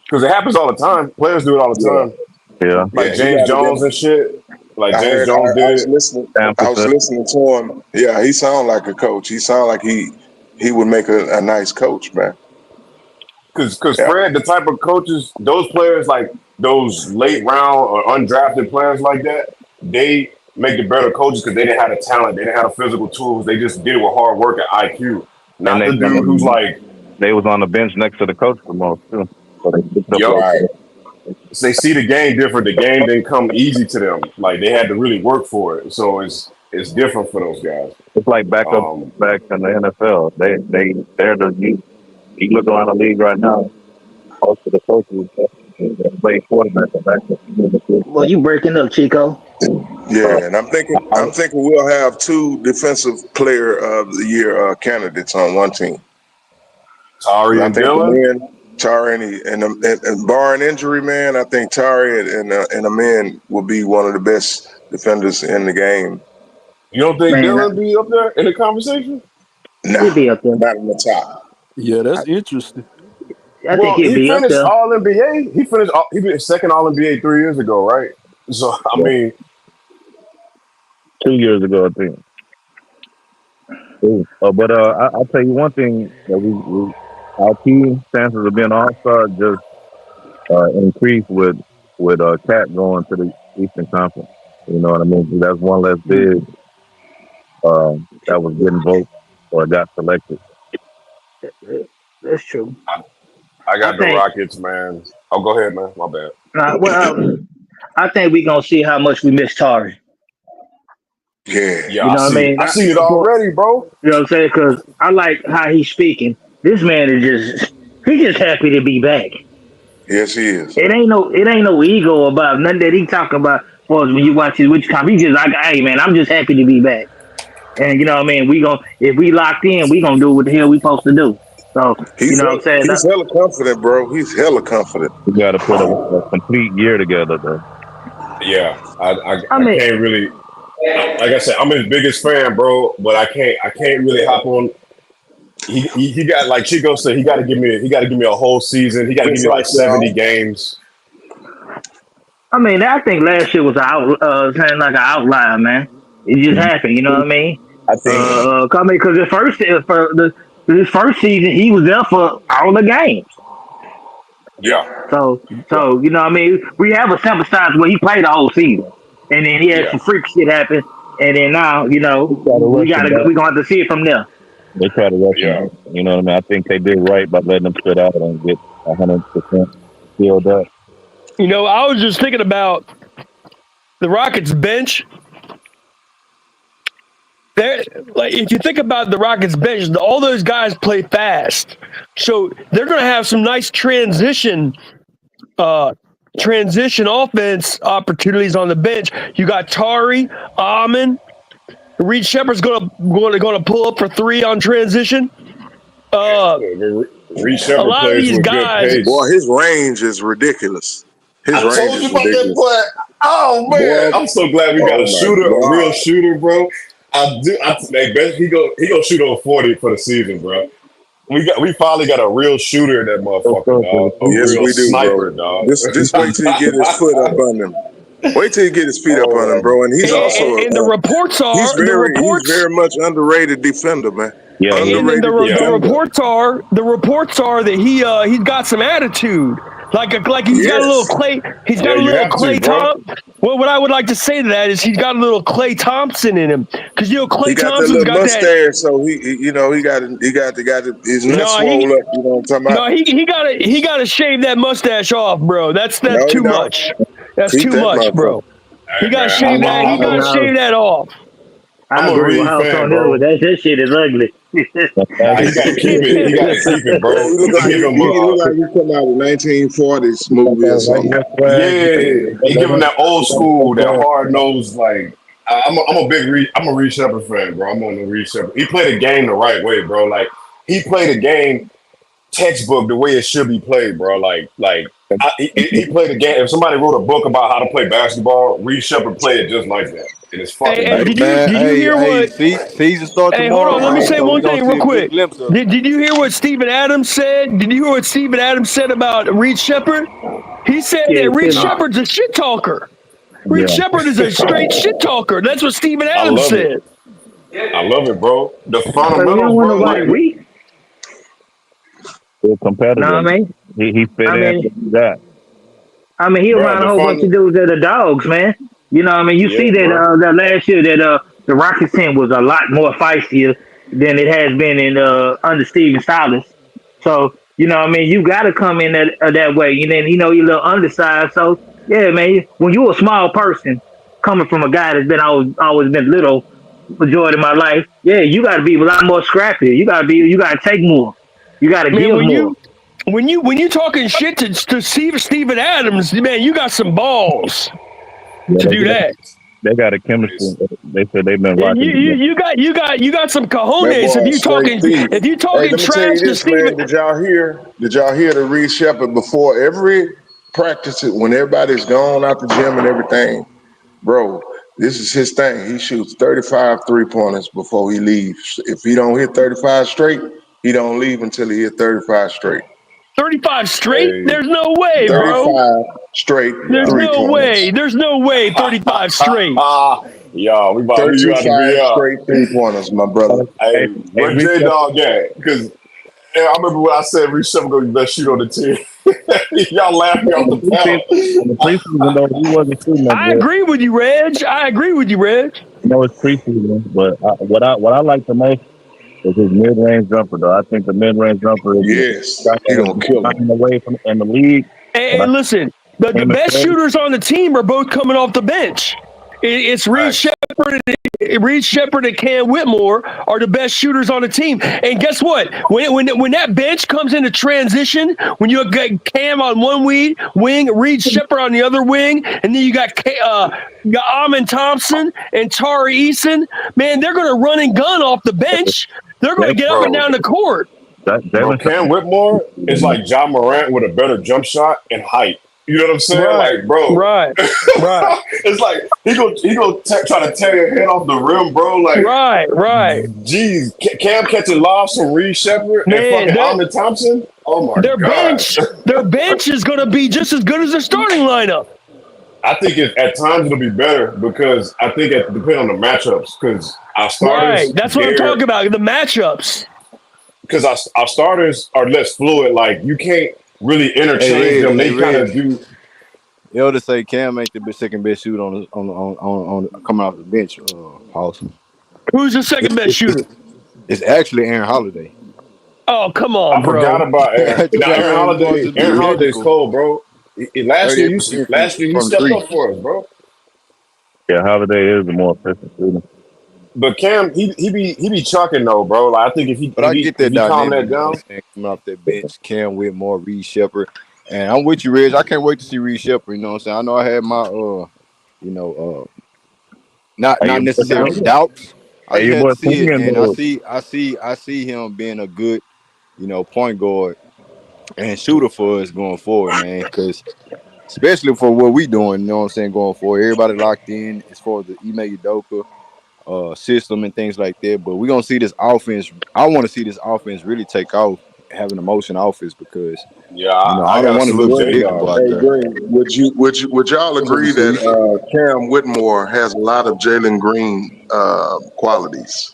Because it happens all the time. Players do it all the
yeah,
time.
Yeah,
Like
yeah. He
James
got it
Jones
in
and
him.
shit. Like
I
James
heard.
Jones
I
did
was
it.
listening. I was
10%.
listening to him. Yeah, he sounded like a coach. He sounded like he would make a nice coach, man.
Because
Yeah,
Fred, the type of coaches, those players like those late round or undrafted players like that, they make the better coaches because they didn't have the talent, they didn't have the physical tools, they just did it with hard work and IQ.
And
Not the dude who's like,
they was on the bench next to the coach the most too. So they picked up
yup,
right.
they see the game different. The game didn't come easy to them. Like they had to really work for it. So it's different for those guys.
It's like backup
Um,
back in the NFL. They're the you look around the league right now. Most of the coaches that play quarterback are backup.
Well, you breaking up, Chico.
Yeah, and I'm thinking we'll have two defensive player of the year candidates on one team. And
Tari
I
and
think the
Dylan.
men, Tari and barring injury, man, I think Tari and the men will be one of the best defenders in the game.
You don't think
Man,
Dylan be up there in the conversation?
Nah,
he'll be up there.
not in the top.
Yeah,
I,
that's interesting.
I think
Well,
he'll
he
be up
finished
there.
All NBA. He finished second All NBA 3 years ago, right? So I mean,
2 years ago, I think. Ooh. But I'll tell you one thing that our team chances of being all star just increased with Cat going to the Eastern Conference. You know what I mean? That's one less bid that was getting votes or got selected.
That's true.
I
I
got the
think.
Rockets, man. Oh, go ahead, man. My bad.
Well, I think we're gonna see how much we miss Tari.
Yeah,
Yeah,
You
I
know what I
see it.
mean?
I seen it already, bro.
You know what I'm saying? Because I like how he's speaking. This man is he's just happy to be back.
yes, he is.
It ain't no ego about nothing that he talking about. For when you watch his which time, he just like, hey man, I'm just happy to be back. And you know what I mean? If we locked in, we gonna do what the hell we supposed to do. So you
He's
know what I'm saying?
he's hella confident, bro. He's hella confident.
We got to put a complete year together, though.
Yeah,
I
I
mean,
can't really. Like I said, I'm his biggest fan, bro. But I can't really hop on. He got like Chico said. He got to give me a whole season. He got to give
Just
me like
like
70
y'all.
games.
I think last year was kind of like an outlier, man. It just happened. You know what I mean?
I think
Because his first season, he was there for all the games.
Yeah,
So you know what I mean? We have a sample size where he played the whole season, and then he had
yeah,
some freak shit happen, and then now
they try to rush him back.
we gonna have to see it from there.
They try to rush him
yeah.
back. You know what I mean? I think they did right by letting him sit out and get 100% filled up.
You know, I was just thinking about the Rockets bench. Like if you think about the Rockets bench, all those guys play fast, so they're going to have some nice transition offense opportunities on the bench. You got Tari, Amon, Reed Shepard's going to pull up for three on transition.
Reed
A
Shepard
lot of
plays
these
with good
guys.
Boy,
pace.
his range is ridiculous. His
I
range
told you
is
about that
ridiculous.
boy. Oh man,
Boy,
I'm so glad we got
oh
a
my
shooter, a real
God.
shooter, bro. He go shoot over 40 for the season, bro. We finally got a real shooter in that
So
motherfucker,
close to
dog. A
Yes,
real
we do,
sniper,
bro.
dog.
Just wait till you get his foot up on him. Wait till you get his feet up on him,
Oh
bro. And he's also
And the reports
he's
are
very much underrated defender, man.
Yeah, he is.
and
Underrated
the
defender.
reports are that he's got some attitude. Like he's got a little Clay. He's got a
you
little
have to,
Clay
bro.
Thompson. Well, what I would like to say to that is he's got a little Clay Thompson in him, because Clay
He got that
Thompson's
little
got that.
mustache, so he got his nuts
No,
swole up. You know what I'm talking about?
no, he got to shave that mustache off, bro. That's
No, he
too
don't.
much. That's
Keep
too
that
much,
motherfucker.
bro. He
Hey,
got to
man,
shave that. He got to
No,
shave that off.
I
I'm a
agree with
Reed
House
fan,
on that one.
bro.
That shit is ugly.
Nah, he got to keep it. He got to keep it,
Yeah,
bro.
he look
He
like
give him
he look like he come out of 1940s movie or something.
he give him that old school, that hard nosed, like. I'm a Reed Shepard fan, bro. I'm on the Reed Shepard. He played the game the right way, bro. Like he played the game textbook the way it should be played, bro. He played the game. If somebody wrote a book about how to play basketball, Reed Shepard played it just like that. And it's fucking
Hey,
Hey
beautiful.
did you hear what?
season start
Hey, hold
tomorrow,
on. Let me
man.
say
So we
one
gonna
thing
see
real
a good
quick.
glimpse of it.
Did you hear what Steven Adams said? Did you hear what Steven Adams said about Reed Shepard? He said
Yeah,
that Reed
tell me.
Shepard's a shit talker. Reed
Yeah.
Shepard is a straight shit talker. That's what Steven
I
Adams
love it.
said.
I love it, bro. The
So you don't
fundamentals,
want
bro.
nobody
Like
weak.
He's
No, I
competitive.
mean,
He fit
I
in
mean,
with that.
he
bro,
around a
the
whole bunch
fun.
of dudes that are dogs, man. You know, you
Yeah,
see that
bro.
that last year that the Rockets team was a lot more feistier than it has been in under Steven Silas. So you got to come in that way. And then you're a little undersized. So yeah, man, when you're a small person coming from a guy that's been always been little majority of my life, yeah, you got to be a lot more scrappy. You got to take more. You got to
Man,
give more.
when you talking shit to Steven Adams, man, you got some balls
Yeah,
to do that.
they got a chemistry. They said they've been
Yeah,
rocking together.
you got some
That
cojones
boy straight thief.
if you
Hey,
talking
let me tell
trash
you
to
this, man.
Steven.
Did y'all hear the Reed Shepard before every practice when everybody's gone out the gym and everything? Bro, this is his thing. He shoots 35 3-pointers before he leaves. If he don't hit 35 straight, he don't leave until he hit 35 straight.
35 straight?
Hey,
There's no way, bro.
35 straight
There's
yeah.
no way.
3-pointers.
There's no way 35 straight.
Yo, we about to
35
be up.
straight 3-pointers, my brother.
Hey,
Hey,
where J Dog at? Because I remember when I said Reed Shepard gonna be the best shooter on the team. Y'all laughed me off the
in the
panel.
preseason though, he wasn't shooting that
I
good.
agree with you, Reg. I agree with you, Reg.
I know it's preseason, but what I like the most is his mid range jumper. Though I think the mid range jumper is
Yes,
got
he gonna kill him.
knocking away from in the league. But I
And listen, the
him and
best
Fred,
shooters on the team are both coming off the bench. It's Reed
Facts.
Shepard and Cam Whitmore are the best shooters on the team. And guess what? When that bench comes into transition, when you got Cam on one wing, Reed Shepard on the other wing, and then you got Amin Thompson and Tari Eason, man, they're going to run and gun off the bench. They're going to get up and
Bro,
down the court.
bro, Cam Whitmore is like John Morant with a better jump shot and height. You know what I'm saying?
Right,
Like, bro,
right.
it's like he go try to tear your head off the rim, bro. Like,
Right.
geez, Cam catching lobs from Reed Shepard and
Man,
fucking Ahmed Thompson. Oh my
their
god!
bench is going to be just as good as their starting lineup.
I think at times it'll be better because I think it depends on the matchups. Because our starters,
Right, that's what I'm talking about. The matchups.
Because our starters are less fluid. Like you can't really interchange them. They kind of do.
They'll just say Cam ain't the second best shooter on coming off the bench. Awesome.
Who's the second best shooter?
It's actually Aaron Holiday.
Oh, come on,
I forgot
bro.
about Aaron. Now Aaron Holiday. Aaron Holiday's cold, bro. Last year, he
38% from
stepped
three.
up for us, bro.
yeah, Holiday is the more efficient shooter.
But Cam, he be chucking though, bro. Like I think if
But I get that
he calm
dynamic,
that
you know what
down,
I'm saying, coming off that bench, Cam Whitmore, Reed Shepard. And I'm with you, Reg. I can't wait to see Reed Shepard, you know what I'm saying? I know I had my not
Hey, your boy
necessarily
Simeon.
doubts. I
Hey,
just
your
had
boy
to see it,
Simeon
and
though.
I see him being a good, point guard and shooter for us going forward, man. Because especially for what we doing, you know what I'm saying, going forward. Everybody locked in as far as the Ime Udoka system and things like that. But we're gonna see this offense. I want to see this offense really take off, having a motion offense because
yeah,
I
I
don't
gotta
want to
salute
look
Green,
J
predictable
Dog.
out
hey
there.
Green, would y'all agree that Cam Whitmore has a lot of Jalen Green qualities?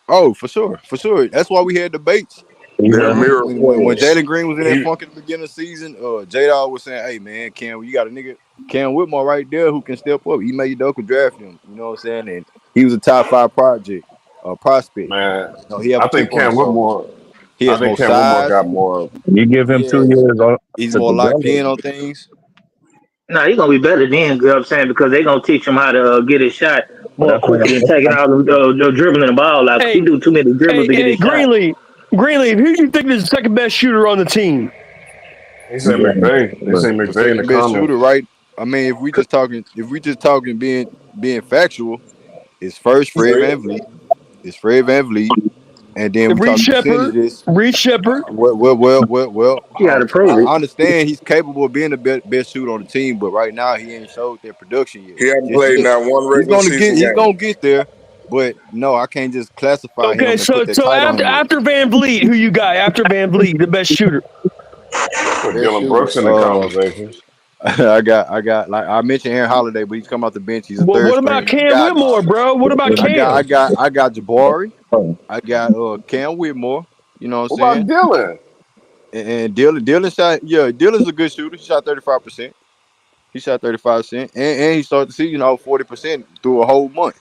Oh, for sure, for sure. That's why we had debates
They're mirror
When
players.
Jalen Green was in that funk at the beginning of the season, J-Dog was saying, "Hey man, you got a nigga Cam Whitmore right there who can step up. He made Doak draft him. You know what I'm saying? And he was a top 5 prospect.
Man,
He have
I
a
think
chip on his shoulder. He has more
Cam Whitmore
size.
got more.
You give him 2 years
He's
to
more locked
develop.
in on things.
No, he's gonna be better then. You know what I'm saying? Because they're gonna teach him how to get his shot
But
more
that's what
quickly and taking all the dribbling the ball out. 'Cause he
Hey,
do too many dribbles to get his shot.
Greenleaf, who do you think is the second best shooter on the team?
He said McVay. They say
The
McVay in the
second best
comments.
shooter, right? I mean, if we just talking being factual, it's first Fred VanVleet. It's Fred VanVleet. And then we
Reed
talking
Shepard.
percentages.
Reed Shepard.
Well.
You gotta prove
I
it.
understand he's capable of being the best shooter on the team, but right now he ain't showed that production yet.
He hasn't
Just
played
yet.
not one regular season
He's
game.
gonna get there, but no, I can't just classify
Okay,
him and put
so
that
so
title on
after
him yet.
after Van Vliet, who you got after Van Vliet, the best shooter?
Put
Best
Dylan
shooter.
Brooks in the conversation.
I got like I mentioned Aaron Holiday, but he's come off the bench. He's a
Well,
third
what about
string
Cam
guy
Whitmore,
now.
bro? What about Cam?
I got Jabari. I got Cam Whitmore. You know what I'm
What about
saying?
Dylan?
And Dylan shot. Yeah, Dylan's a good shooter. He shot 35%. He shot 35%, and he started the season out 40% through a whole month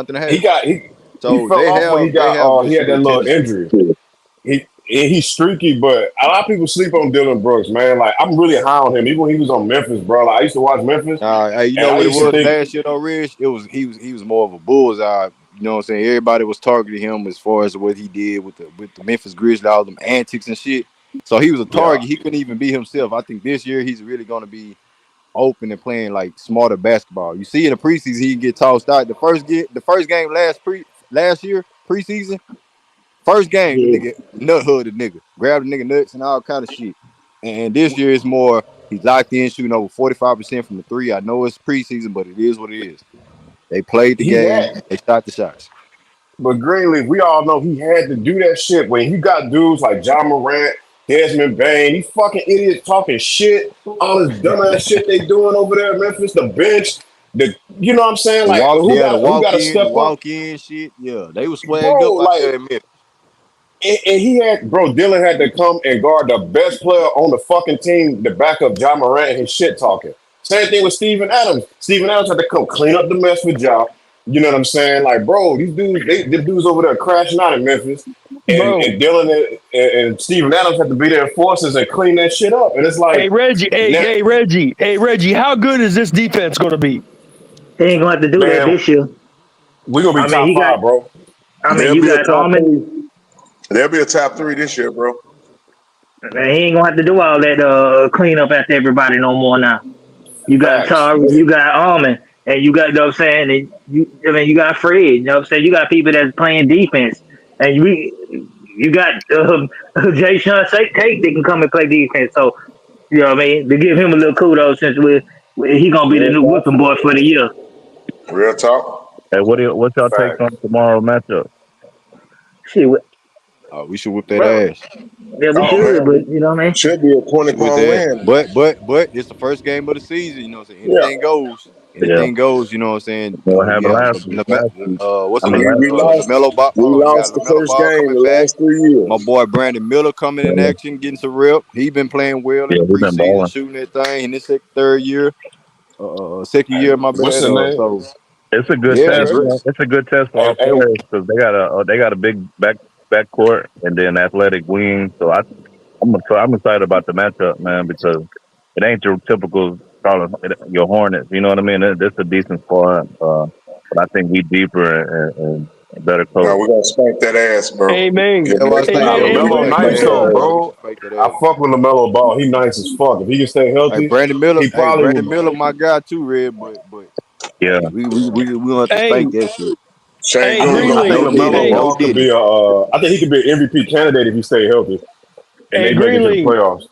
and a half.
He
So
fell off when
they have good
he had that
shooting
little
tendencies.
injury. He's streaky, but a lot of people sleep on Dylan Brooks, man. Like I'm really high on him. Even when he was on Memphis, bro. Like I used to watch Memphis,
Hey, you
and
know
I
what it
used to
was
think,
last year though, Rich? He was more of a bullseye. You know what I'm saying? Everybody was targeting him as far as what he did with the Memphis Grizzlies, all them antics and shit. So he was a
yeah,
target. He couldn't even be himself. I think this year he's really going to be open and playing like smarter basketball. You see in the preseason he get tossed out. The first game last year preseason. First game, the
Yeah.
nigga nut hood the nigga, grab the nigga nuts and all kind of shit. And this year it's more he's locked in, shooting over 45% from the three. I know it's preseason, but it is what it is. They played the
he
game,
had.
they shot the shots.
But Greenleaf, we all know he had to do that shit when you got dudes like John Morant, Desmond Bain, these fucking idiots talking shit, all this dumbass shit they doing over there in Memphis, the bench, you know what I'm saying?
The
Like
walk,
who
yeah, the
got
walk
to
in,
step up,
shit. Yeah, they was swagged
bro?
up out there
Like
in Memphis.
and he had, bro, Dylan had to come and guard the best player on the fucking team to back up John Morant and his shit talking. Same thing with Steven Adams. Steven Adams had to come clean up the mess with Ja. You know what I'm saying? Like, bro, these dudes, the dudes over there crashing out in Memphis.
Bro,
And Dylan and Steven Adams had to be their forces and clean that shit up. And it's
hey
like,
Reggie,
now,
Reggie, how good is this defense going to be?
He ain't gonna have to do that
man,
this year.
we're going to
I
be
mean,
top
he got.
five, bro.
I mean,
They'll
you
be a
got
top
Almond,
three. They'll be a top three this year, bro.
and he ain't gonna have to do all that clean up after everybody no more now. You got
Facts.
Tar, you got Almond, and you got, you know what I'm saying, and you got Fred, you know what I'm saying? You got people that's playing defense, and you got Jay Sean Tate that can come and play defense. So, you know what I mean? To give him a little kudos since he gonna be the
Real
new
talk.
whipping boy for the year.
Real talk.
Hey, what's y'all take
Facts.
on tomorrow matchup?
Shit,
We should whip that
bro.
ass.
Yeah, we
Oh
should,
man,
but you know what I mean?
should be a 20
Should whip
point
that.
win.
But it's the first game of the season. You know what I'm saying?
Yeah,
Anything goes.
Yeah.
Anything goes. You know what I'm saying?
What
We
happened
have
last week?
what's
I
the
mean,
we
last
we
week.
lost.
LaMelo Ball?
We
Hold on, we got
lost the
LaMelo
first
Ball
game
coming
the
back.
last 3
My
years.
boy Brandon Miller coming in
Yeah,
action, getting some rep. He been playing well in
yeah,
the
we've been
preseason,
balling.
shooting that thing in this third year, second year. My
What's
bad.
the name?
So
It's a good
yeah,
Hey,
test,
man.
man.
Drinks.
It's a good test for
Hey,
our players because they got a big backcourt and then athletic wing. So I'm excited about the matchup, man, because it ain't your typical Charlotte your Hornets. You know what I mean? It's a decent squad, but I think we deeper and better
No,
coach.
we're gonna spank that ass, bro.
Amen.
Yeah,
That's what I
next
say.
Nah,
Yeah,
weekend
we
we
And
should
LaMelo
gonna
spank
with
nice
that
spank
though,
ass.
the
that
Yeah,
ass.
we
bro.
should spank that
I
ass.
fuck with LaMelo Ball. He nice as fuck. If he can stay healthy,
Brandon
he probably would.
Miller, my guy too, Red. But
Yeah,
hey, we gonna have to
hey,
spank that shit.
Shane
hey
Green
I
gonna
think
Greenlee,
No
coach his
Diddy,
LaMelo
hey,
no
Ball could
Diddy.
be I think he could be an MVP candidate if he stay healthy and
hey
they make it to the
Greenlee,
playoffs.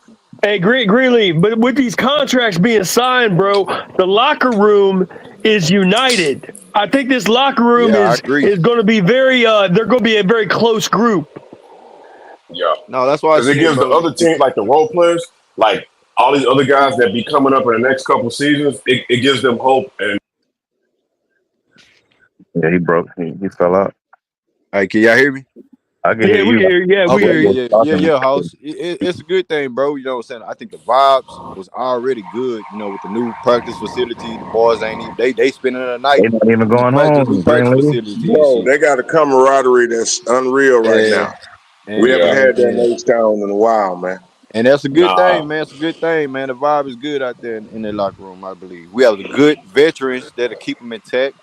hey Greenlee. But with these contracts being signed, bro, the locker room is united. I think this locker room
Yeah, I
is
agree.
is going to be very. They're going to be a very close group.
Yeah,
No, that's why I
because it
said,
gives the
bro.
other team, like the role players, like all these other guys that be coming up in the next couple seasons, it gives them hope. And
yeah, he broke. He fell out.
Hey, can y'all hear me?
I can
Yeah,
hear
we
you.
can hear. Yeah, we
Okay,
hear you.
yeah, House. It's a good thing, bro. You know what I'm saying? I think the vibes was already good. You know, with the new practice facility, the boys ain't even they spending the night
They not even
in the
going
new
home.
practice
Greenleaf.
facility and
Bro,
shit.
they got a camaraderie that's unreal right
Yeah,
now. We
and
haven't
Yeah.
had that
and
in H-Town in a while, man.
and that's a good
Nah,
thing, man. It's a good thing, man. The vibe is good out there in the locker room. I believe we have the good veterans that'll keep them intact.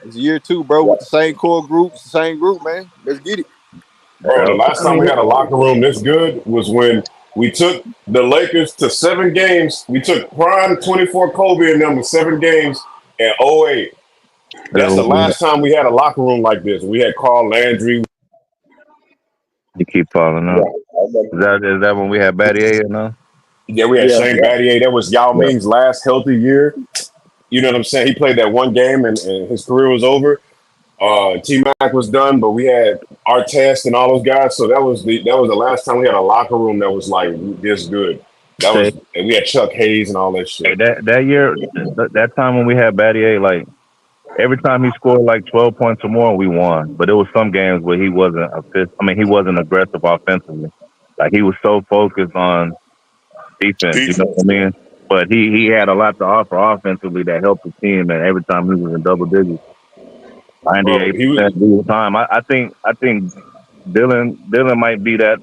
It's year two, bro, with the same core groups, the same group, man. Let's get it.
bro. The
Yep.
last
I
time we
mean,
had a locker room this good was when we took the Lakers to 7 games. We took prime 24 Kobe and them to 7 games in '08.
Yeah,
That's the last time we had a locker room like this. We had Carl Landry.
you keep falling
Yeah,
out. Is that when we had Battier? No.
Yeah, we had
yeah,
Shane Battier. That was Yao
Yeah.
Ming's last healthy year. You know what I'm saying? He played that one game and his career was over. T Mac was done, but we had Artest and all those guys. So that was the last time we had a locker room that was like this good.
Say,
And we had Chuck Hayes and all that
hey,
shit.
that year, that time when we had Battier, like every time he scored like 12 points or more, we won. But there was some games where he wasn't he wasn't aggressive offensively. Like he was so focused on defense, you know
defense,
what I
man.
mean? But he had a lot to offer offensively that helped the team. And every time he was in double digits,
Bro,
98%
he was
of the time. I think Dylan might be that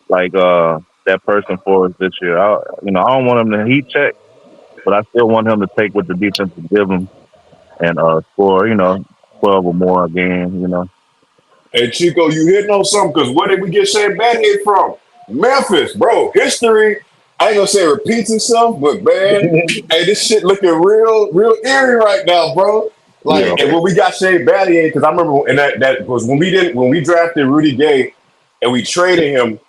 like that person for us this year. I don't want him to heat check, but I still want him to take what the defense will give him and score, 12 or more a game,
Hey Chico, you hitting on something? Because where did we get Shane Battier from? Memphis, bro. History. I ain't gonna say it repeats itself, but man, hey, this shit looking real eerie right now, bro.
Yeah.
Like, and when we got Shane Battier, because I remember, and that was when we drafted Rudy Gay, and we traded him.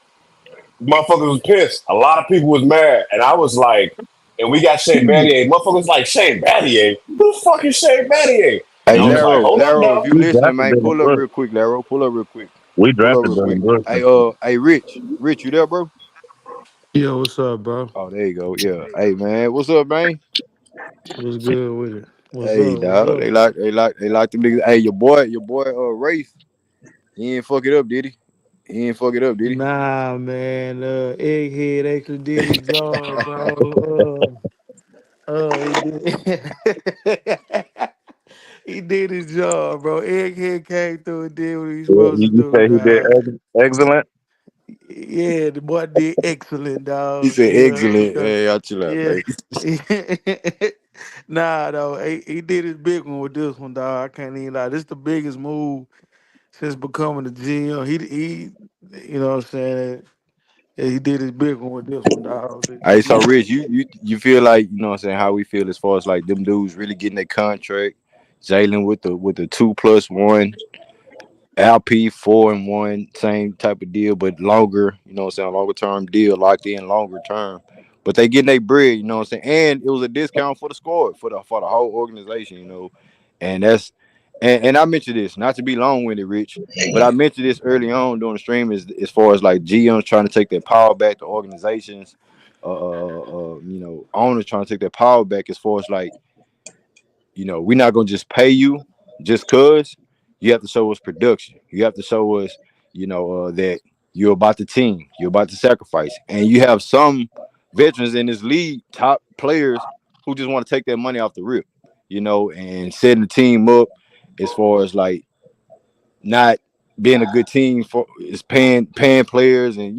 Motherfuckers was pissed. A lot of people was mad, and I was like, and we got Shane Battier. Motherfuckers like Shane Battier. Who the fuck is Shane Battier? And
Hey,
I was like, hold up
Laro, if
now.
you
We
listening,
drafted
man,
Dylan
pull up
Brooks.
real quick, Laro. Pull up real quick.
We
Pull up
drafted
real quick.
Dylan Brooks.
Hey, Rich, you there, bro?
Yo, what's up, bro?
Oh, there you go. Yeah. Hey, man, what's up, man?
What's good with it? What's
Hey,
up? What's
dog.
up?
They like them niggas. Hey, your boy, Rafe. He ain't fuck it up, did he? He ain't fuck it up, did he?
Nah, man. Egghead actually did his job, bro. He did. He did his job, bro. Egghead came through and did what he was
Yeah,
supposed to
you
do,
say he did
dog.
excellent?
Yeah, the boy did excellent,
He
dog.
said
Yeah,
excellent.
because
Hey, y'all chill out,
yeah.
man.
Nah, though, he did his big one with this one, dog. I can't even lie. This the biggest move since becoming the GM. He you know what I'm saying? Yeah, he did his big one with this one, dog.
Hey, so Rich, you feel like, you know what I'm saying, how we feel as far as like them dudes really getting their contract, Jalen with the 2+1, LP 4-1, same type of deal, but longer, you know what I'm saying, longer term deal, locked in longer term. But they getting their bread, you know what I'm saying? And it was a discount for the squad, for the whole organization, you know. And that's and I mentioned this, not to be long winded, Rich, but I mentioned this early on during the stream as far as like GMs trying to take their power back to organizations, owners trying to take their power back as far as like, we're not gonna just pay you just cause. You have to show us production. You have to show us, that you're about the team. You're about to sacrifice. And you have some veterans in this league, top players, who just want to take their money off the rip, and setting the team up as far as like not being a good team for is paying players and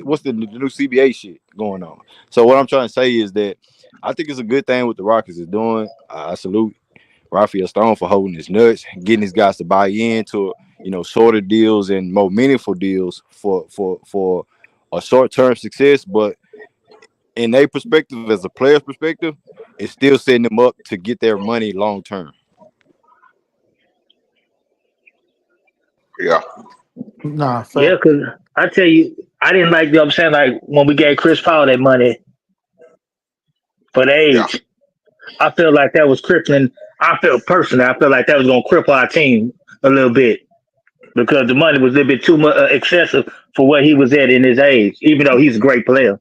what's the new CBA shit going on. So what I'm trying to say is that I think it's a good thing what the Rockets is doing. I salute Raphael Stone for holding his nuts, getting these guys to buy into shorter deals and more meaningful deals for a short term success. But in their perspective, as a player's perspective, it's still setting them up to get their money long term.
Yeah,
Nah,
Yeah,
fact.
because I tell you, I didn't like, I'm saying, like when we gave Chris Paul that money for the
yeah.
age, I feel like that was crippling. I felt personally, I feel like that was going to cripple our team a little bit because the money was a little bit too much excessive for what he was at in his age, even though he's a great player.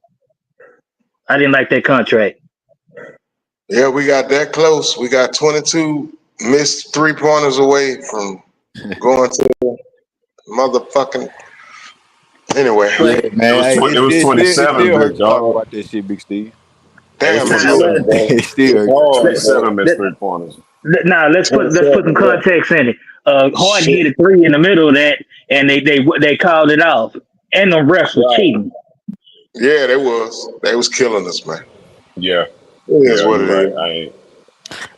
I didn't like that contract.
Yeah, we got that close. We got 22 missed 3-pointers away from going to Motherfucking. Anyway,
Yeah,
It
man.
was
Hey,
it was
it
27,
still hurts
big
to talk
dog.
about that shit, Big Steve.
It was
damn, it's
Now
over.
27, bro.
It still hurts to talk about it.
27 missed 3 pointers.
now let's put some
27, bro.
context in it. Harden
Shit.
hit a three in the middle of that, and they called it off, and the refs were
Right.
cheating.
Yeah, they was. They was killing us, man.
Yeah.
It is
Yeah,
what
you're
it
right.
is.
I ain't.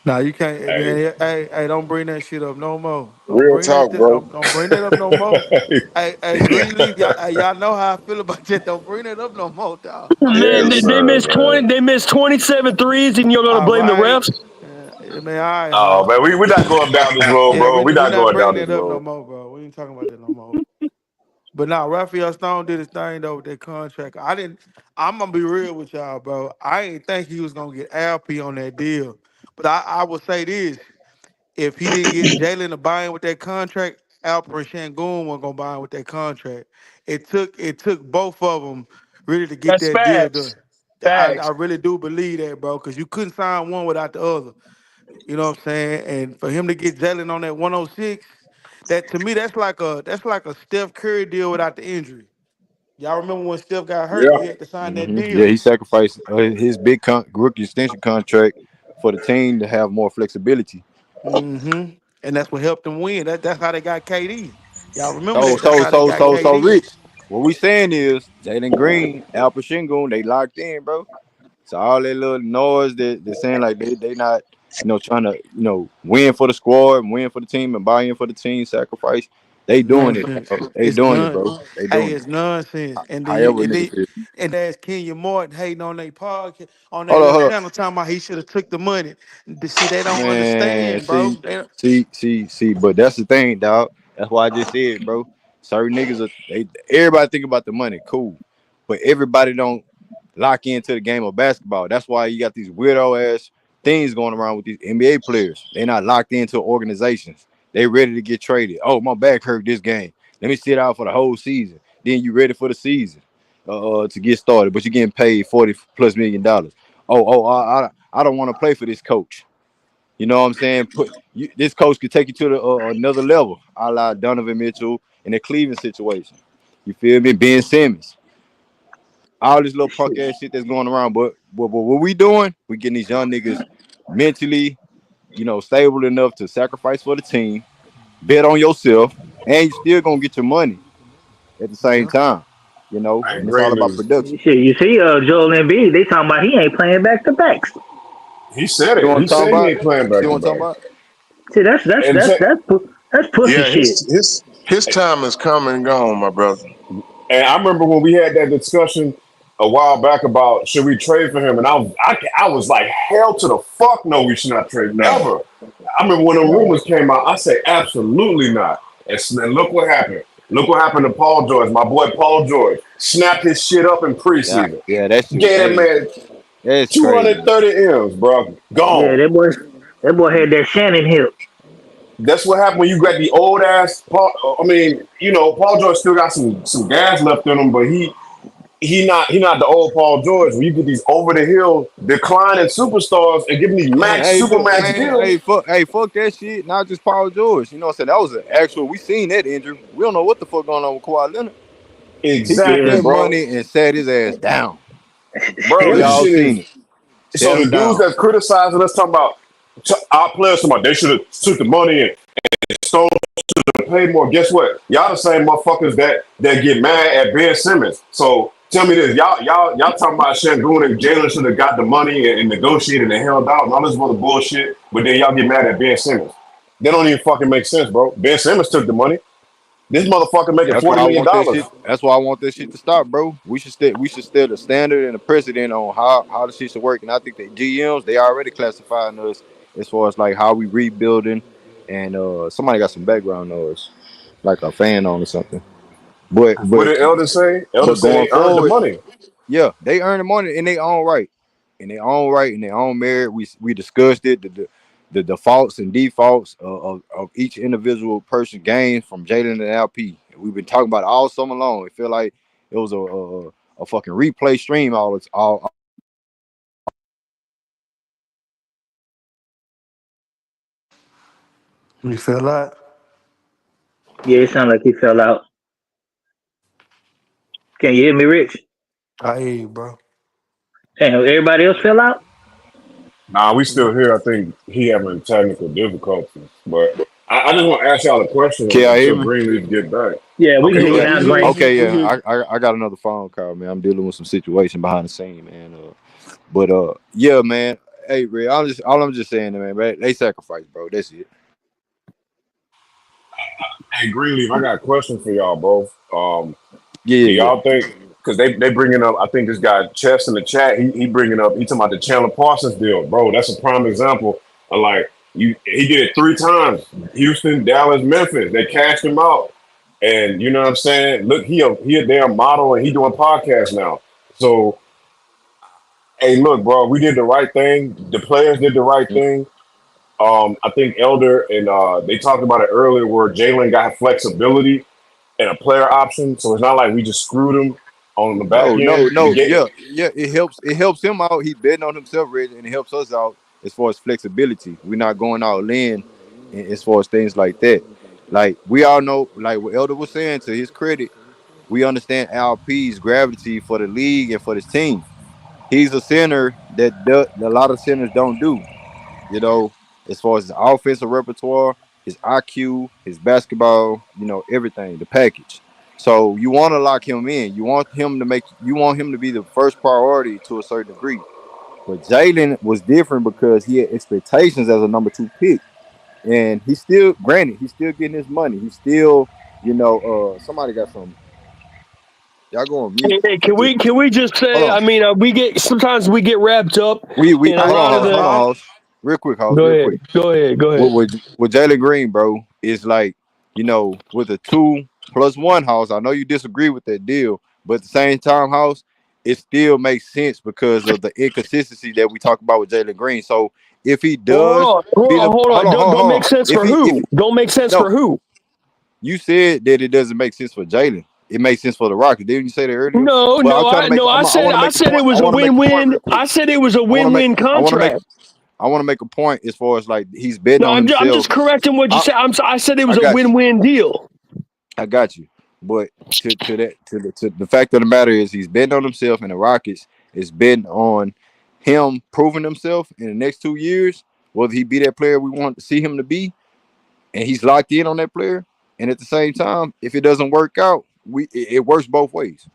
Nah, you can't.
Hey,
Hey, don't bring that shit up no more. Don't
Real
bring that.
talk, bro.
Don't bring that up no more. Hey, Greenleaf, y'all know how I feel about that. Don't bring that up no more, dog.
yes,
Man, they
sir,
missed
man.
20. They missed 27 threes, and you're gonna
All
blame the
right.
refs?
Man, all right,
Oh
Hawk.
man, we're not going down this road,
Yeah,
bro. We're
we
not
not
going down
bringing
this
that up no
road.
more, bro. We ain't talking about that no more. But now Raphael Stone did his thing though with that contract. I'm gonna be real with y'all, bro. I ain't think he was gonna get LP on that deal. But I would say this: if he didn't get Jalen to buy in with that contract, Alper and Shangoon wasn't gonna buy in with that contract. It took both of them really to get
That's
that deal
facts.
done. I
Facts.
really do believe that, bro, because you couldn't sign one without the other. You know what I'm saying? And for him to get Jalen on that 106, that to me that's like a Steph Curry deal without the injury. Y'all remember when Steph got hurt and
Yeah.
he had to sign that
Yeah,
deal?
he sacrificed his big rookie extension contract for the team to have more flexibility.
And that's what helped them win. That's how they got KD. Y'all remember
So,
that? That's
so,
how they
so,
got
so, so,
KD.
Rich. What we saying is Jalen Green, Alper Shingun, they locked in, bro. So all that little noise that they're saying like they not trying to win for the squad, win for the team, and buy in for the team, sacrifice. They doing it.
Nonsense.
Bro. They
It's
doing it,
none.
bro. They
Hey,
doing it.
it's nonsense. And then
However, niggas feel.
that's Kenya Martin hating on their podcast on their
Hold on,
little
hold
channel talking about he should have took the money. See, they
on,
don't
man.
understand, bro.
See, see. But that's the thing, dog. That's why I just said, bro. Certain niggas everybody think about the money, cool, but everybody don't lock into the game of basketball. That's why you got these weirdo ass things going around with these NBA players. They're not locked into organizations. They ready to get traded. Oh, my back hurt this game. Let me sit out for the whole season. Then you ready for the season to get started, but you're getting paid $40+ million. I don't want to play for this coach. You know what I'm saying? This coach could take you to the another level, a la Donovan Mitchell in the Cleveland situation. You feel me? Ben Simmons, all this little punk ass shit that's going around. But what we doing? We getting these young niggas mentally, stable enough to sacrifice for the team, bet on yourself, and you still gonna get your money at the same
Yeah.
time.
Hey,
And it's all
Green
about
is.
production.
Shit, you see, Joel Embiid, they talking about he ain't playing back to backs.
He said
See
it.
what I'm
He
talking
said he
about?
ain't playing
See
back
what
to
I'm talking
back.
about?
See,
And
that's pussy
Yeah,
shit.
his time is come and gone, my brother.
I remember when we had that discussion a while back about should we trade for him, and I was like, hell to the fuck no, we should not trade
No.
ever. I remember when the rumors came out, I said absolutely not. And look what happened. Look what happened to Paul George, my boy Paul George. Snapped his shit up in
Yeah,
preseason.
yeah, that shit.
Gave that
Hey,
man
that's crazy.
230 M's, bro.
Yeah,
Gone.
that boy had that Shannon hip.
That's what happened when you got the old ass Paul. I mean, Paul George still got some gas left in him, but he not the old Paul George. When you get these over the hill declining superstars and giving these
Man,
max
hey,
super
look,
max
man,
deals,
hey, fuck that shit. Not just Paul George. You know what I'm saying? That was an actual. We seen that injury. We don't know what the fuck going on with Kawhi Leonard. He took
exactly,
Yeah,
that
bro.
money and sat his ass down.
Bro,
We
this
all
shit
seen
is
it.
so
Sat
the
him
dudes
down.
that's criticizing us talking about our players talking about they should have took the money and stole to pay more. Guess what? Y'all the same motherfuckers that get mad at Ben Simmons. So tell me this, y'all talking about Shangoon and Jalen should have got the money and negotiated and held out and all this other bullshit, but then y'all get mad at Ben Simmons. That don't even fucking make sense, bro. Ben Simmons took the money. This motherfucker making
That's why
$40
I
million.
want that shit. That's why I want that shit to stop, bro. We should set a standard and a precedent on how the shit should work. And I think that GMs they already classifying us as far as like how we rebuilding. And somebody got some background noise, like a fan on or something. But
What
but
did Elder say? Elder
but
say
going
they earned the
forward,
money.
yeah, they earn the money in their own right, in their own merit. We discussed it, the defaults and defaults of each individual person games from Jalen and LP. We've been talking about it all summer long. It feel like it was a fucking replay stream. All
You feel like?
Yeah, it sounded like he fell out. Can you hear me, Rich?
I hear you, bro.
Damn, everybody else fell out?
Nah, we still here. I think he having technical difficulties. But I just want to ask y'all a question
Can y'all hear
until
me?
Greenleaf get back.
Yeah, we can
Okay,
hear
Yeah,
you
yeah.
we
now,
hear
Green.
you.
Okay,
We
yeah.
hear you.
I got another phone call, man. I'm dealing with some situation behind the scene, man. But yeah, man. Hey, Ray, I'm just saying, man. They sacrifice, bro. That's it.
Hey, Greenleaf, I got a question for y'all both.
Yeah,
Do
yeah,
y'all think because they bringing up? I think this guy Chess in the chat. He bringing up. He talking about the Chandler Parsons deal, bro. That's a prime example of like you. He did it 3 times: Houston, Dallas, Memphis. They cashed him out, and you know what I'm saying. Look, he a damn model, and he doing podcasts now. So hey, look, bro, we did the right thing. The players did the right
yeah.
thing. I think Elder and they talked about it earlier, where Jalen got flexibility and a player option, so it's not like we just screwed him on the back end. We
No,
get
yeah, yeah. It helps him out. He betting on himself, Reggie, and it helps us out as far as flexibility. We're not going all in, as far as things like that. Like we all know, like what Elder was saying, to his credit, we understand LP's gravity for the league and for this team. He's a center a lot of centers don't do. You know, as far as his offensive repertoire, his IQ, his basketball, everything, the package. So you want to lock him in. You want him to be the first priority to a certain degree. But Jalen was different because he had expectations as a number 2 pick. And he's still getting his money. He's still, somebody got some, y'all go on mute.
Hey, can we just
Hold
say?
on.
I mean, sometimes we get wrapped up
We
in a
hold
Hey,
on,
lot of
hold
the.
on,
House.
Hoss. Real quick, Hoss,
Go
real
ahead,
quick.
go ahead, go
With
ahead.
Jalen Green, bro, is like, with a 2+1 house. I know you disagree with that deal, but at the same time, house, it still makes sense because of the inconsistency that we talk about with Jalen Green. So if he
Hold
does
on, hold
be
on,
the
hold
hold
on.
on, hold on,
Don't
hold
make
on.
sense for
If
who? Don't make sense
no,
for who?
you said that it doesn't make sense for Jalen. It makes sense for the Rockets. Didn't you say that earlier?
No,
But I'm
no,
trying to
I
make
no. I
I
said
want to
I
make a
said
point.
it was
I
a
want to make a point
win-win.
real quick.
I said it was a
I want to make
win-win
I want to make
contract.
I want to make a point as far as like he's betting
No,
on
I'm just
himself.
correcting what you
I,
said. I said it
I
was a
got you.
win-win deal.
I got you. But to the fact of the matter is he's betting on himself, and the Rockets is betting on him proving himself in the next 2 years, whether he be that player we want to see him to be, and he's locked in on that player. And at the same time, if it doesn't work out, it works both ways.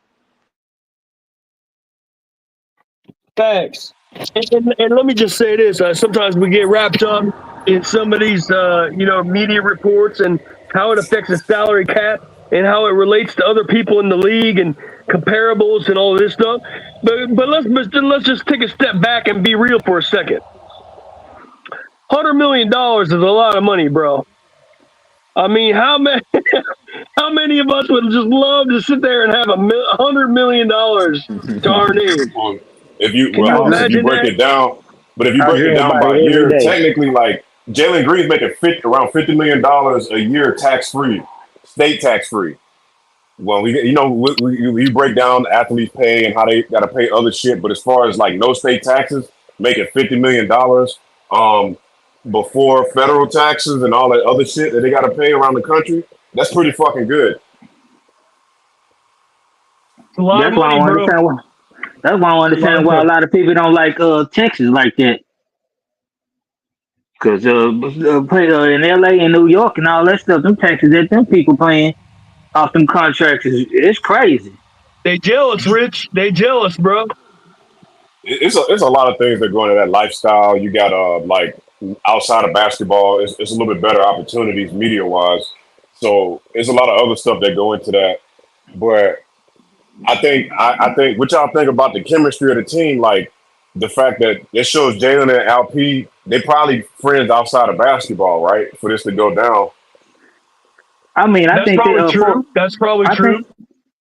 Thanks. And let me just say this: sometimes we get wrapped up in some of these, media reports and how it affects the salary cap and how it relates to other people in the league and comparables and all this stuff. But let's just take a step back and be real for a second. $100 million is a lot of money, bro. I mean, how many how many of us would just love to sit there and have $100 million to our name?
well, if you
Can
well,
you
Hoss, if you
imagine
break
that?
it down, but if you
I
break it
dream
down
about
by
it every
year,
day.
technically, like Jalen Green's making around $50 million a year tax free, state tax free. Well, we break down athletes' pay and how they got to pay other shit, but as far as like no state taxes, making $50 million before federal taxes and all that other shit that they got to pay around the country, that's pretty fucking good.
It's a lot of
That's why I
money,
don't
bro.
understand why. That's why I don't
It's a lot
understand
of
why a
money.
lot of people don't like Texas like that. Cause in LA and New York and all that stuff, them taxes that them people paying off them contracts is it's crazy.
They jealous, Rich. They jealous, bro.
It's a lot of things that go into that lifestyle. You got like outside of basketball, it's a little bit better opportunities media wise. So there's a lot of other stuff that go into that. But I think what y'all think about the chemistry of the team, like the fact that it shows Jalen and LP, they probably friends outside of basketball, right? For this to go down.
I mean, I
That's
think
probably true. That's probably
I
true.
think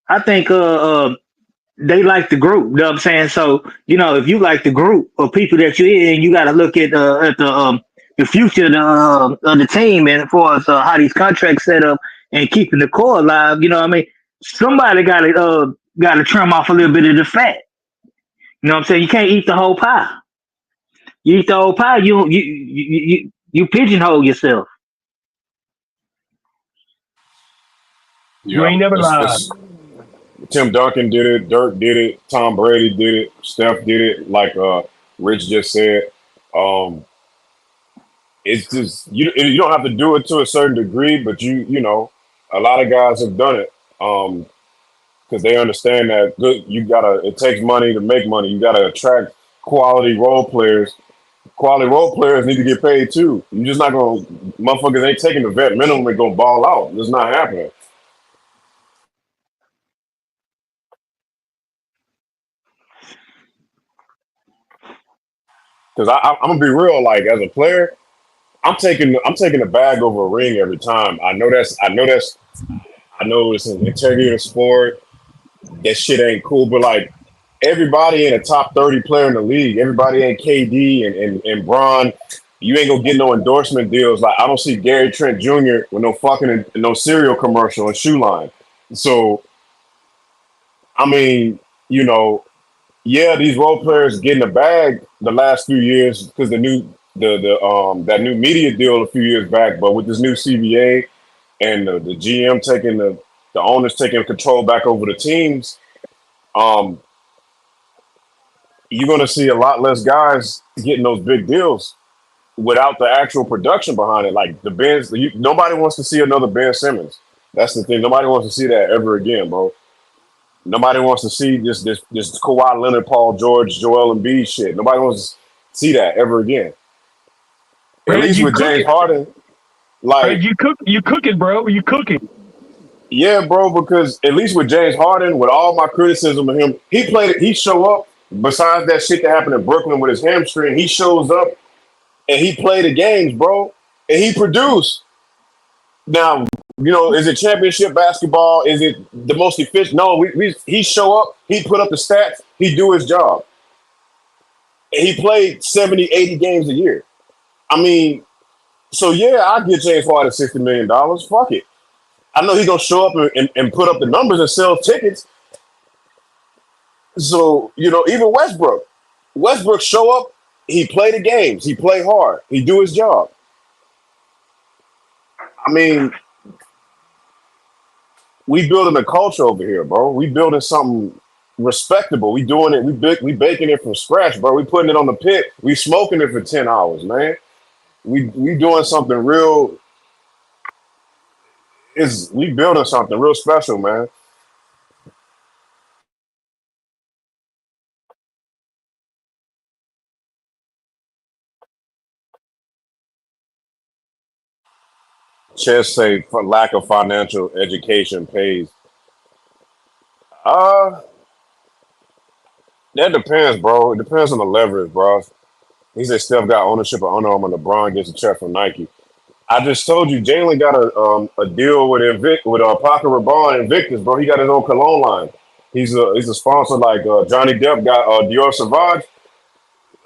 I think they like the group. You know what I'm saying? So, if you like the group of people that you're in, you got to look at the future of the team and as far as how these contracts set up and keeping the core alive. You know what I mean? Somebody got to trim off a little bit of the fat. You know what I'm saying? You can't eat the whole pie. You eat the whole pie, you pigeonhole yourself.
You
Yeah,
ain't never lied.
it's Tim Duncan did it, Dirk did it, Tom Brady did it, Steph did it. Like Rich just said, um, it's just you don't have to do it to a certain degree, but you know a lot of guys have done it because they understand that good. You gotta it takes money to make money. You gotta attract quality role players. Quality role players need to get paid too. You're just not gonna motherfuckers ain't taking the vet minimum and gonna ball out. It's not happening. Because I'm gonna be real, like as a player, I'm taking a bag over a ring every time. I know it's an integrity of sport. That shit ain't cool, but like everybody ain't a top 30 player in the league. Everybody ain't KD and Bron. You ain't gonna get no endorsement deals. Like I don't see Gary Trent Jr. with no fucking no cereal commercial and shoe line. So I mean, you know, yeah, these role players getting a bag the last few years because the that new media deal a few years back, but with this new CBA and the GM taking the owners taking control back over the teams, um, you're going to see a lot less guys getting those big deals without the actual production behind it. Like the Ben's, nobody wants to see another Ben Simmons. That's the thing. Nobody wants to see that ever again, bro. Nobody wants to see this Kawhi Leonard, Paul George, Joel Embiid shit. Nobody wants to see that ever again. At
Fred,
least
you
with James
cooking.
Harden,
Fred,
like
you cooking, bro. You cooking.
yeah, bro. Because at least with James Harden, with all my criticism of him, he played it. He show up. Besides that shit that happened in Brooklyn with his hamstring, he shows up and he played the games, bro, and he produced. Now, you know, is it championship basketball? Is it the most efficient? No, he show up, he put up the stats, he do his job. And he played 70, 80 games a year. I mean, so yeah, I get James Harden $60 million. Fuck it. I know he's gonna show up and put up the numbers and sell tickets. So, you know, even Westbrook show up, he play the games, he play hard, he do his job. I mean, we building a culture over here, bro. We building something respectable. We doing it. We baking it from scratch, bro. We putting it on the pit. We smoking it for 10 hours, man. We doing something real. Is we building something real special, man. Chess say for lack of financial education pays. Uh, that depends, bro. It depends on the leverage, bro. He said Steph got ownership of Under Armour. LeBron gets a check from Nike. I just told you, Jalen got a deal with Parker Rabanne Invictus, bro. He got his own cologne line. He's a sponsor like Johnny Depp got Dior Sauvage.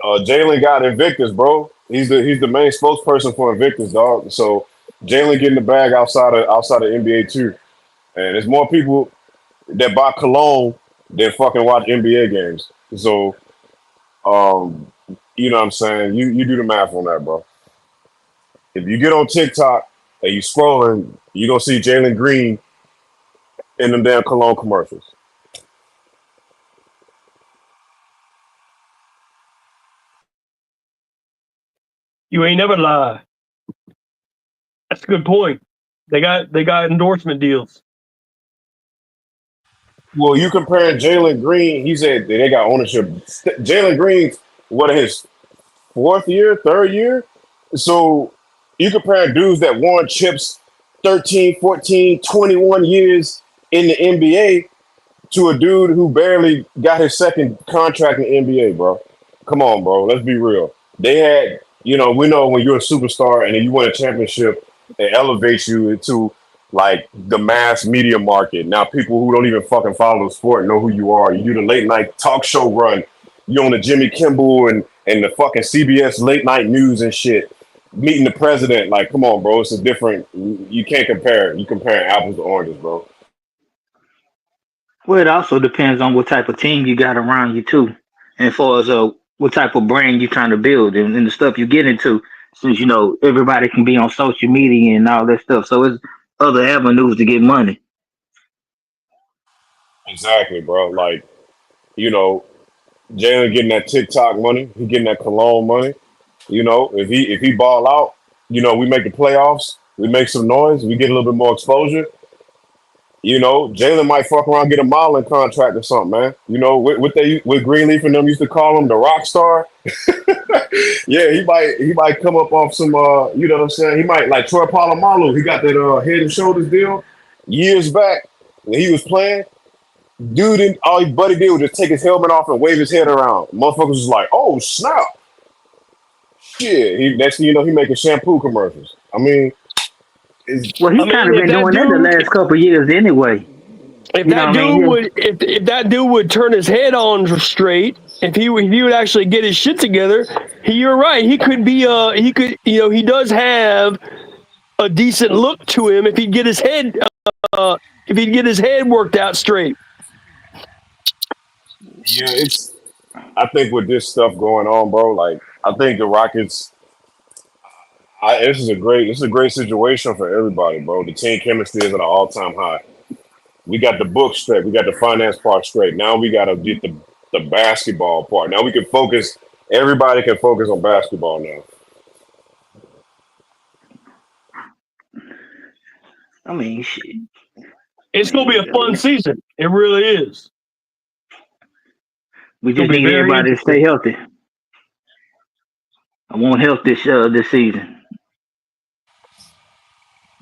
Jalen got Invictus, bro. He's the main spokesperson for Invictus, dog. So Jalen getting the bag outside of NBA too. And there's more people that buy cologne than fucking watch NBA games. So you know what I'm saying? You do the math on that, bro. If you get on TikTok and you scrolling, you gonna see Jalen Green in them damn cologne commercials.
You ain't never lied. That's a good point. They got endorsement deals.
Well, you comparing Jalen Green, he said that they got ownership. Jalen Green's what his fourth year, third year. So you compare dudes that won chips 13, 14, 21 years in the NBA to a dude who barely got his second contract in the NBA, bro. Come on, bro. Let's be real. They had, you know, we know when you're a superstar and then you win a championship, it elevates you into like the mass media market. Now people who don't even fucking follow the sport know who you are. You do the late night talk show run. You on the Jimmy Kimmel and the fucking CBS late night news and shit. Meeting the president. Like, come on, bro. It's a different you can't compare. You comparing apples to oranges, bro.
Well, it also depends on what type of team you got around you too, and as far as what type of brand you're trying to build and the stuff you get into. Since you know everybody can be on social media and all that stuff, so it's other avenues to get money.
Exactly, bro. Like, you know, Jalen getting that TikTok money, he getting that cologne money. You know, if he ball out, you know, we make the playoffs, we make some noise, we get a little bit more exposure. You know, Jalen might fuck around, get a modeling contract or something, man. You know, with Greenleaf and them used to call him the rock star. Yeah, he might come up off some you know what I'm saying? He might like Troy Polamalu. He got that head and shoulders deal years back when he was playing. Dude, didn't all his buddy did was just take his helmet off and wave his head around. Motherfuckers was like, "Oh snap!" Shit. Next thing you know, he making shampoo commercials. I mean, it's
Well,
I
he kind
mean,
of
if
been
that
doing that the
dude,
last couple of years anyway.
if
You know
that
what I
dude
mean?
would, if that dude would turn his head on straight, if he would actually get his shit together, you're right. He could be, he does have a decent look to him uh, if he'd get his head worked out straight.
yeah, it's. I think with this stuff going on, bro, like I think the Rockets. This is a great situation for everybody, bro. The team chemistry is at an all time high. We got the book straight. We got the finance part straight. Now we got to get the basketball part. Now we can focus. Everybody can focus on basketball now.
I mean, shit.
It's gonna be a fun season. It really is.
We
It's gonna
just
be
need
very
everybody to
interesting.
stay healthy. I want health this season.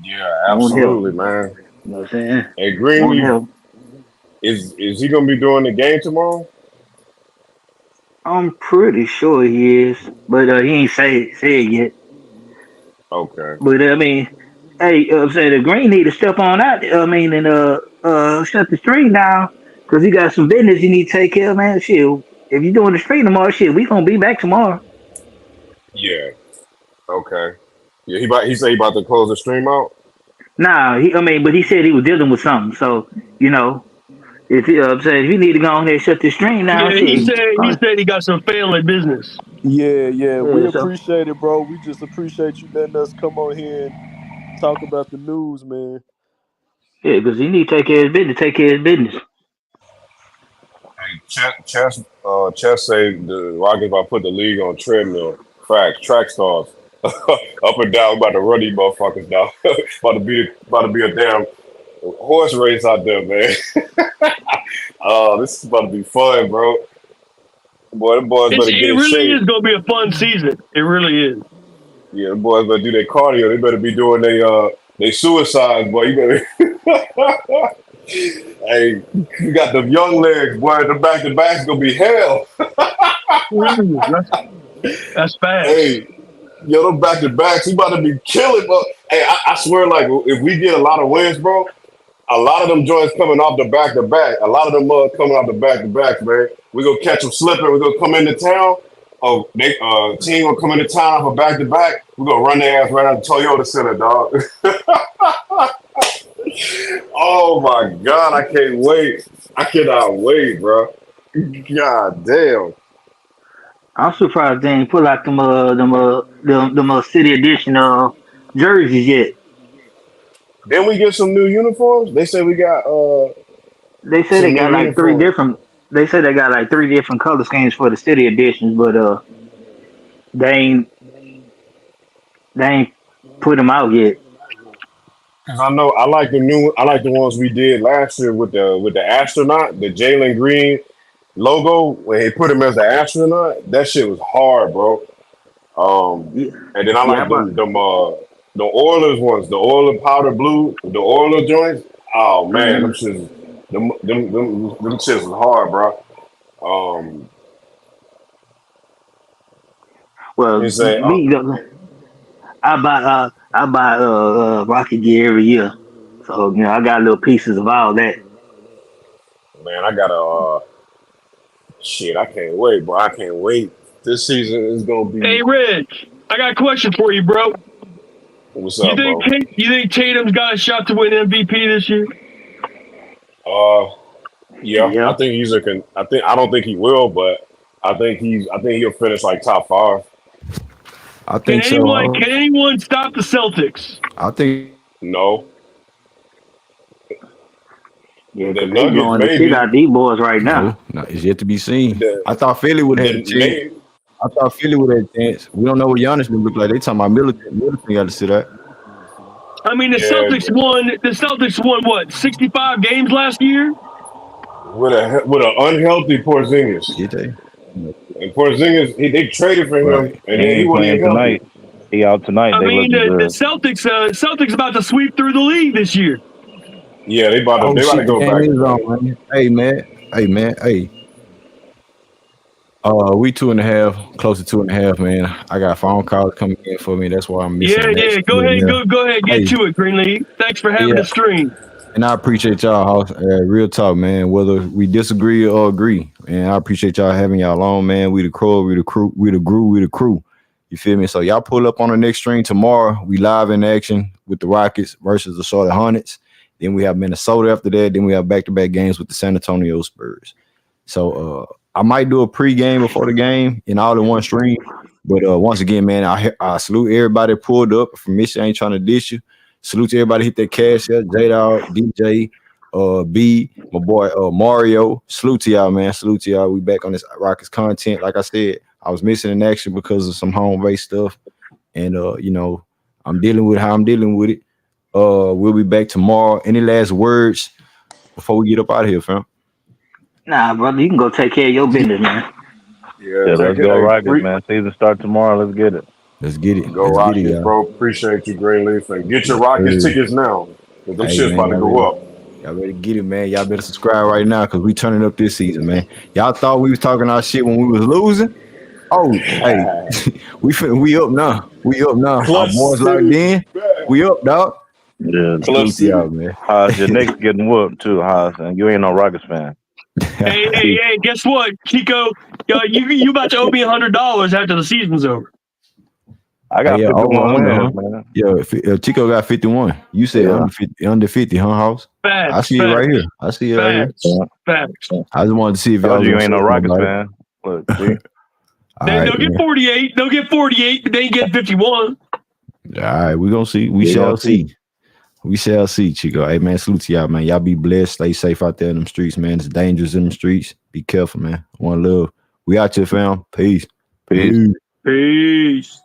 Yeah,
I want health.
absolutely, man.
You know what I'm saying?
Hey,
I want
Greenleaf,
health.
is he gonna be doing the game tomorrow?
I'm pretty sure he is, but he ain't say it yet.
Okay.
But I mean, hey, I'm saying the Green need to step on out. I mean, and shut the stream down because he got some business he need to take care of, man. Shit, if you doing the stream tomorrow, shit, we gonna be back tomorrow.
Yeah. Okay. Yeah, he said he about to close the stream out.
Nah, but he said he was dealing with something. So you know, if he, I'm saying if you need to go on there and shut the stream down,
Yeah, he
shit.
said he said he got some family business.
Yeah, we
Yeah, so
appreciate it, bro. We just appreciate you letting us come on here and talk about the news, man.
yeah, because he need to take care of his business. Take care of his business.
Hey, Chess say the Rockets about to put the league on treadmill. Facts, track stars, up and down. About to run these motherfuckers down. about to be a damn horse race out there, man. Oh, this is about to be fun, bro. Boy, the boys better get
It
in
really
shape.
is gonna be a fun season. It really is.
Yeah, the boys better do their cardio. They better be doing they suicides, boy. You better. Hey, you got them young legs, boy. The back to back's gonna be hell.
Mm, that's fast.
Hey, yo, them back to backs, we about to be killing. But hey, I swear, like if we get a lot of wins, bro, a lot of them joints coming off the back to back. A lot of them coming off the back to back, man. We gonna catch them slipping. We gonna come into town. Oh, they team gonna come into town off a back to back. We gonna run their ass right out of Toyota Center, dog. Oh my god, I can't wait. I cannot wait, bro. God damn.
I'm surprised they ain't pull out them city edition jerseys yet.
Then we get some new uniforms. They say we got
They say they
some new
got like three
uniforms.
different. They say they got like three different color schemes for the city editions, but they ain't they ain't put them out yet.
Cause I know I like the ones we did last year with the astronaut, the Jalen Green logo when he put him as an astronaut. That shit was hard, bro.
Yeah,
And then I
yeah,
like the Oilers ones, the Oiler powder blue, the Oiler joints. Oh man, them
mm,
shits, them shits was hard, bro. Um,
well,
he say,
I buy Rocket gear every year, so you know I got little pieces of all that.
man, I gotta shit. I can't wait, bro. I can't wait. This season is gonna
Hey,
be
Rich, I got a question for you, bro.
what's
You
up,
think
bro?
you think Tatum's got a shot to win MVP this year?
Uh, yeah, I
Yeah,
think I don't think he will, but I think he'll finish like top five.
I think so.
Can anyone stop the Celtics?
I think
No,
Yeah,
The
because they
Nuggets,
blowing the shit
maybe.
out these boys right now.
No, it's yet to be seen.
The,
I thought Philly would have had a chance.
maybe.
I thought Philly would have had a chance. We don't know what Giannis gonna look like. They talking about Middleton got to sit out.
I mean, the
Yeah,
Celtics won. The Celtics won what 65 games last year.
with an unhealthy Porzingis.
Did they?
And Porzingis, they traded for him,
Right.
and
He
he
ain't
wasn't
playing
even healthy.
tonight. He out tonight.
I
They
mean,
looking
the
good.
Celtics about to sweep through the league this year.
Yeah, they about
Oh
to
shit, the
go
game
back to
is
back.
on, man. Hey man. We 2.5, close to 2.5, man. I got phone calls coming in for me. That's why I'm missing
Yeah,
the next
yeah. Go
stream
ahead,
here.
go ahead, get
Hey,
to it, Greenlee. Thanks for having
yeah,
the stream.
and I appreciate y'all, house. Real talk, man. Whether we disagree or agree, and I appreciate y'all having y'all on, man. We the crew, we the crew, we the crew, we the crew. You feel me? So y'all pull up on the next stream tomorrow. We live in action with the Rockets versus the Charlotte Hornets. Then we have Minnesota after that. Then we have back-to-back games with the San Antonio Spurs. So I might do a pregame before the game in all in one stream. But once again, man, I salute everybody that pulled up. From Michigan, I ain't trying to dish you. Salute to everybody hit that cash out. J-Dog, DJ, B, my boy Mario. Salute to y'all, man. Salute to y'all. We back on this Rockets content. Like I said, I was missing in action because of some home-based stuff. And, I'm dealing with how I'm dealing with it. We'll be back tomorrow. Any last words before we get up out of here, fam?
Nah, brother, you can go take care of your business, man.
Yeah,
Yeah,
take
let's
it.
go
Hey,
Rockets, man. Season start tomorrow. Let's get it.
Let's get it.
go
Let's get it,
Rockets,
y'all.
bro. Appreciate you, Greenleaf, and get your
Yes,
Rockets
sir.
tickets now, cause them
Hey,
shit's
man,
about to go up.
y'all better get it, man. Y'all better subscribe right now because we turning up this season, man. Y'all thought we was talking our shit when we was losing. Oh, hey, we up now. We up now. Our
Clutch
boys locked
City,
in.
back.
We up, dog.
Yeah.
Clutch
Salute to
City.
y'all, man.
Haas, your Knicks getting whooped too, Haas, and you ain't no Rockets fan.
Hey, guess what, Chico? You about to owe me $100 after the season's over.
I got
Hey, yeah, over
51
under, huh?
wins, man.
Yeah, Chico got 51. You said
Yeah.
under 50, huh, House? I
Facts,
see it right here. I see it right here.
Facts.
I just wanted to see if y'all
Told
was
you
gonna
ain't
say
no Rockets
something.
fan. Look, see?
All right,
They'll get 48. They'll get 48, but they ain't get 51.
all right, we gonna see. We shall see. We shall see, Chico. Hey, man, salute to y'all, man. Y'all be blessed. Stay safe out there in them streets, man. It's dangerous in them streets. Be careful, man. One love. We out here, fam. Peace.
Peace.
Peace.